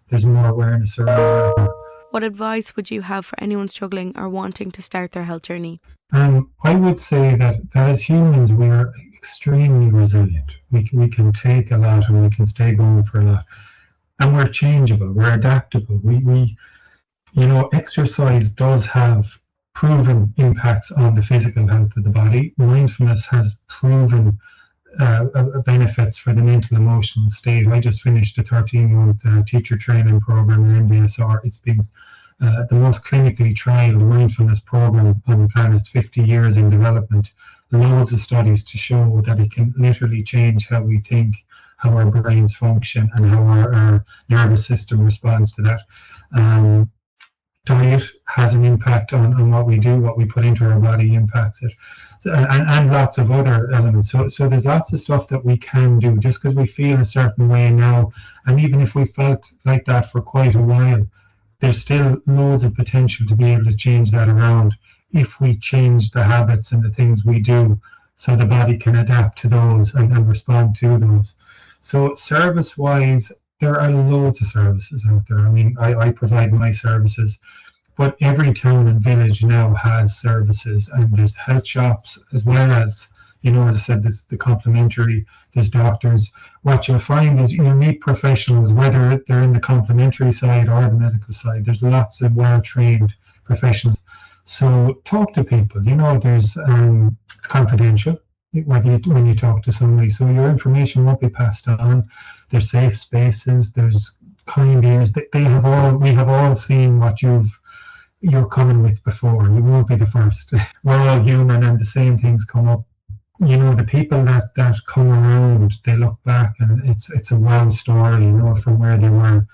[SPEAKER 11] there's more awareness around that.
[SPEAKER 12] What advice would you have for anyone struggling or wanting to start their health journey?
[SPEAKER 11] I would say that as humans, we're extremely resilient. We can take a lot and we can stay going for a lot. And we're changeable, we're adaptable. We exercise does have proven impacts on the physical health of the body. Mindfulness has proven benefits for the mental emotional state. I just finished a 13-month teacher training program in MBSR. It's been the most clinically trialed mindfulness program on the planet. 50 years in development. Loads of studies to show that it can literally change how we think, how our brains function, and how our nervous system responds to that. Diet has an impact on what we do, what we put into our body impacts it, and lots of other elements. So there's lots of stuff that we can do just because we feel a certain way now, and even if we felt like that for quite a while, there's still loads of potential to be able to change that around if we change the habits and the things we do so the body can adapt to those and respond to those. So service-wise, there are loads of services out there. I mean, I provide my services, but every town and village now has services, and there's health shops as well as, as I said, there's the complementary, there's doctors. What you'll find is you'll meet professionals, whether they're in the complementary side or the medical side. There's lots of well-trained professionals. So talk to people. There's it's confidential when you talk to somebody, so your information won't be passed on. There's safe spaces, there's kind ears. We have all seen what you're coming with before. You won't be the first. We're all human, and the same things come up. The people that come around, they look back, and it's a wow story, from where they were.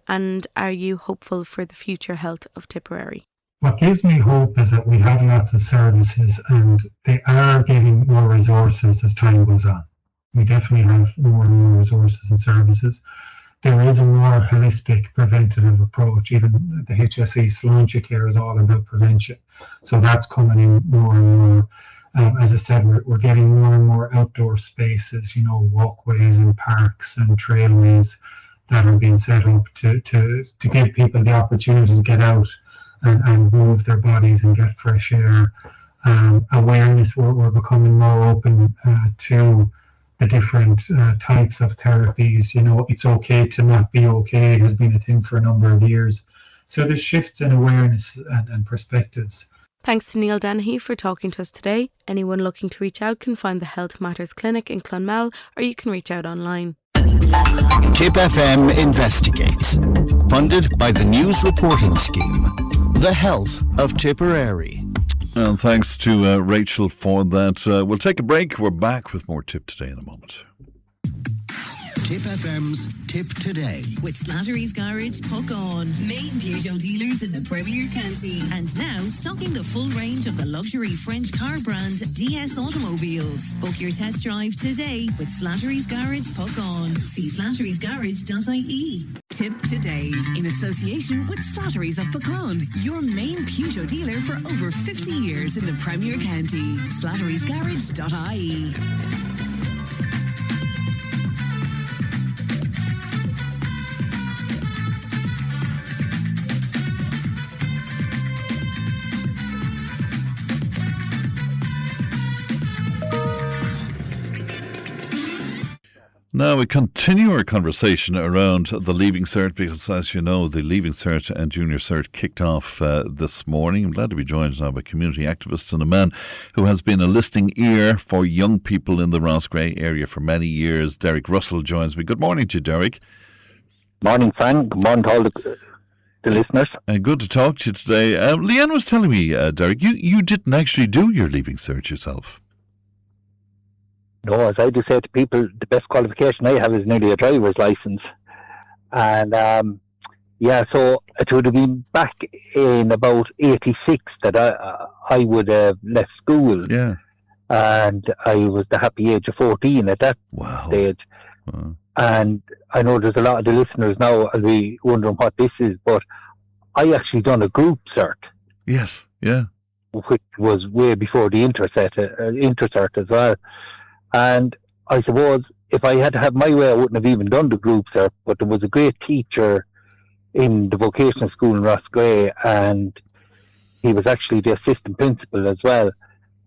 [SPEAKER 12] And are you hopeful for the future health of Tipperary?
[SPEAKER 11] What gives me hope is that we have lots of services, and they are getting more resources as time goes on. We definitely have more and more resources and services. There is a more holistic preventative approach. Even the HSE Sláinte Care is all about prevention. So that's coming in more and more. As I said, we're getting more and more outdoor spaces, walkways and parks and trailways that are being set up to give people the opportunity to get out and move their bodies and get fresh air. Awareness, we're becoming more open to the different types of therapies. It's okay to not be okay. It has been a thing for a number of years. So there's shifts in awareness and perspectives.
[SPEAKER 12] Thanks to Neil Dennehy for talking to us today. Anyone looking to reach out can find the Health Matters Clinic in Clonmel, or you can reach out online.
[SPEAKER 4] Tipp FM investigates. Funded by the News Reporting Scheme. The Health of Tipperary.
[SPEAKER 2] And thanks to Rachel for that. We'll take a break. We're back with more Tipp today in a moment.
[SPEAKER 4] Tipp FM's Tip Today.
[SPEAKER 1] With Slattery's Garage, Puck On. Main Peugeot dealers in the Premier County. And now stocking the full range of the luxury French car brand DS Automobiles. Book your test drive today with Slattery's Garage, Puck On. See slatterysgarage.ie. Tip Today, in association with Slattery's of Puckon, your main Peugeot dealer for over 50 years in the Premier County. slatterysgarage.ie.
[SPEAKER 2] Now we continue our conversation around the Leaving Cert because, as you know, the Leaving Cert and Junior Cert kicked off this morning. I'm glad to be joined now by community activists and a man who has been a listening ear for young people in the Rossgrey area for many years. Derek Russell joins me. Good morning to you, Derek.
[SPEAKER 14] Morning, Frank. Good morning to all the listeners.
[SPEAKER 2] Good to talk to you today. Leanne was telling me, Derek, you didn't actually do your Leaving Cert yourself.
[SPEAKER 14] No, as I do say to people, the best qualification I have is nearly a driver's license. And so it would have been back in about 86 that I would have left school.
[SPEAKER 2] Yeah.
[SPEAKER 14] And I was the happy age of 14 at that stage.
[SPEAKER 2] Wow.
[SPEAKER 14] And I know there's a lot of the listeners now will be wondering what this is, but I actually done a group cert.
[SPEAKER 2] Yes, yeah.
[SPEAKER 14] Which was way before the intercert as well. And I suppose if I had to have my way, I wouldn't have even done the group cert. But there was a great teacher in the vocational school in Rossgrey, and he was actually the assistant principal as well.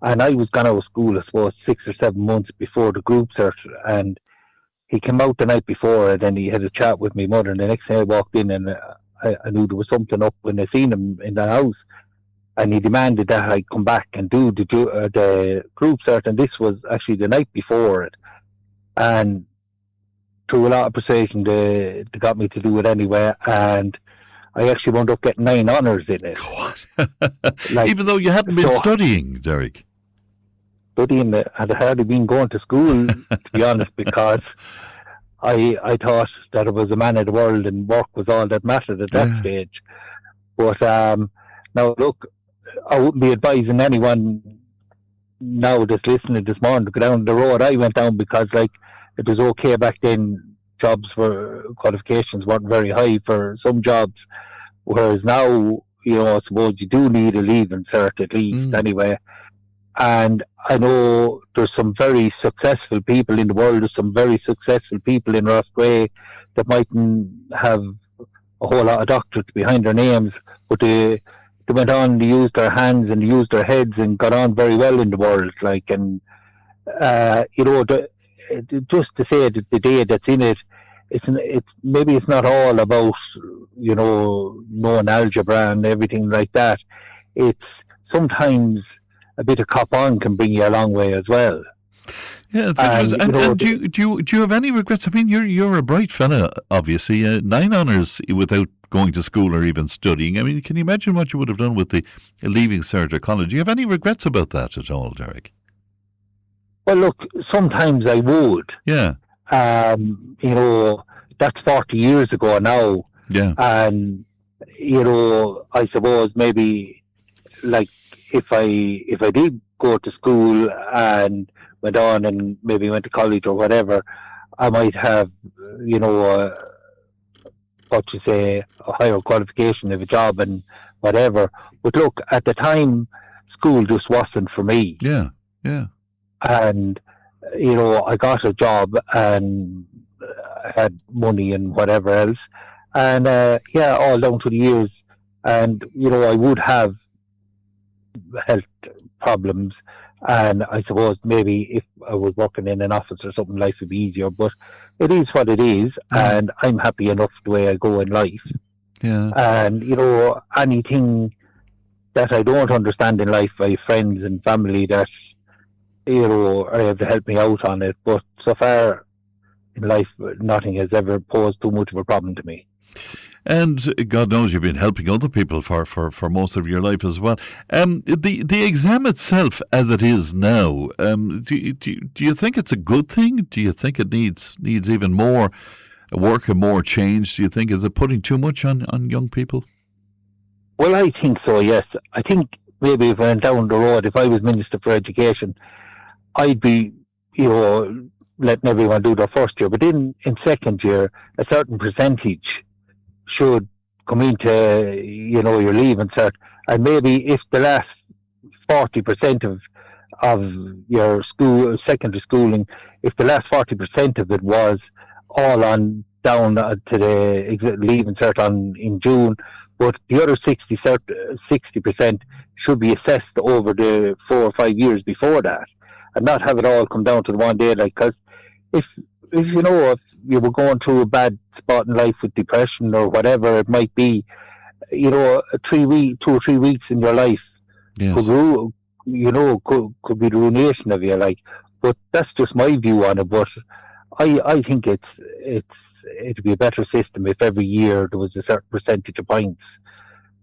[SPEAKER 14] And I was gone out of school, I suppose, 6 or 7 months before the group cert. And he came out the night before, and then he had a chat with my mother. And the next day I walked in, and I knew there was something up when I seen him in the house. And he demanded that I come back and do the group cert, and this was actually the night before it. And through a lot of persuasion, they got me to do it anyway, and I actually wound up getting 9 honours in it.
[SPEAKER 2] Like, even though you hadn't been studying, Derek?
[SPEAKER 14] Studying, I'd hardly been going to school, to be honest, because I thought that I was a man of the world and work was all that mattered at that stage. But now, look, I wouldn't be advising anyone now that's listening this morning to go down the road I went down, because like it was okay back then. Jobs for qualifications weren't very high for some jobs, whereas now, you know, I suppose you do need a leaving cert at least anyway. And I know there's some very successful people in the world. There's some very successful people in Rossgrey that mightn't have a whole lot of doctorates behind their names, but they went on, they used their hands and they used their heads and got on very well in the world. Like, and, you know, just to say that the day that's in it, it's maybe it's not all about, you know, knowing algebra and everything like that. It's sometimes a bit of cop on can bring you a long way as well.
[SPEAKER 2] Yeah, it's interesting. And do you have any regrets? I mean, you're a bright fella, obviously. 9 honours without going to school or even studying. I mean, can you imagine what you would have done with the Leaving Cert or college? Do you have any regrets about that at all, Derek?
[SPEAKER 14] Well, look, sometimes I would.
[SPEAKER 2] Yeah.
[SPEAKER 14] You know, that's 40 years ago now.
[SPEAKER 2] Yeah.
[SPEAKER 14] And, you know, I suppose maybe, like, if I did go to school and went on and maybe went to college or whatever, I might have, you know, a higher qualification of a job and whatever. But look, at the time, school just wasn't for me.
[SPEAKER 2] Yeah, yeah.
[SPEAKER 14] And, you know, I got a job and I had money and whatever else. And, all down to the years. And, you know, I would have health problems. And I suppose maybe if I was working in an office or something, life would be easier. But it is what it is, and I'm happy enough the way I go in life.
[SPEAKER 2] Yeah.
[SPEAKER 14] And, you know, anything that I don't understand in life, I have friends and family that, you know, are able to help me out on it. But so far in life, nothing has ever posed too much of a problem to me.
[SPEAKER 2] And God knows you've been helping other people for most of your life as well. The exam itself, as it is now, do you think it's a good thing? Do you think it needs even more work and more change? Do you think, is it putting too much on young people?
[SPEAKER 14] Well, I think so, yes. I think maybe if I went down the road, if I was Minister for Education, I'd be, letting everyone do their first year. But in second year, a certain percentage should come into, your leaving cert. And maybe if the last 40% of your secondary schooling, if the last 40% of it was all on down to the leaving cert in June, but the other 60% should be assessed over the 4 or 5 years before that, and not have it all come down to the one day. Because if you were going through a bad spot in life with depression or whatever it might be, 2 or 3 weeks in your life could be the ruination of your life. But that's just my view on it. But I think it'd be a better system if every year there was a certain percentage of points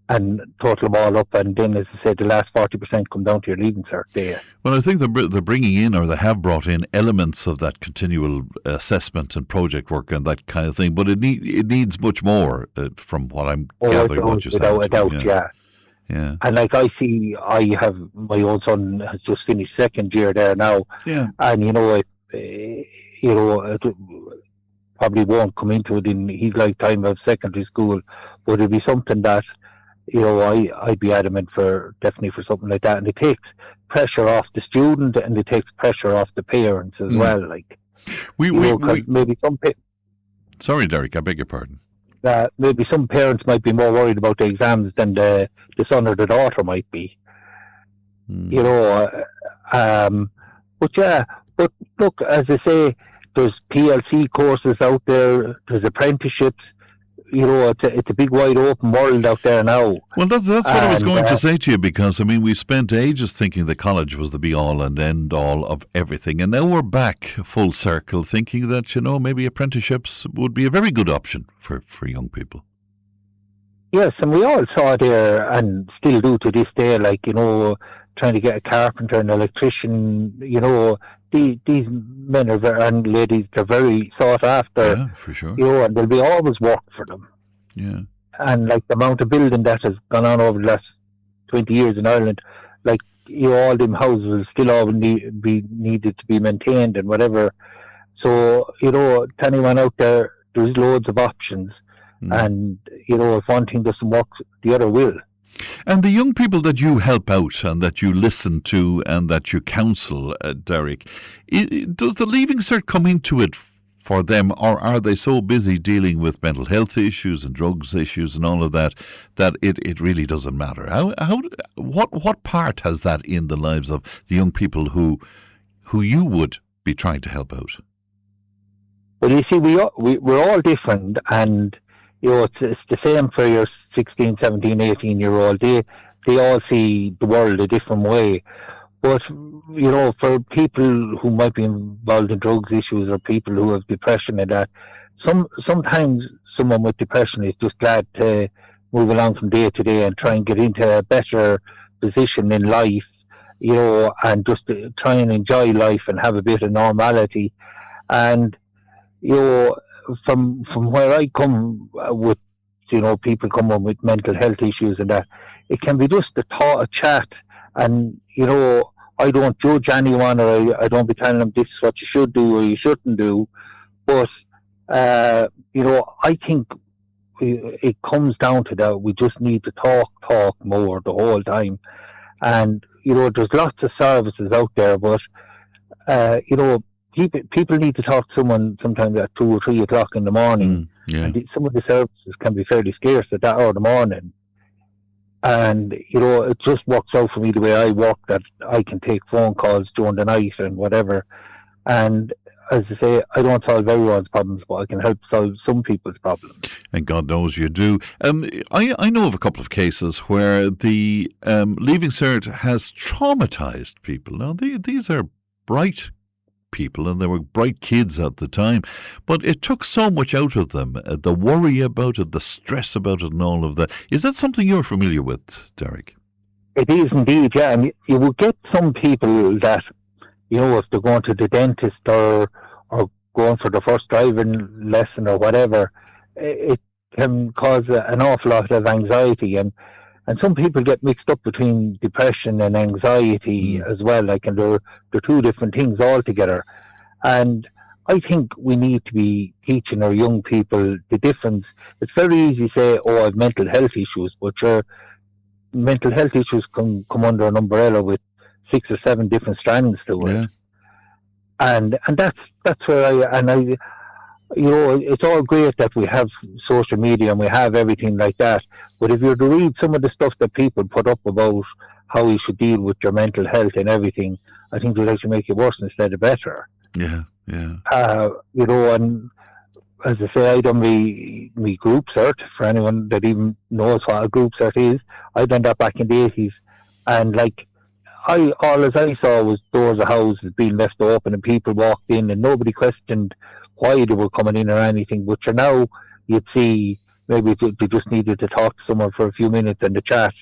[SPEAKER 14] and total them all up, and then, as I said, the last 40% come down to your leaving cert there.
[SPEAKER 2] Well, I think they're bringing in, or they have brought in, elements of that continual assessment and project work and that kind of thing, but it needs much more, from what I'm gathering. What you're saying.
[SPEAKER 14] Without a doubt, yeah.
[SPEAKER 2] Yeah.
[SPEAKER 14] And like I have my own son has just finished second year there now.
[SPEAKER 2] Yeah.
[SPEAKER 14] And it probably won't come into it in his lifetime of secondary school, but it'd be something that, I'd be adamant definitely for something like that. And it takes pressure off the student, and it takes pressure off the parents as well. Like, maybe some
[SPEAKER 2] sorry, Derek, I beg your pardon.
[SPEAKER 14] Maybe some parents might be more worried about the exams than the son or the daughter might be. But look, as I say, there's PLC courses out there, there's apprenticeships. It's a big wide open world out there now.
[SPEAKER 2] Well, that's what I was going to say to you, because we spent ages thinking that college was the be all and end all of everything, and now we're back full circle thinking that maybe apprenticeships would be a very good option for young people.
[SPEAKER 14] Yes, and we all saw there, and still do to this day, trying to get a carpenter, an electrician. These men and ladies, they're very sought after.
[SPEAKER 2] Yeah, for sure.
[SPEAKER 14] And there'll be always work for them.
[SPEAKER 2] Yeah.
[SPEAKER 14] And the amount of building that has gone on over the last 20 years in Ireland, all them houses will still all be needed to be maintained and whatever. So, to anyone out there, there's loads of options. And, if one thing doesn't work, the other will.
[SPEAKER 2] And the young people that you help out and that you listen to and that you counsel, Derek, does the Leaving Cert come into it for them, or are they so busy dealing with mental health issues and drugs issues and all of that it really doesn't matter? What part has that in the lives of the young people who you would be trying to help out?
[SPEAKER 14] Well, you see, we're all different, and it's the same for your 16, 17, 18-year-old. They all see the world a different way. But, for people who might be involved in drugs issues or people who have depression and that, sometimes someone with depression is just glad to move along from day to day and try and get into a better position in life, and just to try and enjoy life and have a bit of normality. And, from where I come with, people coming with mental health issues and that, it can be just a chat, and, I don't judge anyone, or I don't be telling them this is what you should do or you shouldn't do, but, I think it comes down to that. We just need to talk more the whole time. And, there's lots of services out there, but, people need to talk to someone sometimes at 2 or 3 o'clock in the morning. And some of the services can be fairly scarce at that hour of the morning. And, it just works out for me the way I work, that I can take phone calls during the night and whatever. And as I say, I don't solve everyone's problems, but I can help solve some people's problems.
[SPEAKER 2] And God knows you do. I know of a couple of cases where the Leaving Cert has traumatised people. Now, these are bright people, and they were bright kids at the time, but it took so much out of them, the worry about it, the stress about it, and all of that. Is that something you're familiar with, Derek?
[SPEAKER 14] It is indeed, yeah. And you will get some people that, you know, if they're going to the dentist or going for the first driving lesson or whatever, it can cause an awful lot of anxiety. And some people get mixed up between depression and anxiety as well. Like, and they're two different things altogether. And I think we need to be teaching our young people the difference. It's very easy to say, oh, I have mental health issues, but your mental health issues can come under an umbrella with 6 or 7 different strands to it.
[SPEAKER 2] Yeah.
[SPEAKER 14] And that's where I you know, it's all great that we have social media and we have everything like that. But if you're to read some of the stuff that people put up about how you should deal with your mental health and everything, I think it actually make it worse instead of better.
[SPEAKER 2] Yeah, yeah.
[SPEAKER 14] You know, and as I say, I done me group cert, for anyone that even knows what a group cert is. I done that back in the 80s. And like, all as I saw was doors of houses being left open and people walked in and nobody questioned why they were coming in or anything. But now you'd see maybe they just needed to talk to someone for a few minutes in the chat,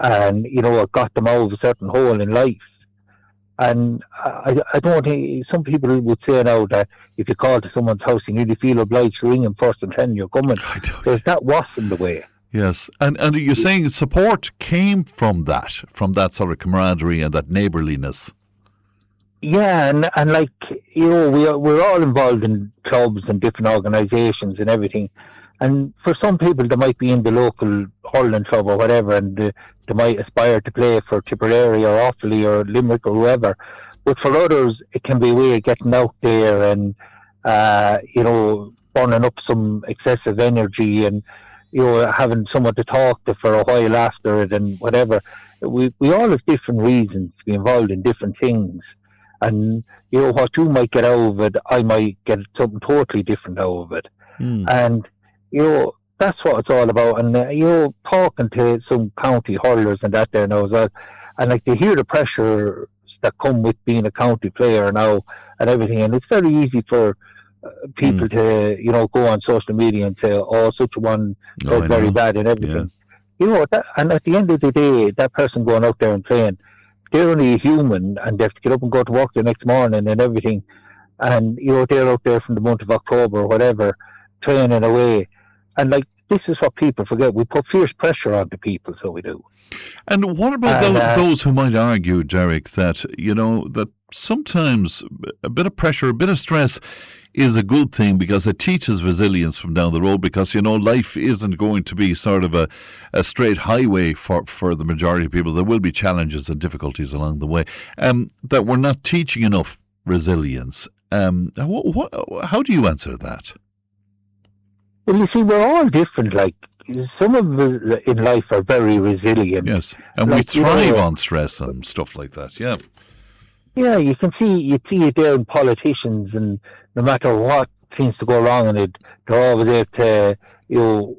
[SPEAKER 14] and you know, it got them out of a certain hole in life. And I don't think, some people would say now that if you call to someone's house, you really feel obliged to ring them first and tell them you're coming. Because that wasn't the way.
[SPEAKER 2] Yes, and you're saying support came from that sort of camaraderie and that neighbourliness.
[SPEAKER 14] Yeah, and like, you know, we're all involved in clubs and different organisations and everything. And for some people, they might be in the local hurling club or whatever, and they might aspire to play for Tipperary or Offaly or Limerick or whoever. But for others, it can be a way of getting out there and, you know, burning up some excessive energy and, you know, having someone to talk to for a while after it and whatever. We all have different reasons to be involved in different things. And, you know, what you might get out of it, I might get something totally different out of it. And, you know, that's what it's all about. And, you know, talking to some county hurlers and that there now as well, and like, they hear the pressures that come with being a county player now and everything. And it's very easy for people to, you know, go on social media and say, oh, such a one is very bad and everything. Yeah. You know, and at the end of the day, that person going out there and playing, they're only a human, and they have to get up and go to work the next morning and everything. And, you know, they're out there from the month of October or whatever, training away. And, like, this is what people forget. We put fierce pressure on the people, so we do.
[SPEAKER 2] And what about those who might argue, Derek, that, you know, that sometimes a bit of pressure, a bit of stress is a good thing because it teaches resilience from down the road, because, you know, life isn't going to be sort of a straight highway for the majority of people. There will be challenges and difficulties along the way, that we're not teaching enough resilience. How do you answer that?
[SPEAKER 14] Well, you see, we're all different. Like, some of us in life are very resilient.
[SPEAKER 2] Yes, and like, we thrive on stress and stuff like that, yeah.
[SPEAKER 14] Yeah, you see it there in politicians, and no matter what seems to go wrong in it, they're always there to, you know,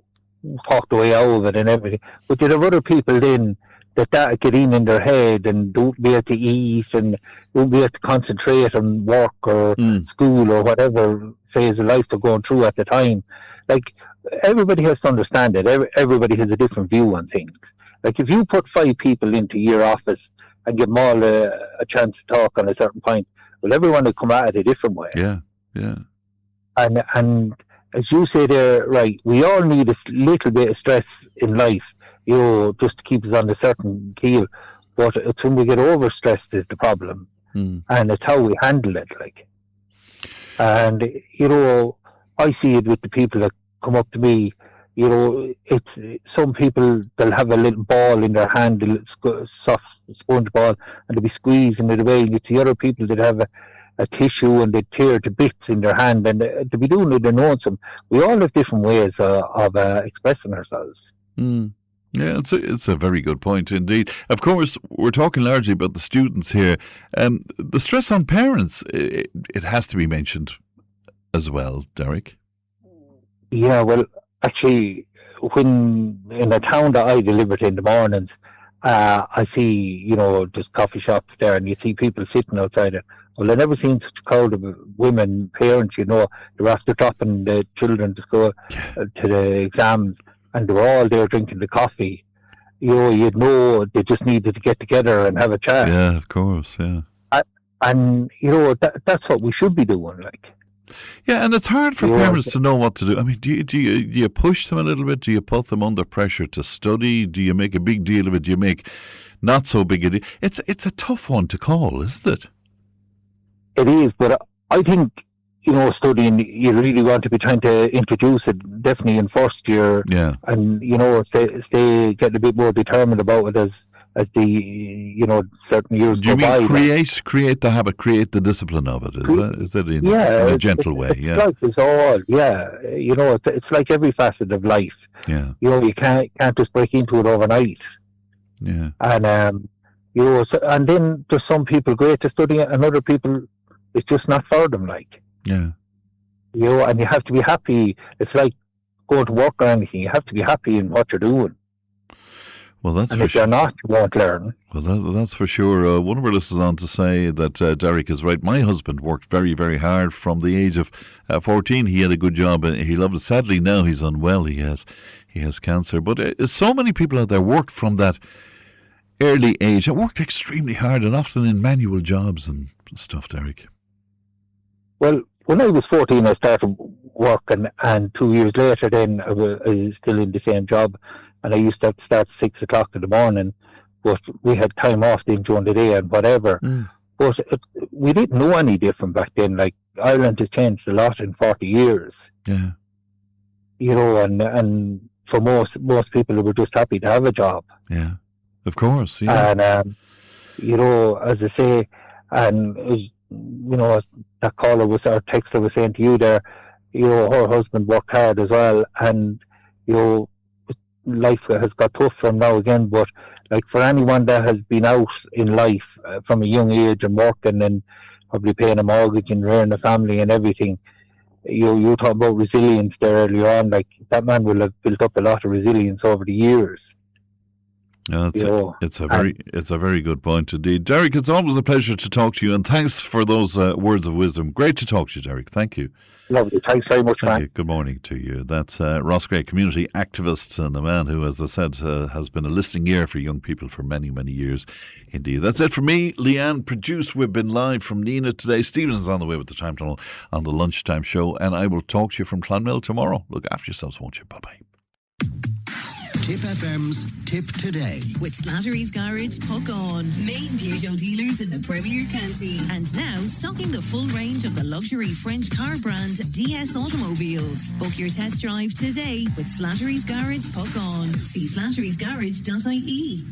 [SPEAKER 14] talk the way out of it and everything. But you have other people then that get in their head and don't be able to eat and don't be able to concentrate on work or school or whatever phase of life they're going through at the time. Like, everybody has to understand it. Everybody has a different view on things. Like, if you put 5 people into your office and give them all a chance to talk on a certain point, well, everyone will come at it a different way.
[SPEAKER 2] Yeah, yeah.
[SPEAKER 14] And as you say there, right, we all need a little bit of stress in life, you know, just to keep us on a certain keel. But it's when we get overstressed is the problem. And it's how we handle it, like. And, you know, I see it with the people that come up to me. You know, it's some people, they'll have a little ball in their hand, a little soft sponge ball, and they'll be squeezing it away. And you see other people that have a tissue and they tear to bits in their hand, and they'll be doing it in lonesome. We all have different ways of expressing ourselves.
[SPEAKER 2] Yeah, it's a very good point indeed. Of course, we're talking largely about the students here. The stress on parents, it has to be mentioned as well, Derek.
[SPEAKER 14] Yeah, well, actually, when in a town that I delivered in the mornings, I see, just coffee shops there, and you see people sitting outside it. Well, I never seen such a crowd of women, parents, they're after dropping the children to school, to the exams, and they were all there drinking the coffee. You'd know they just needed to get together and have a chat.
[SPEAKER 2] Yeah, of course, yeah.
[SPEAKER 14] And, that's what we should be doing, like.
[SPEAKER 2] Yeah, and it's hard for parents to know what to do. I mean, do you push them a little bit? Do you put them under pressure to study? Do you make a big deal of it? Do you make not so big a deal? It's a tough one to call, isn't it?
[SPEAKER 14] It is, but I think, studying, you really want to be trying to introduce it definitely in first year.
[SPEAKER 2] Yeah.
[SPEAKER 14] And, stay getting a bit more determined about it as certain years
[SPEAKER 2] do you
[SPEAKER 14] go
[SPEAKER 2] mean
[SPEAKER 14] by.
[SPEAKER 2] create the habit, create the discipline of it? Is that in a gentle way? Yeah.
[SPEAKER 14] Like it's all, it's like every facet of life.
[SPEAKER 2] Yeah.
[SPEAKER 14] You can't just break into it overnight.
[SPEAKER 2] Yeah.
[SPEAKER 14] And, and then there's some people great to study it, and other people, it's just not for them, like.
[SPEAKER 2] Yeah.
[SPEAKER 14] And you have to be happy. It's like going to work or anything. You have to be happy in what you're doing.
[SPEAKER 2] Well, that's
[SPEAKER 14] and
[SPEAKER 2] for
[SPEAKER 14] if you're not, you won't learn.
[SPEAKER 2] Well, that's for sure. One of our listeners on to say that Derek is right. My husband worked very, very hard from the age of 14. He had a good job and he loved it. Sadly, now he's unwell. He has cancer. But so many people out there worked from that early age. I worked extremely hard and often in manual jobs and stuff, Derek.
[SPEAKER 14] Well, when I was 14, I started working, and 2 years later, then I was still in the same job. And I used to have to start at 6 o'clock in the morning, but we had time off then during the day and whatever. But we didn't know any different back then. Like, Ireland has changed a lot in 40 years.
[SPEAKER 2] Yeah.
[SPEAKER 14] And for most people, they were just happy to have a job.
[SPEAKER 2] Yeah, of course. Yeah.
[SPEAKER 14] And, as I say, and, that caller or texter was saying to you there, her husband worked hard as well. And, life has got tough from now again, but like for anyone that has been out in life from a young age and working and probably paying a mortgage and rearing a family and everything, you talk about resilience there earlier on. Like, that man will have built up a lot of resilience over the years.
[SPEAKER 2] Yeah, it's a very good point indeed. Derek, it's always a pleasure to talk to you, and thanks for those words of wisdom. Great to talk to you, Derek. Thank you.
[SPEAKER 14] Lovely. Thanks very much,
[SPEAKER 2] Thank you. Good morning to you. That's Ross Gray, community activist and a man who, as I said, has been a listening ear for young people for many, many years indeed. That's it for me. Leanne produced. We've been live from Nina today. Stephen's on the way with the Time Tunnel on the lunchtime show, and I will talk to you from Clonmel tomorrow. Look after yourselves, won't you? Bye-bye.
[SPEAKER 4] Tip FM's Tip Today.
[SPEAKER 1] With Slattery's Garage, Puck On. Main Peugeot dealers in the Premier County. And now stocking the full range of the luxury French car brand DS Automobiles. Book your test drive today with Slattery's Garage, Puck On. See slatterysgarage.ie.